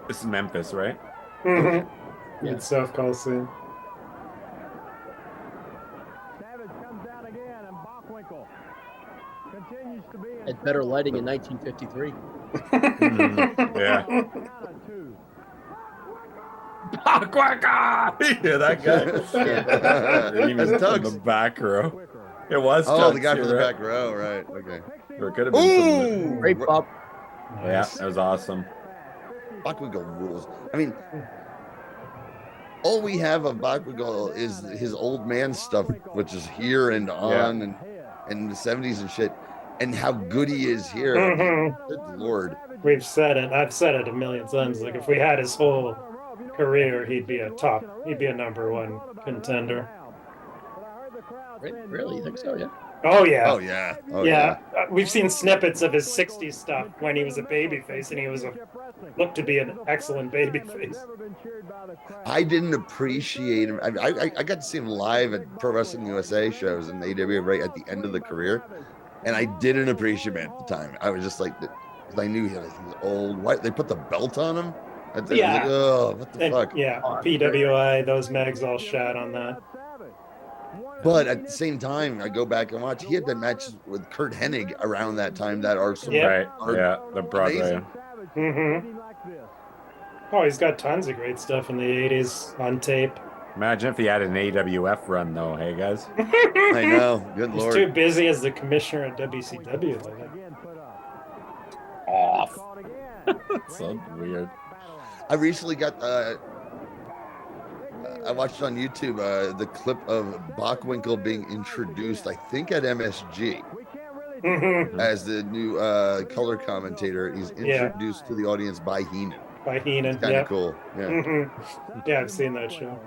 This is Memphis, right? Mm-hmm. Yeah. South Coliseum. Savage comes down again, and Bockwinkel continues to be. Had better lighting in 1953. Yeah. Bockwinkel! Yeah, that guy. He was in the back row. It was. Oh, the guy from the back row, right? Okay. Or it could have been. Ooh, great pop. Yeah, that was awesome. Bockwinkel rules. I mean, all we have of Bockwinkel is his old man stuff, which is here and on and in the 70s and shit, and how good he is here. Good Lord. We've said it. I've said it a million times. Like, if we had his whole career, he'd be a number 1 contender. Really? You think so? Yeah. Oh yeah. Oh yeah. Oh yeah. We've seen snippets of his 60s stuff when he was a babyface, and he was looked to be an excellent babyface. I didn't appreciate him. I got to see him live at Pro Wrestling USA shows and AWF right at the end of the career, and I didn't appreciate him at the time. I was just like, I knew he was old. Why they put the belt on him? I was like, oh, what the fuck? Yeah, PWI, those mags all shot on that. But at the same time, I go back and watch. He had that match with Kurt Hennig around that time that are some right. Yeah, the Broadway. Mm-hmm. Oh, he's got tons of great stuff in the 80s on tape. Imagine if he had an AWF run, though. Hey, guys. I know. Good Lord. He's too busy as the commissioner at WCW. Off. So weird. I recently got. I watched on YouTube the clip of Bockwinkel being introduced, I think at MSG, as the new color commentator. He's introduced to the audience by Heenan. By Heenan, kind of cool. Yeah. Mm-hmm. Yeah, I've seen that show.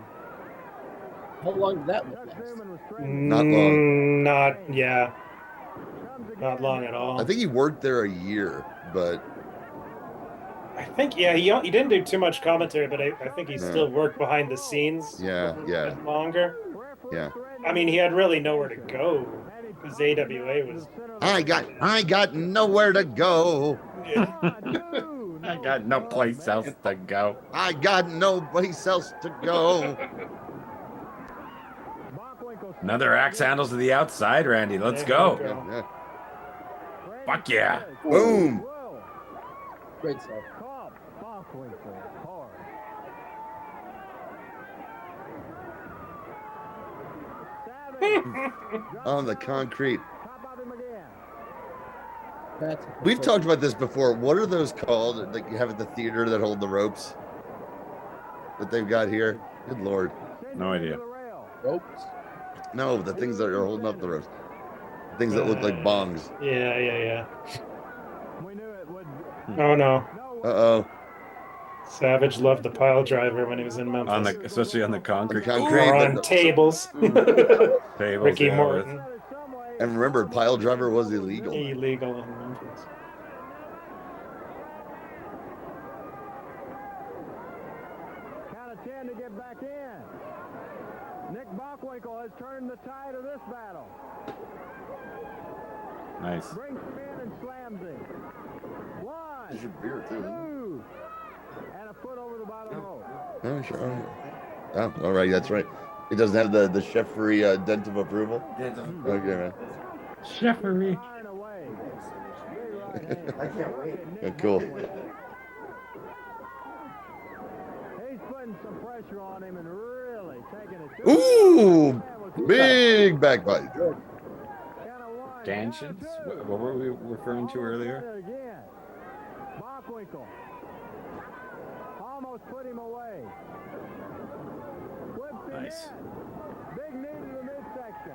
How long did that last? Not long. Not long at all. I think he worked there a year, but I think he didn't do too much commentary, but I think he still worked behind the scenes. Yeah. Longer. Yeah. I mean, he had really nowhere to go because AWA was. I got nowhere to go. Yeah. I got no place else to go. I got no place else to go. Another axe handles to the outside, Randy. Let's go. Yeah. Fuck yeah. Boom. Great stuff. On the concrete. We've talked about this before. What are those called that you have at the theater that hold the ropes that they've got here? Good Lord. No idea. Ropes? No, the things that are holding up the ropes. Things that look like bongs. Yeah. Oh no. Uh-oh. Savage loved the pile driver when he was in Memphis. Especially on the concrete. Or on tables. Tables. Ricky Morton. And remember, pile driver was illegal. Illegal in Memphis. Count of 10 to get back in. Nick Bockwinkel has turned the tide of this battle. Nice. Brings him in and slams him. One, There's your beer, too. two, and a foot over the bottom rope. Oh, sure. Oh, all right, that's right. It doesn't have the cheffery dent of approval? Okay, man. Cheffery. I can't wait. Yeah, cool. He's putting some pressure on him and really taking it. Ooh, big backbite. Stanchions? What were we referring to earlier? Bockwinkel almost put him away. Nice. Big knee to the midsection.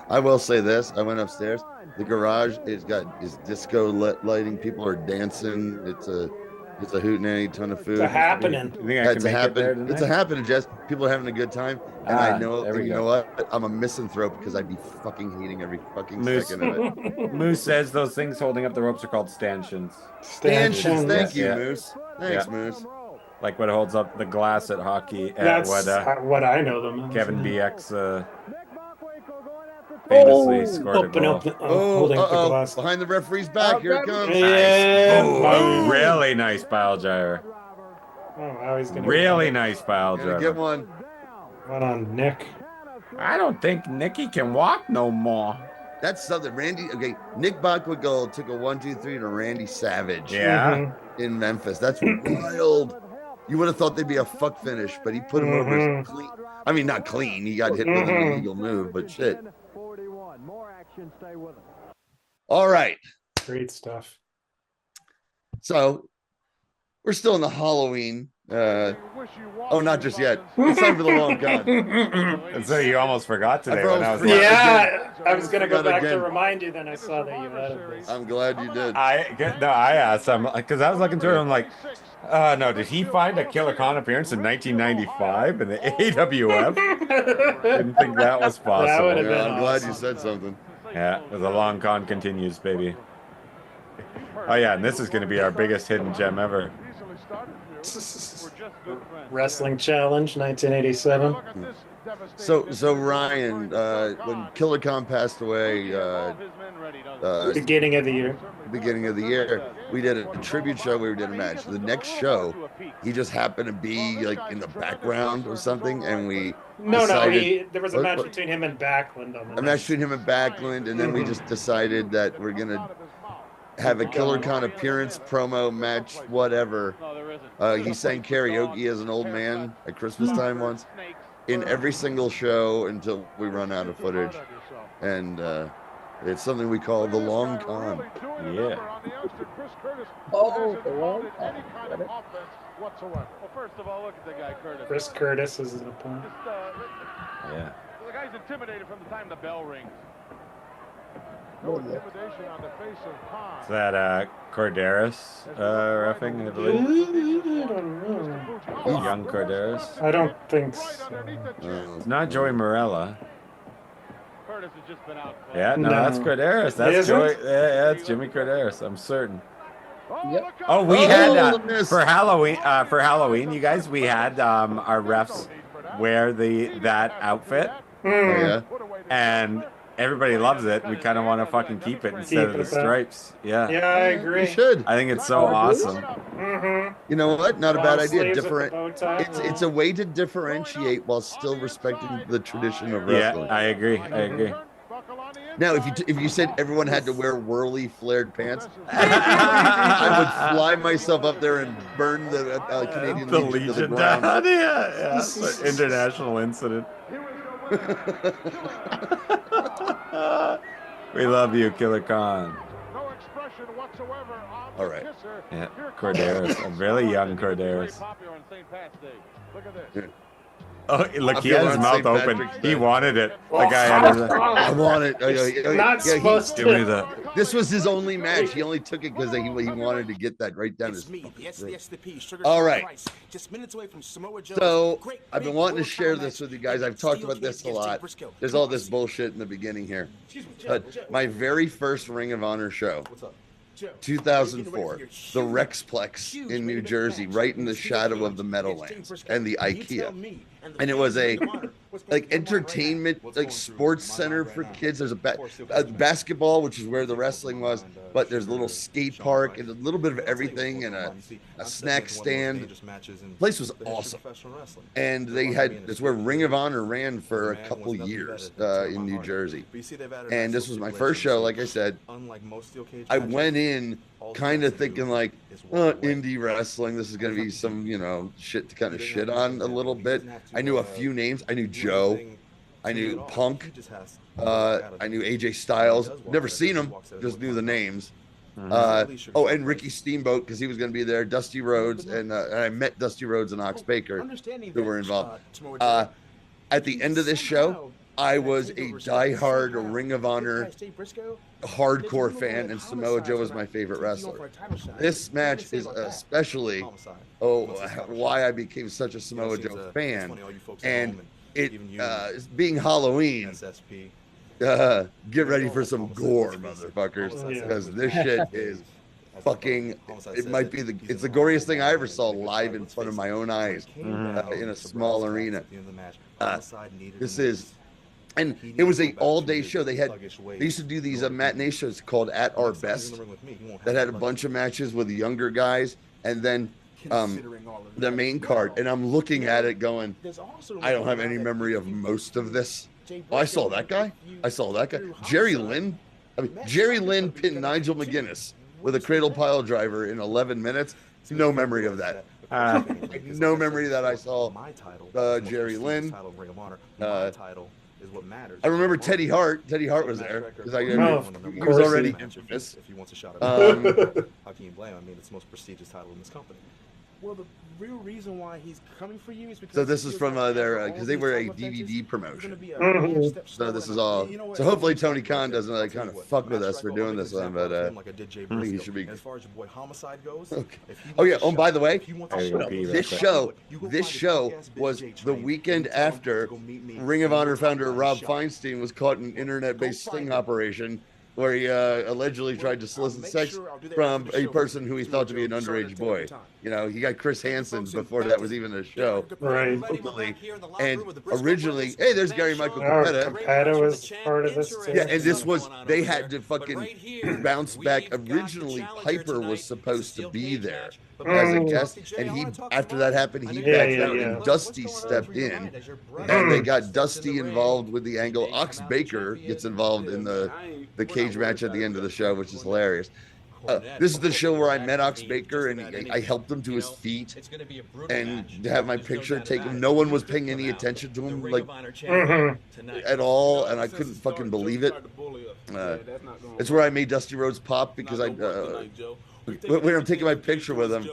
I will say this. I went upstairs. The garage is disco lighting. People are dancing. It's a hootenanny, ton of food. It's a happening. You think I can make it there tonight? It's a happening, Jess. People are having a good time. And I know, there we you go. know what? I'm a misanthrope because I'd be fucking hating every fucking Moose. second of it. Moose says those things holding up the ropes are called stanchions. Stanchions. Thank you, Yeah. Moose. Thanks, Yeah. Moose. Like what holds up the glass at hockey. That's what I know them as. Kevin BX famously scored a Open goal. up the, holding up the glass. Behind the referee's back. Here it comes. Yeah. Oh, really nice pile driver. Oh, wow, he's gonna Really nice pile Gonna driver. get one. One on Nick. I don't think Nicky can walk no more. That's something. Randy. Okay, Nick Bockwinkel took a 1-2-3 to Randy Savage. Yeah. In Memphis. That's wild. You would have thought they'd be a fuck finish, but he put him over clean. I mean, not clean. He got hit with an illegal move, but shit. All right. Great stuff. So we're still in the Halloween. Oh, not just yet. It's time for the long con. And so you almost forgot today I when I was I was gonna go Forgot back to again. remind you, then I saw that you added this. I'm glad you did. I asked him because I was looking through it. I'm like, no, did he find a Killer Khan appearance in 1995 in the AWF? Didn't think that was possible. That would have been I'm glad awesome. you said something. Yeah, the long con continues, baby. Oh yeah, and this is going to be our biggest hidden gem ever. Wrestling Challenge, 1987. So Ryan, when Killer Khan passed away, Beginning of the year. beginning of the year, we did a tribute show where we did a match. The next show, he just happened to be like in the background or something, and we decided, there was a match between him and Backlund on the a match between him and Backlund, and then we just decided that we're gonna have a Killer Khan appearance, promo match, whatever. He sang karaoke as an old man at Christmas time once in every single show until we run out of footage, and it's something we call the long con. Yeah. Oh, the long con. Whatsoever. Well, first of all, look at the guy, Curtis. Chris Curtis is an opponent. Yeah. The guy's intimidated from the time the bell rings. Oh, No intimidation on the face of Khan. Is that Corderas reffing, I believe? I don't know. Young Corderas. I don't think so. It's not Joey Morella. Curtis has just been out. Yeah, no, No. that's Corderas. That's Is it? Joey. Yeah, it's Jimmy Corderas. I'm certain. Yep. Oh, we Oh, had miss. for Halloween, you guys. We had our refs wear that outfit, Yeah. and everybody loves it. We kind of want to fucking keep it instead of the it that. stripes. Yeah. Yeah, I You agree. should. I think it's so awesome. Mm-hmm. You know what? Not a bad Long idea. sleeves with Different. the bow tie. It's a way to differentiate while still respecting the tradition of Yeah, wrestling. I agree. I agree. Now, if you said everyone had to wear whirly flared pants, I would fly myself up there and burn the Canadian Legion to the ground. Down. Yeah, it's an international incident. We love you, Killer Khan. All right. Yeah, Corderas, a really young Corderas. Oh, look, he had his mouth open. He wanted it. The guy had his. I want it. Give me that. This was his only match. He only took it because he wanted to get that right down his throat. All right. So I've been wanting to share this with you guys. I've talked about this a lot. There's all this bullshit in the beginning here. But my very first Ring of Honor show, 2004, the Rexplex in New Jersey, right in the shadow of the Meadowlands and the IKEA. And it was a entertainment, sports center for kids. There's a basketball, which is where the wrestling was, but there's a little skate park and a little bit of everything and a snack stand. The place was awesome. And that's where Ring of Honor ran for a couple years in New Jersey. And this was my first show, like I said. I went in kind of thinking indie wrestling, this is going to be some, shit to kind of shit on a little bit. I knew a few names. I knew Joe. I knew Punk. I knew AJ Styles. Never seen him, just knew the names. And Ricky Steamboat, because he was going to be there. Dusty Rhodes, and I met Dusty Rhodes and Ox Baker, who were involved. At the end of this show, I was a diehard Ring of Honor hardcore fan, and Samoa Joe was my favorite wrestler. This match is especially why I became such a Samoa Joe fan, and it being Halloween. Get ready for some gore, motherfuckers, because this shit is fucking. It might be it's the goriest thing I ever saw live in front of my own eyes in a small arena. This is. And it was an all-day show. They used to do these matinee shows called At Our Best that had a bunch of matches with younger guys, and then the main card. And I'm looking at it going, I don't have any memory of most of this. Oh, I saw that guy. Jerry Lynn pinned Nigel McGuinness with a cradle pile driver in 11 minutes. No memory of that. No memory that I saw Jerry Lynn. What matters. I remember Teddy Hart. Teddy Hart was there because he was already infamous. If he wants a shot at how can you blame him? I mean, it's the most prestigious title in this company. Well, the real reason why he's coming for you is because. So this is from their because they were a DVD promotion. So this is all. So hopefully Tony Khan doesn't kind of fuck with us for doing this one, but I think he should be. As far as your boy Homicide goes. Okay. Oh yeah. Oh, by the way, this show was the weekend after Ring of Honor founder Rob Feinstein was caught in an internet-based sting operation, where he allegedly tried to solicit sex from a person who he thought to be an underage boy. He got Chris Hansen before that was even a show. Right. And originally, hey, there's Gary Michael Capetta. Capetta was part of this too. Yeah, and this was, they had to fucking bounce back. Originally, Piper was supposed to be there as a guest, and after that happened, he backed out, and Dusty stepped in, and they got Dusty involved with the angle. Ox Baker gets involved in the cage match at the end of the show, which is hilarious. This is the show where I met Ox Baker, and I helped him to his feet, and to have my picture taken. No one was paying any attention to him, at all, and I couldn't fucking believe it. It's where I made Dusty Rhodes pop, because when I'm taking my picture with him,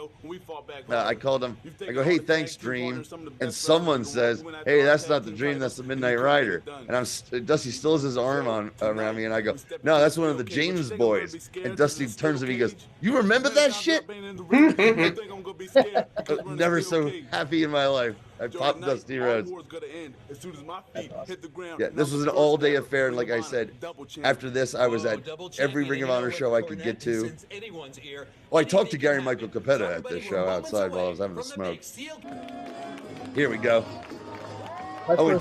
I called him. I go, "Hey, thanks, Dream." And someone says, "Hey, that's not the Dream. That's the Midnight Rider." And Dusty still has his arm around me, and I go, "No, that's one of the James boys." And Dusty turns to me, and he goes, "You remember that shit?" Never so happy in my life. I popped Dusty Rhodes. Yeah, this was an all-day affair, and like I said, after this, I was at every Ring of Honor show I could get to. Well, I talked to Gary Michael Capetta at this show outside while I was having a smoke. Here we go. And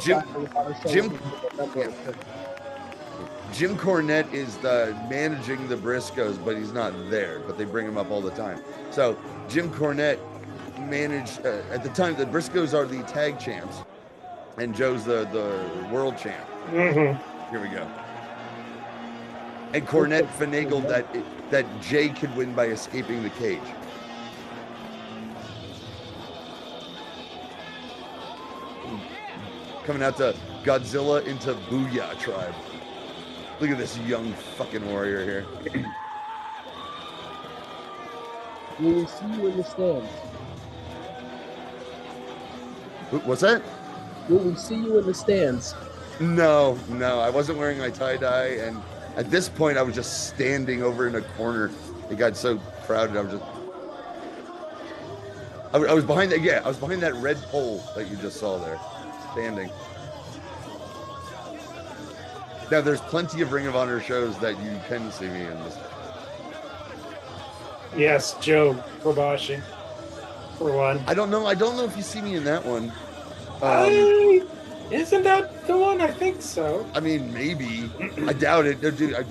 Jim Cornette is managing the Briscoes, but he's not there. But they bring him up all the time. So Jim Cornette managed at the time. The Briscoes are the tag champs, and Joe's the world champ. Here we go. And Cornette finagled that Jay could win by escaping the cage. Coming out to Godzilla into Booyah Tribe. Look at this young fucking warrior here. We will see you in the stands. What's that? Will we see you in the stands? No, I wasn't wearing my tie-dye, and at this point I was just standing over in a corner. It got so crowded. I was behind that. Yeah, I was behind that red pole that you just saw there, standing. Now there's plenty of Ring of Honor shows that you can see me in this. Yes, Joe Kobashi, for one. I don't know if you see me in that one. Isn't that the one? I think so. I mean, maybe. I doubt it. No, dude, I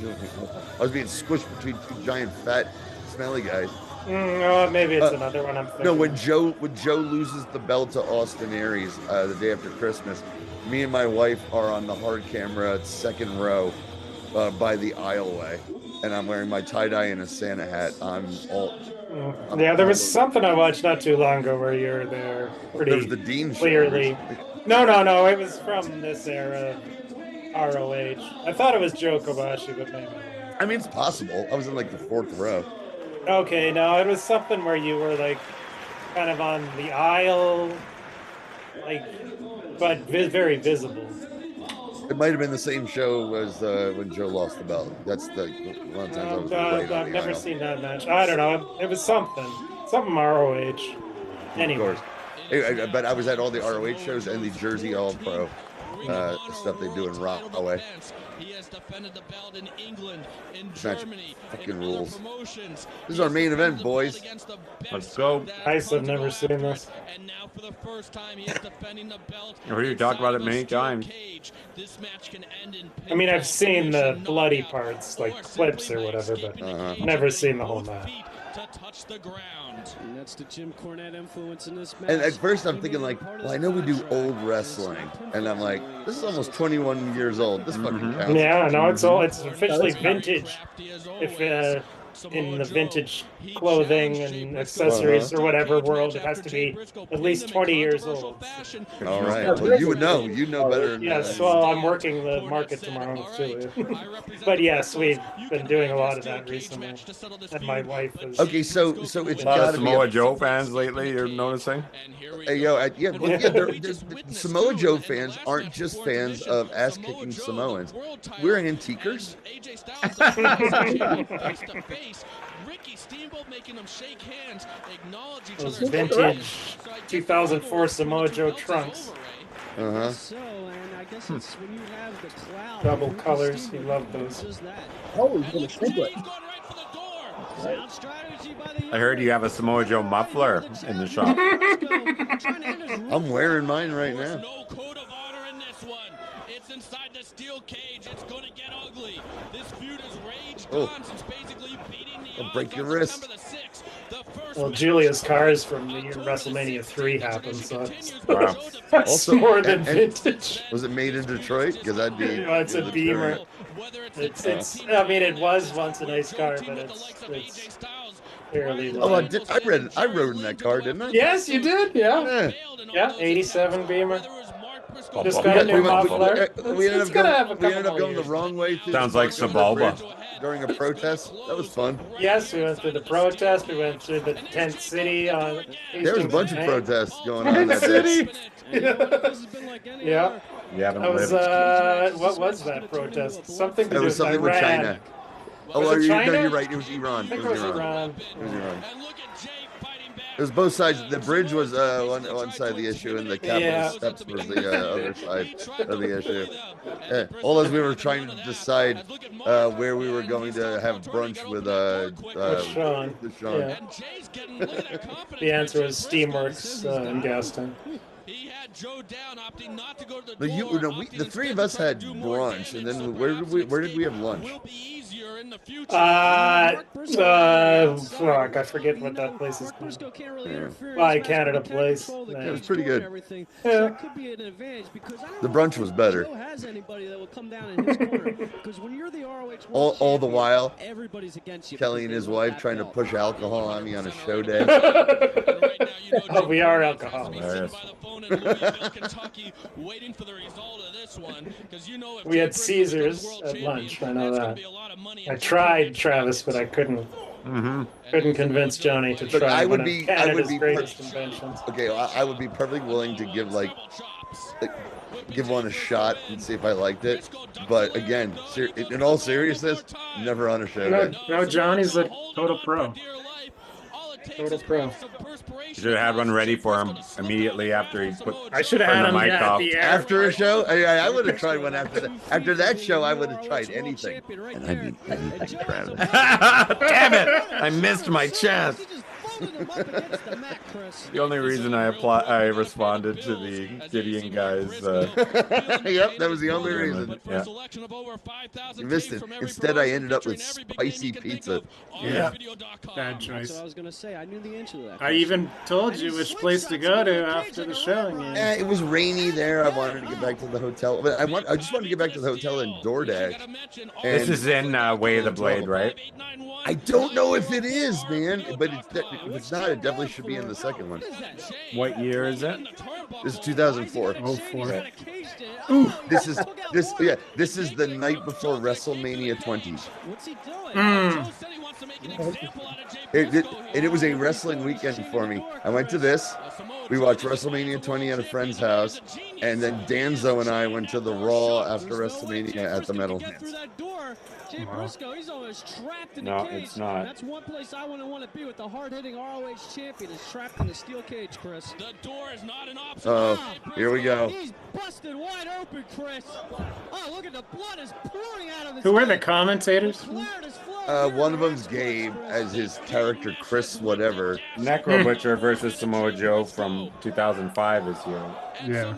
was being squished between two giant, fat, smelly guys. Maybe it's another one I'm thinking. No, when Joe loses the belt to Austin Aries the day after Christmas, me and my wife are on the hard camera, second row, by the aisleway, and I'm wearing my tie-dye and a Santa hat. There was something I watched not too long ago where you're there pretty there was the Dean clearly. No, it was from this era, ROH. I thought it was Joe Kobashi, but maybe. I mean, it's possible. I was in like the fourth row. Okay, no, it was something where you were like kind of on the aisle, like, but very visible. It might have been the same show as when Joe lost the belt. That's the one of the times I was right I've never seen that match. I don't know. It was something ROH. Anyway. Of course. But I was at all the ROH shows and the Jersey All Pro stuff they do in Rahway. He has defended the belt in England, in Germany, fucking rules. This is our main event, boys. Let's go. Nice, I've never seen this. And now for the first time, he is defending the belt. I heard you talk about it many times. This match can end in I mean, I've seen the bloody parts, like clips or whatever, but never seen the whole match. To touch the ground. And that's the Jim Cornette influence in this match. And at first I'm thinking like, well, I know we do old wrestling, and I'm like, this is almost 21 years old. This fucking counts. Yeah, no, it's officially vintage. If in the vintage clothing and accessories or whatever world, it has to be at least 20 years old. All right. Well, you would know. You know better than Yes, well, I'm working the market tomorrow, too. But yes, we've been doing a lot of that recently. And my wife is... Okay, so it's a lot of gotta Samoa be Joe fans lately, you're noticing? Samoa Joe fans aren't just fans of ass-kicking Samoans. Wearing antiquers. Ricky Steamboat making them shake hands, acknowledge each Those other. vintage 2004 Samoa Joe trunks. So, and I guess it's when you have the cloud. Double colors, you love those. Oh, he's gonna singlet. I heard you have a Samoa Joe muffler in the shop. I'm wearing mine right now. No code of honor in this one. It's inside the steel cage. It's going to get ugly. This feud is raged on since basically beating the I'll break your wrist. Well, Julia's cars from the year WrestleMania 3 happened, so Wow. that's Also, more than vintage. Was it made in Detroit? Because that'd be. It's a Beamer. It's. I mean, it was once a nice car, but it's fairly. Oh, I rode in that car, didn't I? Yes, you did. Yeah. Yeah. 87 Beamer. Just got a new muffler. We ended up going the wrong way through. Sounds like Sabalba. During a protest. That was fun. Yes, we went through the protest. We went through the tent city. There was a bunch of protests going on that day. Yeah. You haven't That was, lived. what was that protest? Something to It do was with something with Iran. China. Oh, Was it no, China? you're right. It was Iran. I think it was Iran. It was Iran. It was both sides. The bridge was one side of the issue, and the Capitol steps was the other side of the issue. Yeah. All as we were trying to decide where we were going to have brunch with Sean. Sean. Yeah. The answer was Steamworks in Gaston. The three of us had brunch, and then where did we have lunch? Fuck, I forget what that place is called. Canada Place. It was pretty good. Yeah. The brunch was better. All the while, Kelly and his wife trying to push alcohol on me on a show day. Oh, we are alcoholics. We had Caesars at lunch. I know that. I tried, Travis, but I couldn't. Couldn't convince Johnny to Look, try I one would of be Canada's greatest inventions. Okay, I would be perfectly willing to give give one a shot and see if I liked it. But again, in all seriousness, never on a show. No, Johnny's a total pro. Total pro. You should have had one ready for him immediately after he put. I should have had him mic off. After a show. I would have tried one after that. After that show, I would have tried anything. And I need Travis. Damn it! I missed my chance. The only reason I responded to the Gideon guys. Yep, that was the only reason. Yeah. You missed it. Instead, I ended up with spicy pizza. Yeah. Bad choice. That's what I was gonna say. I knew the answer to that. I even told you which place to go to after the show. It was rainy there. I wanted to get back to the hotel, but I just wanted to get back to the hotel in DoorDash. This is in Way of the Blade, right? I don't know if it is, man, but if it's not, it definitely should be in the second one. What year is it? This is 2004. Oh, 04. Ooh, this is the night before WrestleMania 20. What's he doing? And it was a wrestling weekend for me. I went to this. We watched WrestleMania 20 at a friend's house, and then Danzo and I went to the Raw after WrestleMania at the Metal Hands. Jay Briscoe, he's almost trapped in the No, cage. it's not. That's one place I wouldn't want to be with the hard-hitting ROH champion is trapped in the steel cage, Chris. The door is not an option. Oh, here we go. He's busted wide open, Chris. Oh, look at the blood is pouring out of his Who were the commentators? One of them's Gabe as his character Chris whatever. Necro Butcher versus Samoa Joe from 2005 is here. Yeah.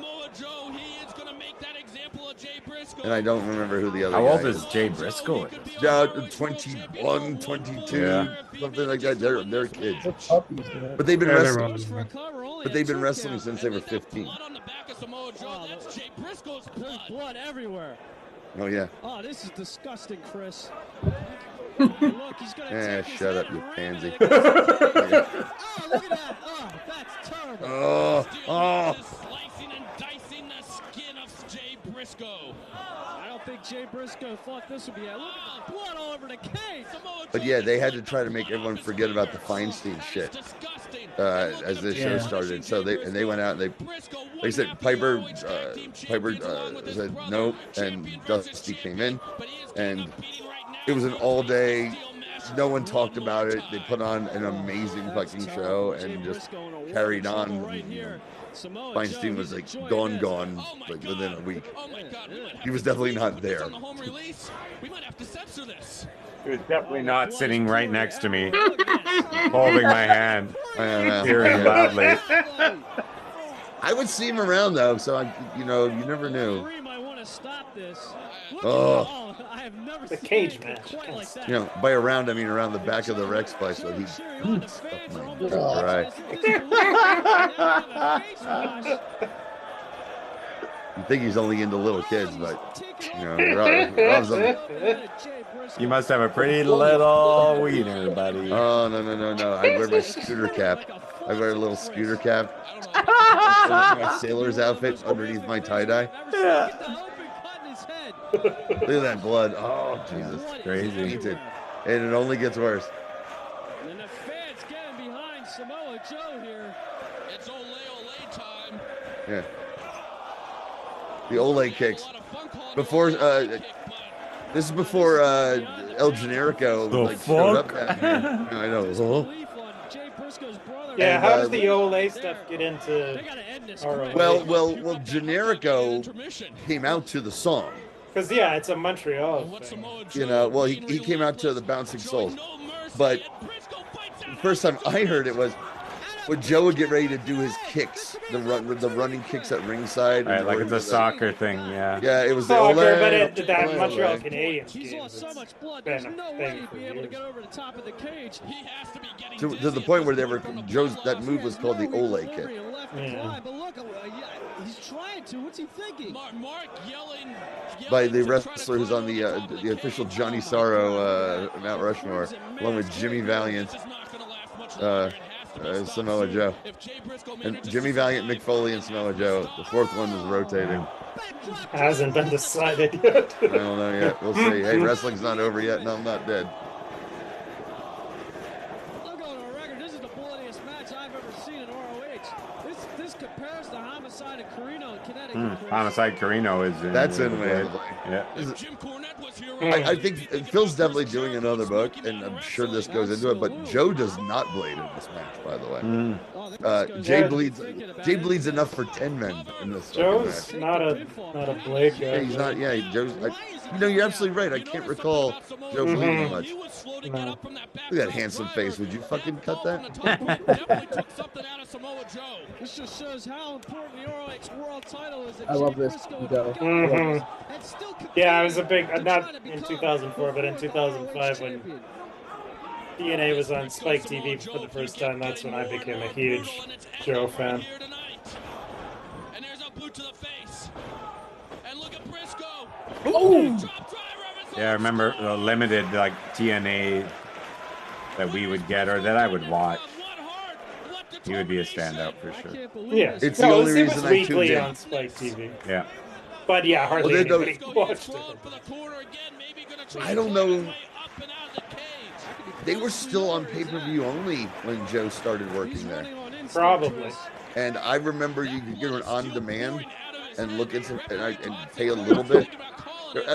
And I don't remember who the other How guy old is Jay Briscoe? 21, 22, Yeah. something like that. They're kids. But they've been wrestling. But they've been wrestling since they were 15. There's blood everywhere. Oh yeah. Oh, this is disgusting, Chris. Look, he's gonna take shut up, you pansy. Oh, look at that. Oh, that's terrible. Oh. Slicing and dicing the skin of Jay Briscoe. I don't think Jay Briscoe thought this would be a look at the blood all over the cage. But yeah, they had to try to make everyone forget about the Feinstein shit as this show started. So they went out and they said Piper said no, and Dusty came in, and it was an all day. No one talked about it. They put on an amazing fucking show and just carried on. Feinstein was like gone like within a week. He was definitely not there. He was definitely not sitting right next to me, holding my hand, hearing loudly. I would see him around though, so you never knew. Oh, I have never the cage match. By around I mean around the back of the Rex place. So he stuffed my right. You think he's only into little kids, but you must have a pretty little wiener, buddy. Oh no! I wear my scooter cap. I wear a little scooter cap. My sailor's outfit underneath my tie-dye. Look at that blood. Oh, Jesus. Crazy. Painted. And it only gets worse. And the fans getting behind Samoa Joe here. It's Ole time. Yeah. The Ole kicks. Before, this is before El Generico showed up down here. I know. Yeah, how does the Ole stuff get into ROH? Well, Generico came out to the song. Because, yeah, it's a Montreal thing. He came out to the Bouncing Souls. But the first time I heard it was, when Joe would get ready to do his kicks, the running kicks at ringside, Right, like it's a soccer thing, yeah. Yeah, it was Soccer, the but that Montreal Canadiens He's games, lost so it's much blood. been There's a no thing way he'd for be able to years. get over the top of the cage. to the point where they were that move was called the Ole kick. Yeah. But look, he's trying to. What's he thinking? Mark yelling By the wrestler who's on the official Johnny Sorrow Mount Rushmore, along with Jimmy Valiant, Samoa Joe, and Jimmy Valiant, Mick Foley, and Samoa Joe. The fourth one is rotating. Hasn't been decided yet. I don't know yet. We'll see. Hey, wrestling's not over yet. No, I'm not dead. I'll go to a record. This is the bloodiest match I've ever seen in ROH. This compares to Homicide and Carino in Connecticut. Homicide Carino is in. That's in there. way. Yeah. I think Phil's definitely doing another book, and I'm sure this goes into it. But Joe does not bleed in this match, by the way. Jay bleeds enough for 10 men in this. Joe's match. not a blade guy. Yeah, he's not. Yeah, Joe's. You're absolutely right. I can't recall Joe bleeding much. Look at that handsome face. Would you fucking cut that? This just shows how important the ROH World Title is. I love this. Yeah, I was a big, not in 2004, but in 2005 when TNA was on Spike TV for the first time. That's when I became a huge Joe fan. And there's a boot to the face. And look at Briscoe. Oh! Yeah, I remember the limited like TNA that we would get or that I would watch. He would be a standout for sure. Yeah, it's the only reason I tuned in on Spike TV. Yeah, but yeah, hardly anybody watched it. I don't know. They were still on pay-per-view only when Joe started working there. Probably. And I remember you could get an on-demand and look at and pay a little bit.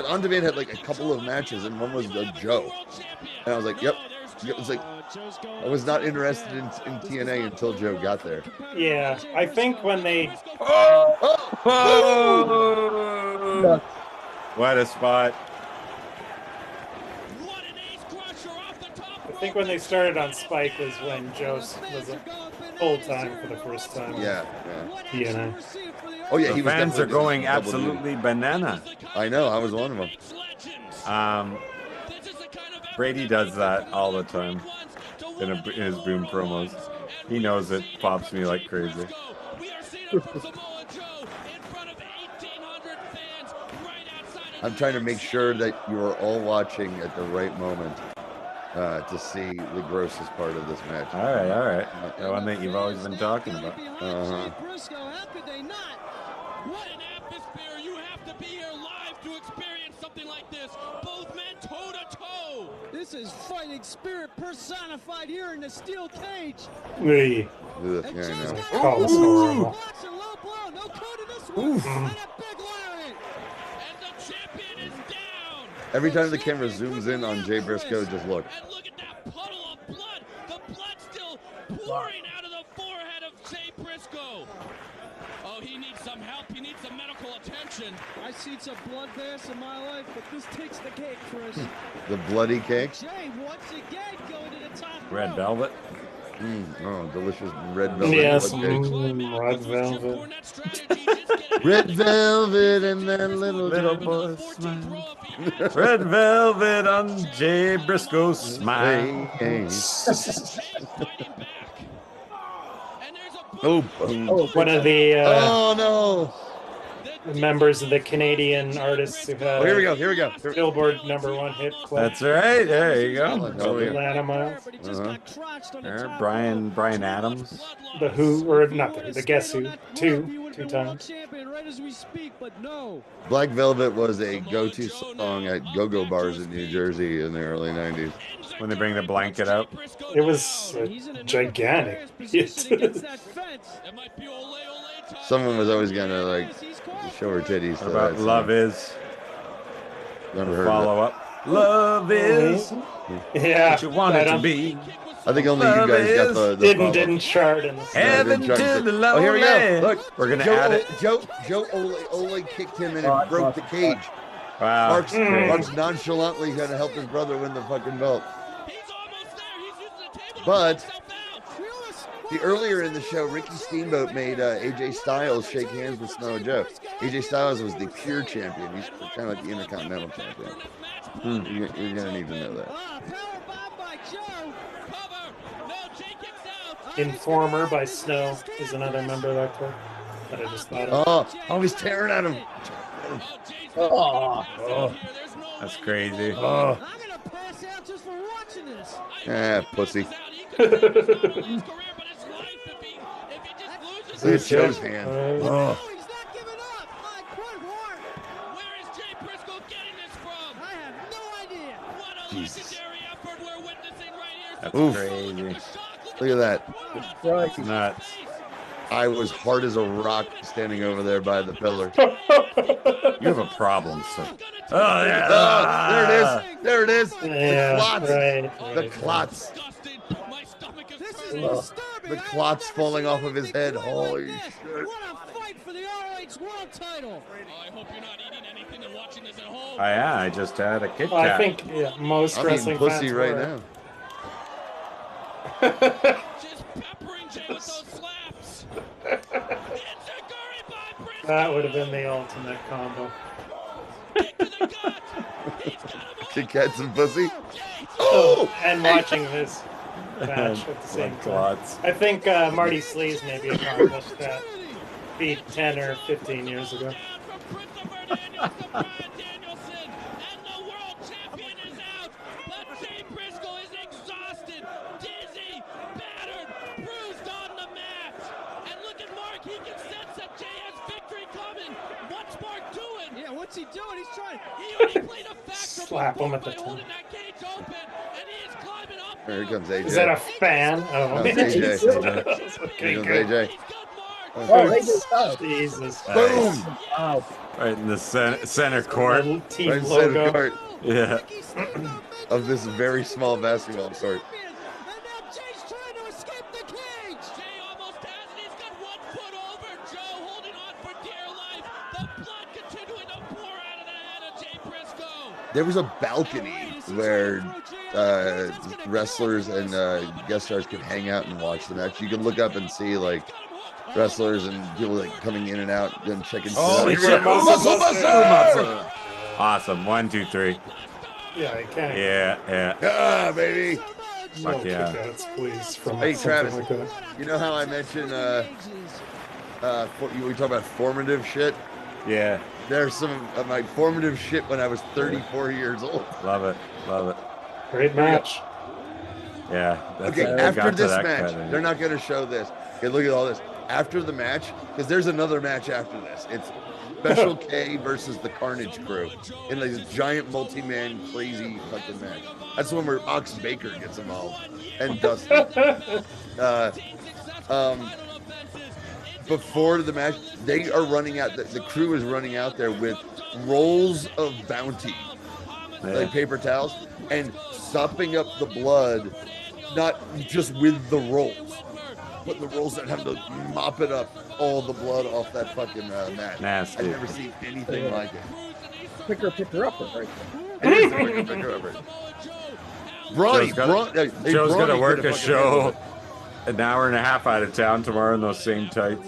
On-demand had like a couple of matches, and one was Joe. And I was like, yep. It was like I was not interested in TNA until Joe got there. Yeah, I think when they. What a spot! I think when they started on Spike was when Joe was full time for the first time. Yeah. TNA. Oh yeah, the he was. Fans are going absolutely banana. I know. I was one of them. Brady does that all the time in his Boom promos. He knows it pops me like crazy. I'm trying to make sure that you are all watching at the right moment to see the grossest part of this match. All right. The one that you've always been talking about. What an atmosphere! You have to be here live to experience something like this. Both men toe to toe. This is fighting spirit personified here in the steel cage. Hey. Yeah, I know. Oh, that's horrible. Every time the camera zooms in on Jay Briscoe, just look. And look at that puddle of blood. The blood still pouring out of the forehead of Jay Briscoe. Oh, he needs some help. He needs some medical attention. I've seen some bloodbaths in my life, but this takes the cake, Chris. The bloody cake. Jay, once again, going to the top. Red velvet. Oh, delicious red velvet. Yes, red velvet. Red velvet and that little boy smile. Red velvet on Jay Briscoe's smile. One of the oh no members of the Canadian artists who had here we go Billboard #1 hit club. That's right. There you go. Atlanta Miles. Brian Adams. The Who, or not the Guess Who, two times. Black Velvet was a go-to song at go-go bars in New Jersey in the early 90s. When they bring the blanket out. It was gigantic. Someone was always gonna like show her titties. What about Love Is? Never heard follow of up. Love is. Yeah. What you want it to be. I think only you guys got the didn't chart in the Heaven to the love. Oh, here we go. Look, we're gonna Joe, add it. Joe Ole kicked him and it broke the cage. Wow. Mark's nonchalantly gonna help his brother win the fucking belt. But See, earlier in the show, Ricky Steamboat made AJ Styles shake hands with Samoa Joe. AJ Styles was the pure champion. He's kind of like the Intercontinental champion. You're going to need to know that. Informer by Snow is another member of that club that I just thought of. Oh, he's tearing at him. That's crazy. I'm gonna pass out just for watching this. Pussy. Look at Joe's hand. He's not giving up. My quite hard. Where is Jay Briscoe getting this from? I have no idea. What a legendary effort we're witnessing right here. That's Oof. crazy. Look at that. Christ. Nuts. I was hard as a rock standing over there by the pillar. You have a problem, sir. Oh, yeah. There it is. Yeah, The clots. right. The clots. The clots falling off of his head. Holy shit. What a fight for the ROH World Title. I hope you're not eating anything and watching this at home. Yeah, I just had a Kit Kat. I think most I'm wrestling eating pussy fans right were. now. Just peppering Jay with those slaps. Enziguri by Briscoe. That would have been the ultimate combo. Kit Kats and pussy. Oh! And watching this match at the same time. I think Marty Sleaze maybe accomplished that feat 10 or 15 years ago. What's he doing? He's trying. Slap him at the top. Here comes AJ. Is that a fan? Oh, It's AJ. Okay, Here comes good. AJ. Jesus. Boom. Wow. Right in the center court. Team Right in logo. center court Yeah. of this very small basketball court. There was a balcony where wrestlers and guest stars could hang out and watch the match. You could look up and see like wrestlers and people like coming in and out and checking. Holy out. shit! Muscle buster! Awesome. 1, 2, 3. Yeah, I can. Yeah. Baby. Fuck yeah. Kickouts, please. From Hey, something Travis. like that. You know how I mentioned we talk about formative shit? Yeah. There's some of my formative shit when I was 34 years old. Love it. Love it. Great match. Yeah. Okay, we after got to this that match, kind of- they're not going to show this. Okay, look at all this. After the match, because there's another match after this. It's Special K versus the Carnage Crew in like this giant multi-man crazy fucking match. That's the one where Ox Baker gets involved and Dustin. Before the match, they are running out. The crew is running out there with rolls of Bounty, like paper towels, and sopping up the blood, not just with the rolls, but the rolls that have to mop it up, all the blood off that fucking mat. Nasty. I've never seen anything like it. Pick her up right It is the pick her up right. Brawny, Joe's gonna work a show an hour and a half out of town tomorrow in those same tights.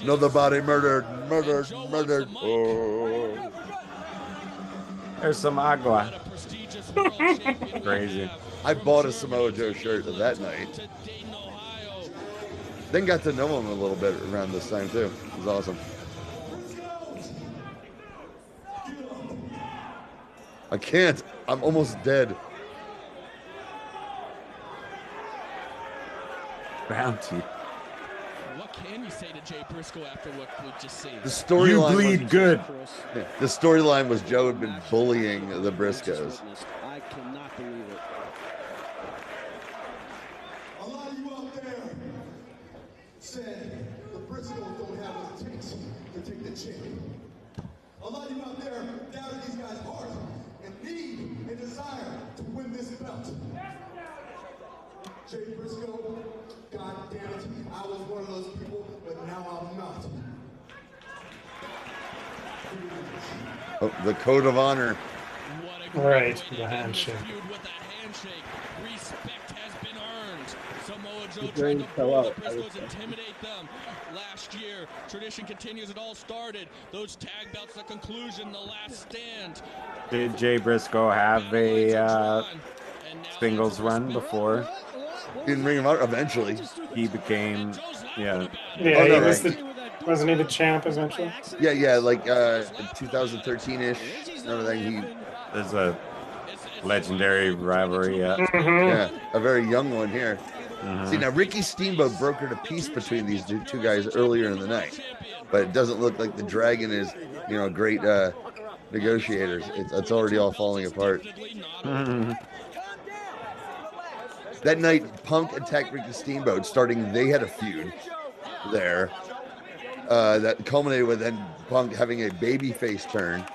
Another body murdered. Oh. There's some agua. Crazy. I bought a Samoa Joe shirt that night. Then got to know him a little bit around this time too. It was awesome. I can't. I'm almost dead. Bounty. What can you say to Jay Briscoe after what we've just seen? The storyline. You bleed good. Yeah, the storyline was Joe had been bullying the Briscoes. I cannot believe it. A lot of you out there said the Briscoes don't have what it takes to take the chin. A lot of you out there doubted these guys' heart and need and desire to win this belt. Jay Briscoe, God damn it, I was one of those people, but now I'm not. Oh, the code of honor. Right, the handshake. Respect has Joe tried to pull the Briscoes, intimidate them. Last year, tradition continues. It all started. Those tag belts, the conclusion, the last stand. Did Jay Briscoe have a singles run before? Didn't ring him out eventually. He became, yeah. Yeah, Oh, no, he was wasn't he the champ eventually? Yeah, like 2013-ish and everything. There's a legendary rivalry, yeah. Yeah, a very young one here. See, now Ricky Steamboat brokered a peace between these two guys earlier in the night, but it doesn't look like the Dragon is, great negotiators. It's already all falling apart. That night, Punk attacked Ricky Steamboat, they had a feud there that culminated with then Punk having a babyface turn.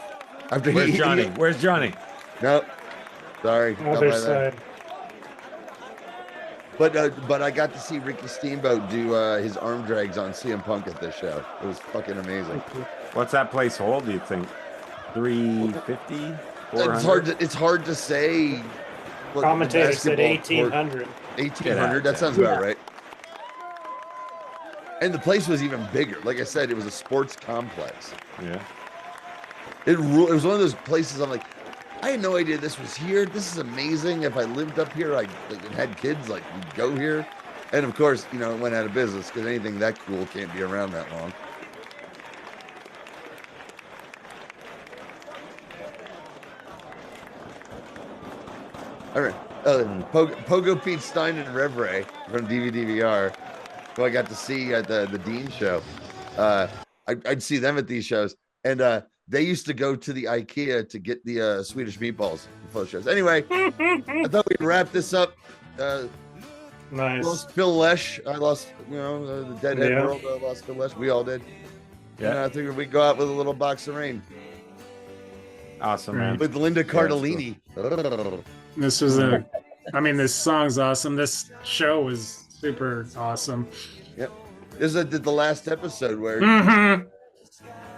After Where's Johnny? Where's Johnny? Nope. Sorry. Other side. But I got to see Ricky Steamboat do his arm drags on CM Punk at this show. It was fucking amazing. What's that place hold, do you think? 350? It's hard to say. Commentator said 1,800. 1,800, that sounds about right. And the place was even bigger. Like I said, it was a sports complex. Yeah. It was one of those places I'm like, I had no idea this was here. This is amazing. If I lived up here, and had kids, we'd go here. And of course, it went out of business because anything that cool can't be around that long. All right. Pogo Pete Stein and Rev Ray from DVDVR, who I got to see at the Dean show. I'd see them at these shows. And they used to go to the IKEA to get the Swedish meatballs before the shows. Anyway, I thought we'd wrap this up. Nice. Lost Phil Lesh. I lost, the Deadhead World. I lost Phil Lesh. We all did. Yeah. And I think we'd go out with a little box of rain. Awesome, man. With Linda Cardellini. This was this song's awesome. This show was super awesome. Yep. This is the last episode where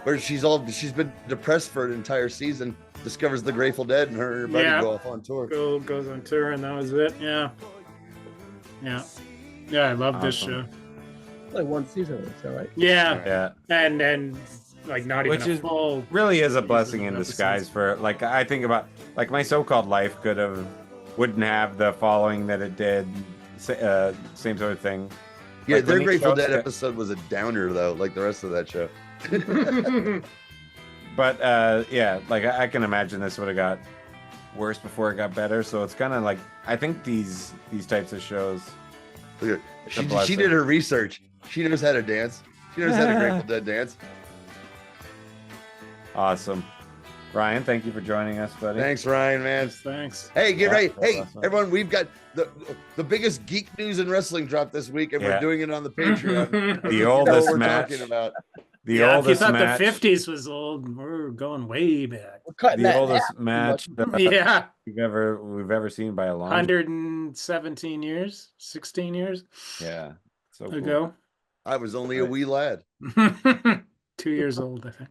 where she's been depressed for an entire season, discovers the Grateful Dead, and her buddy go off on tour. Goes on tour, and that was it. Yeah. I love this show. Like one season of the show, right? Yeah. And not even Which full. Really is a blessing in disguise for I think about My So-Called Life wouldn't have the following that it did. Same sort of thing. Yeah, their Grateful Dead episode was a downer though, like the rest of that show. But I can imagine this would have got worse before it got better. So it's kind of I think these types of shows. She did her research. She knows how to dance. She knows how to Grateful Dead dance. Awesome. Ryan, thank you for joining us, buddy. Thanks, Ryan, man. Thanks. Hey, get ready. Hey, awesome. Everyone, we've got the biggest geek news in wrestling drop this week, and we're doing it on the Patreon. The oldest match. Talking about. The oldest if you thought match. the 50s was old, we're going way back. The oldest match that we've ever seen by a long 117 years, 16 years. Yeah. So ago. I was only a wee lad. 2 years old, I think.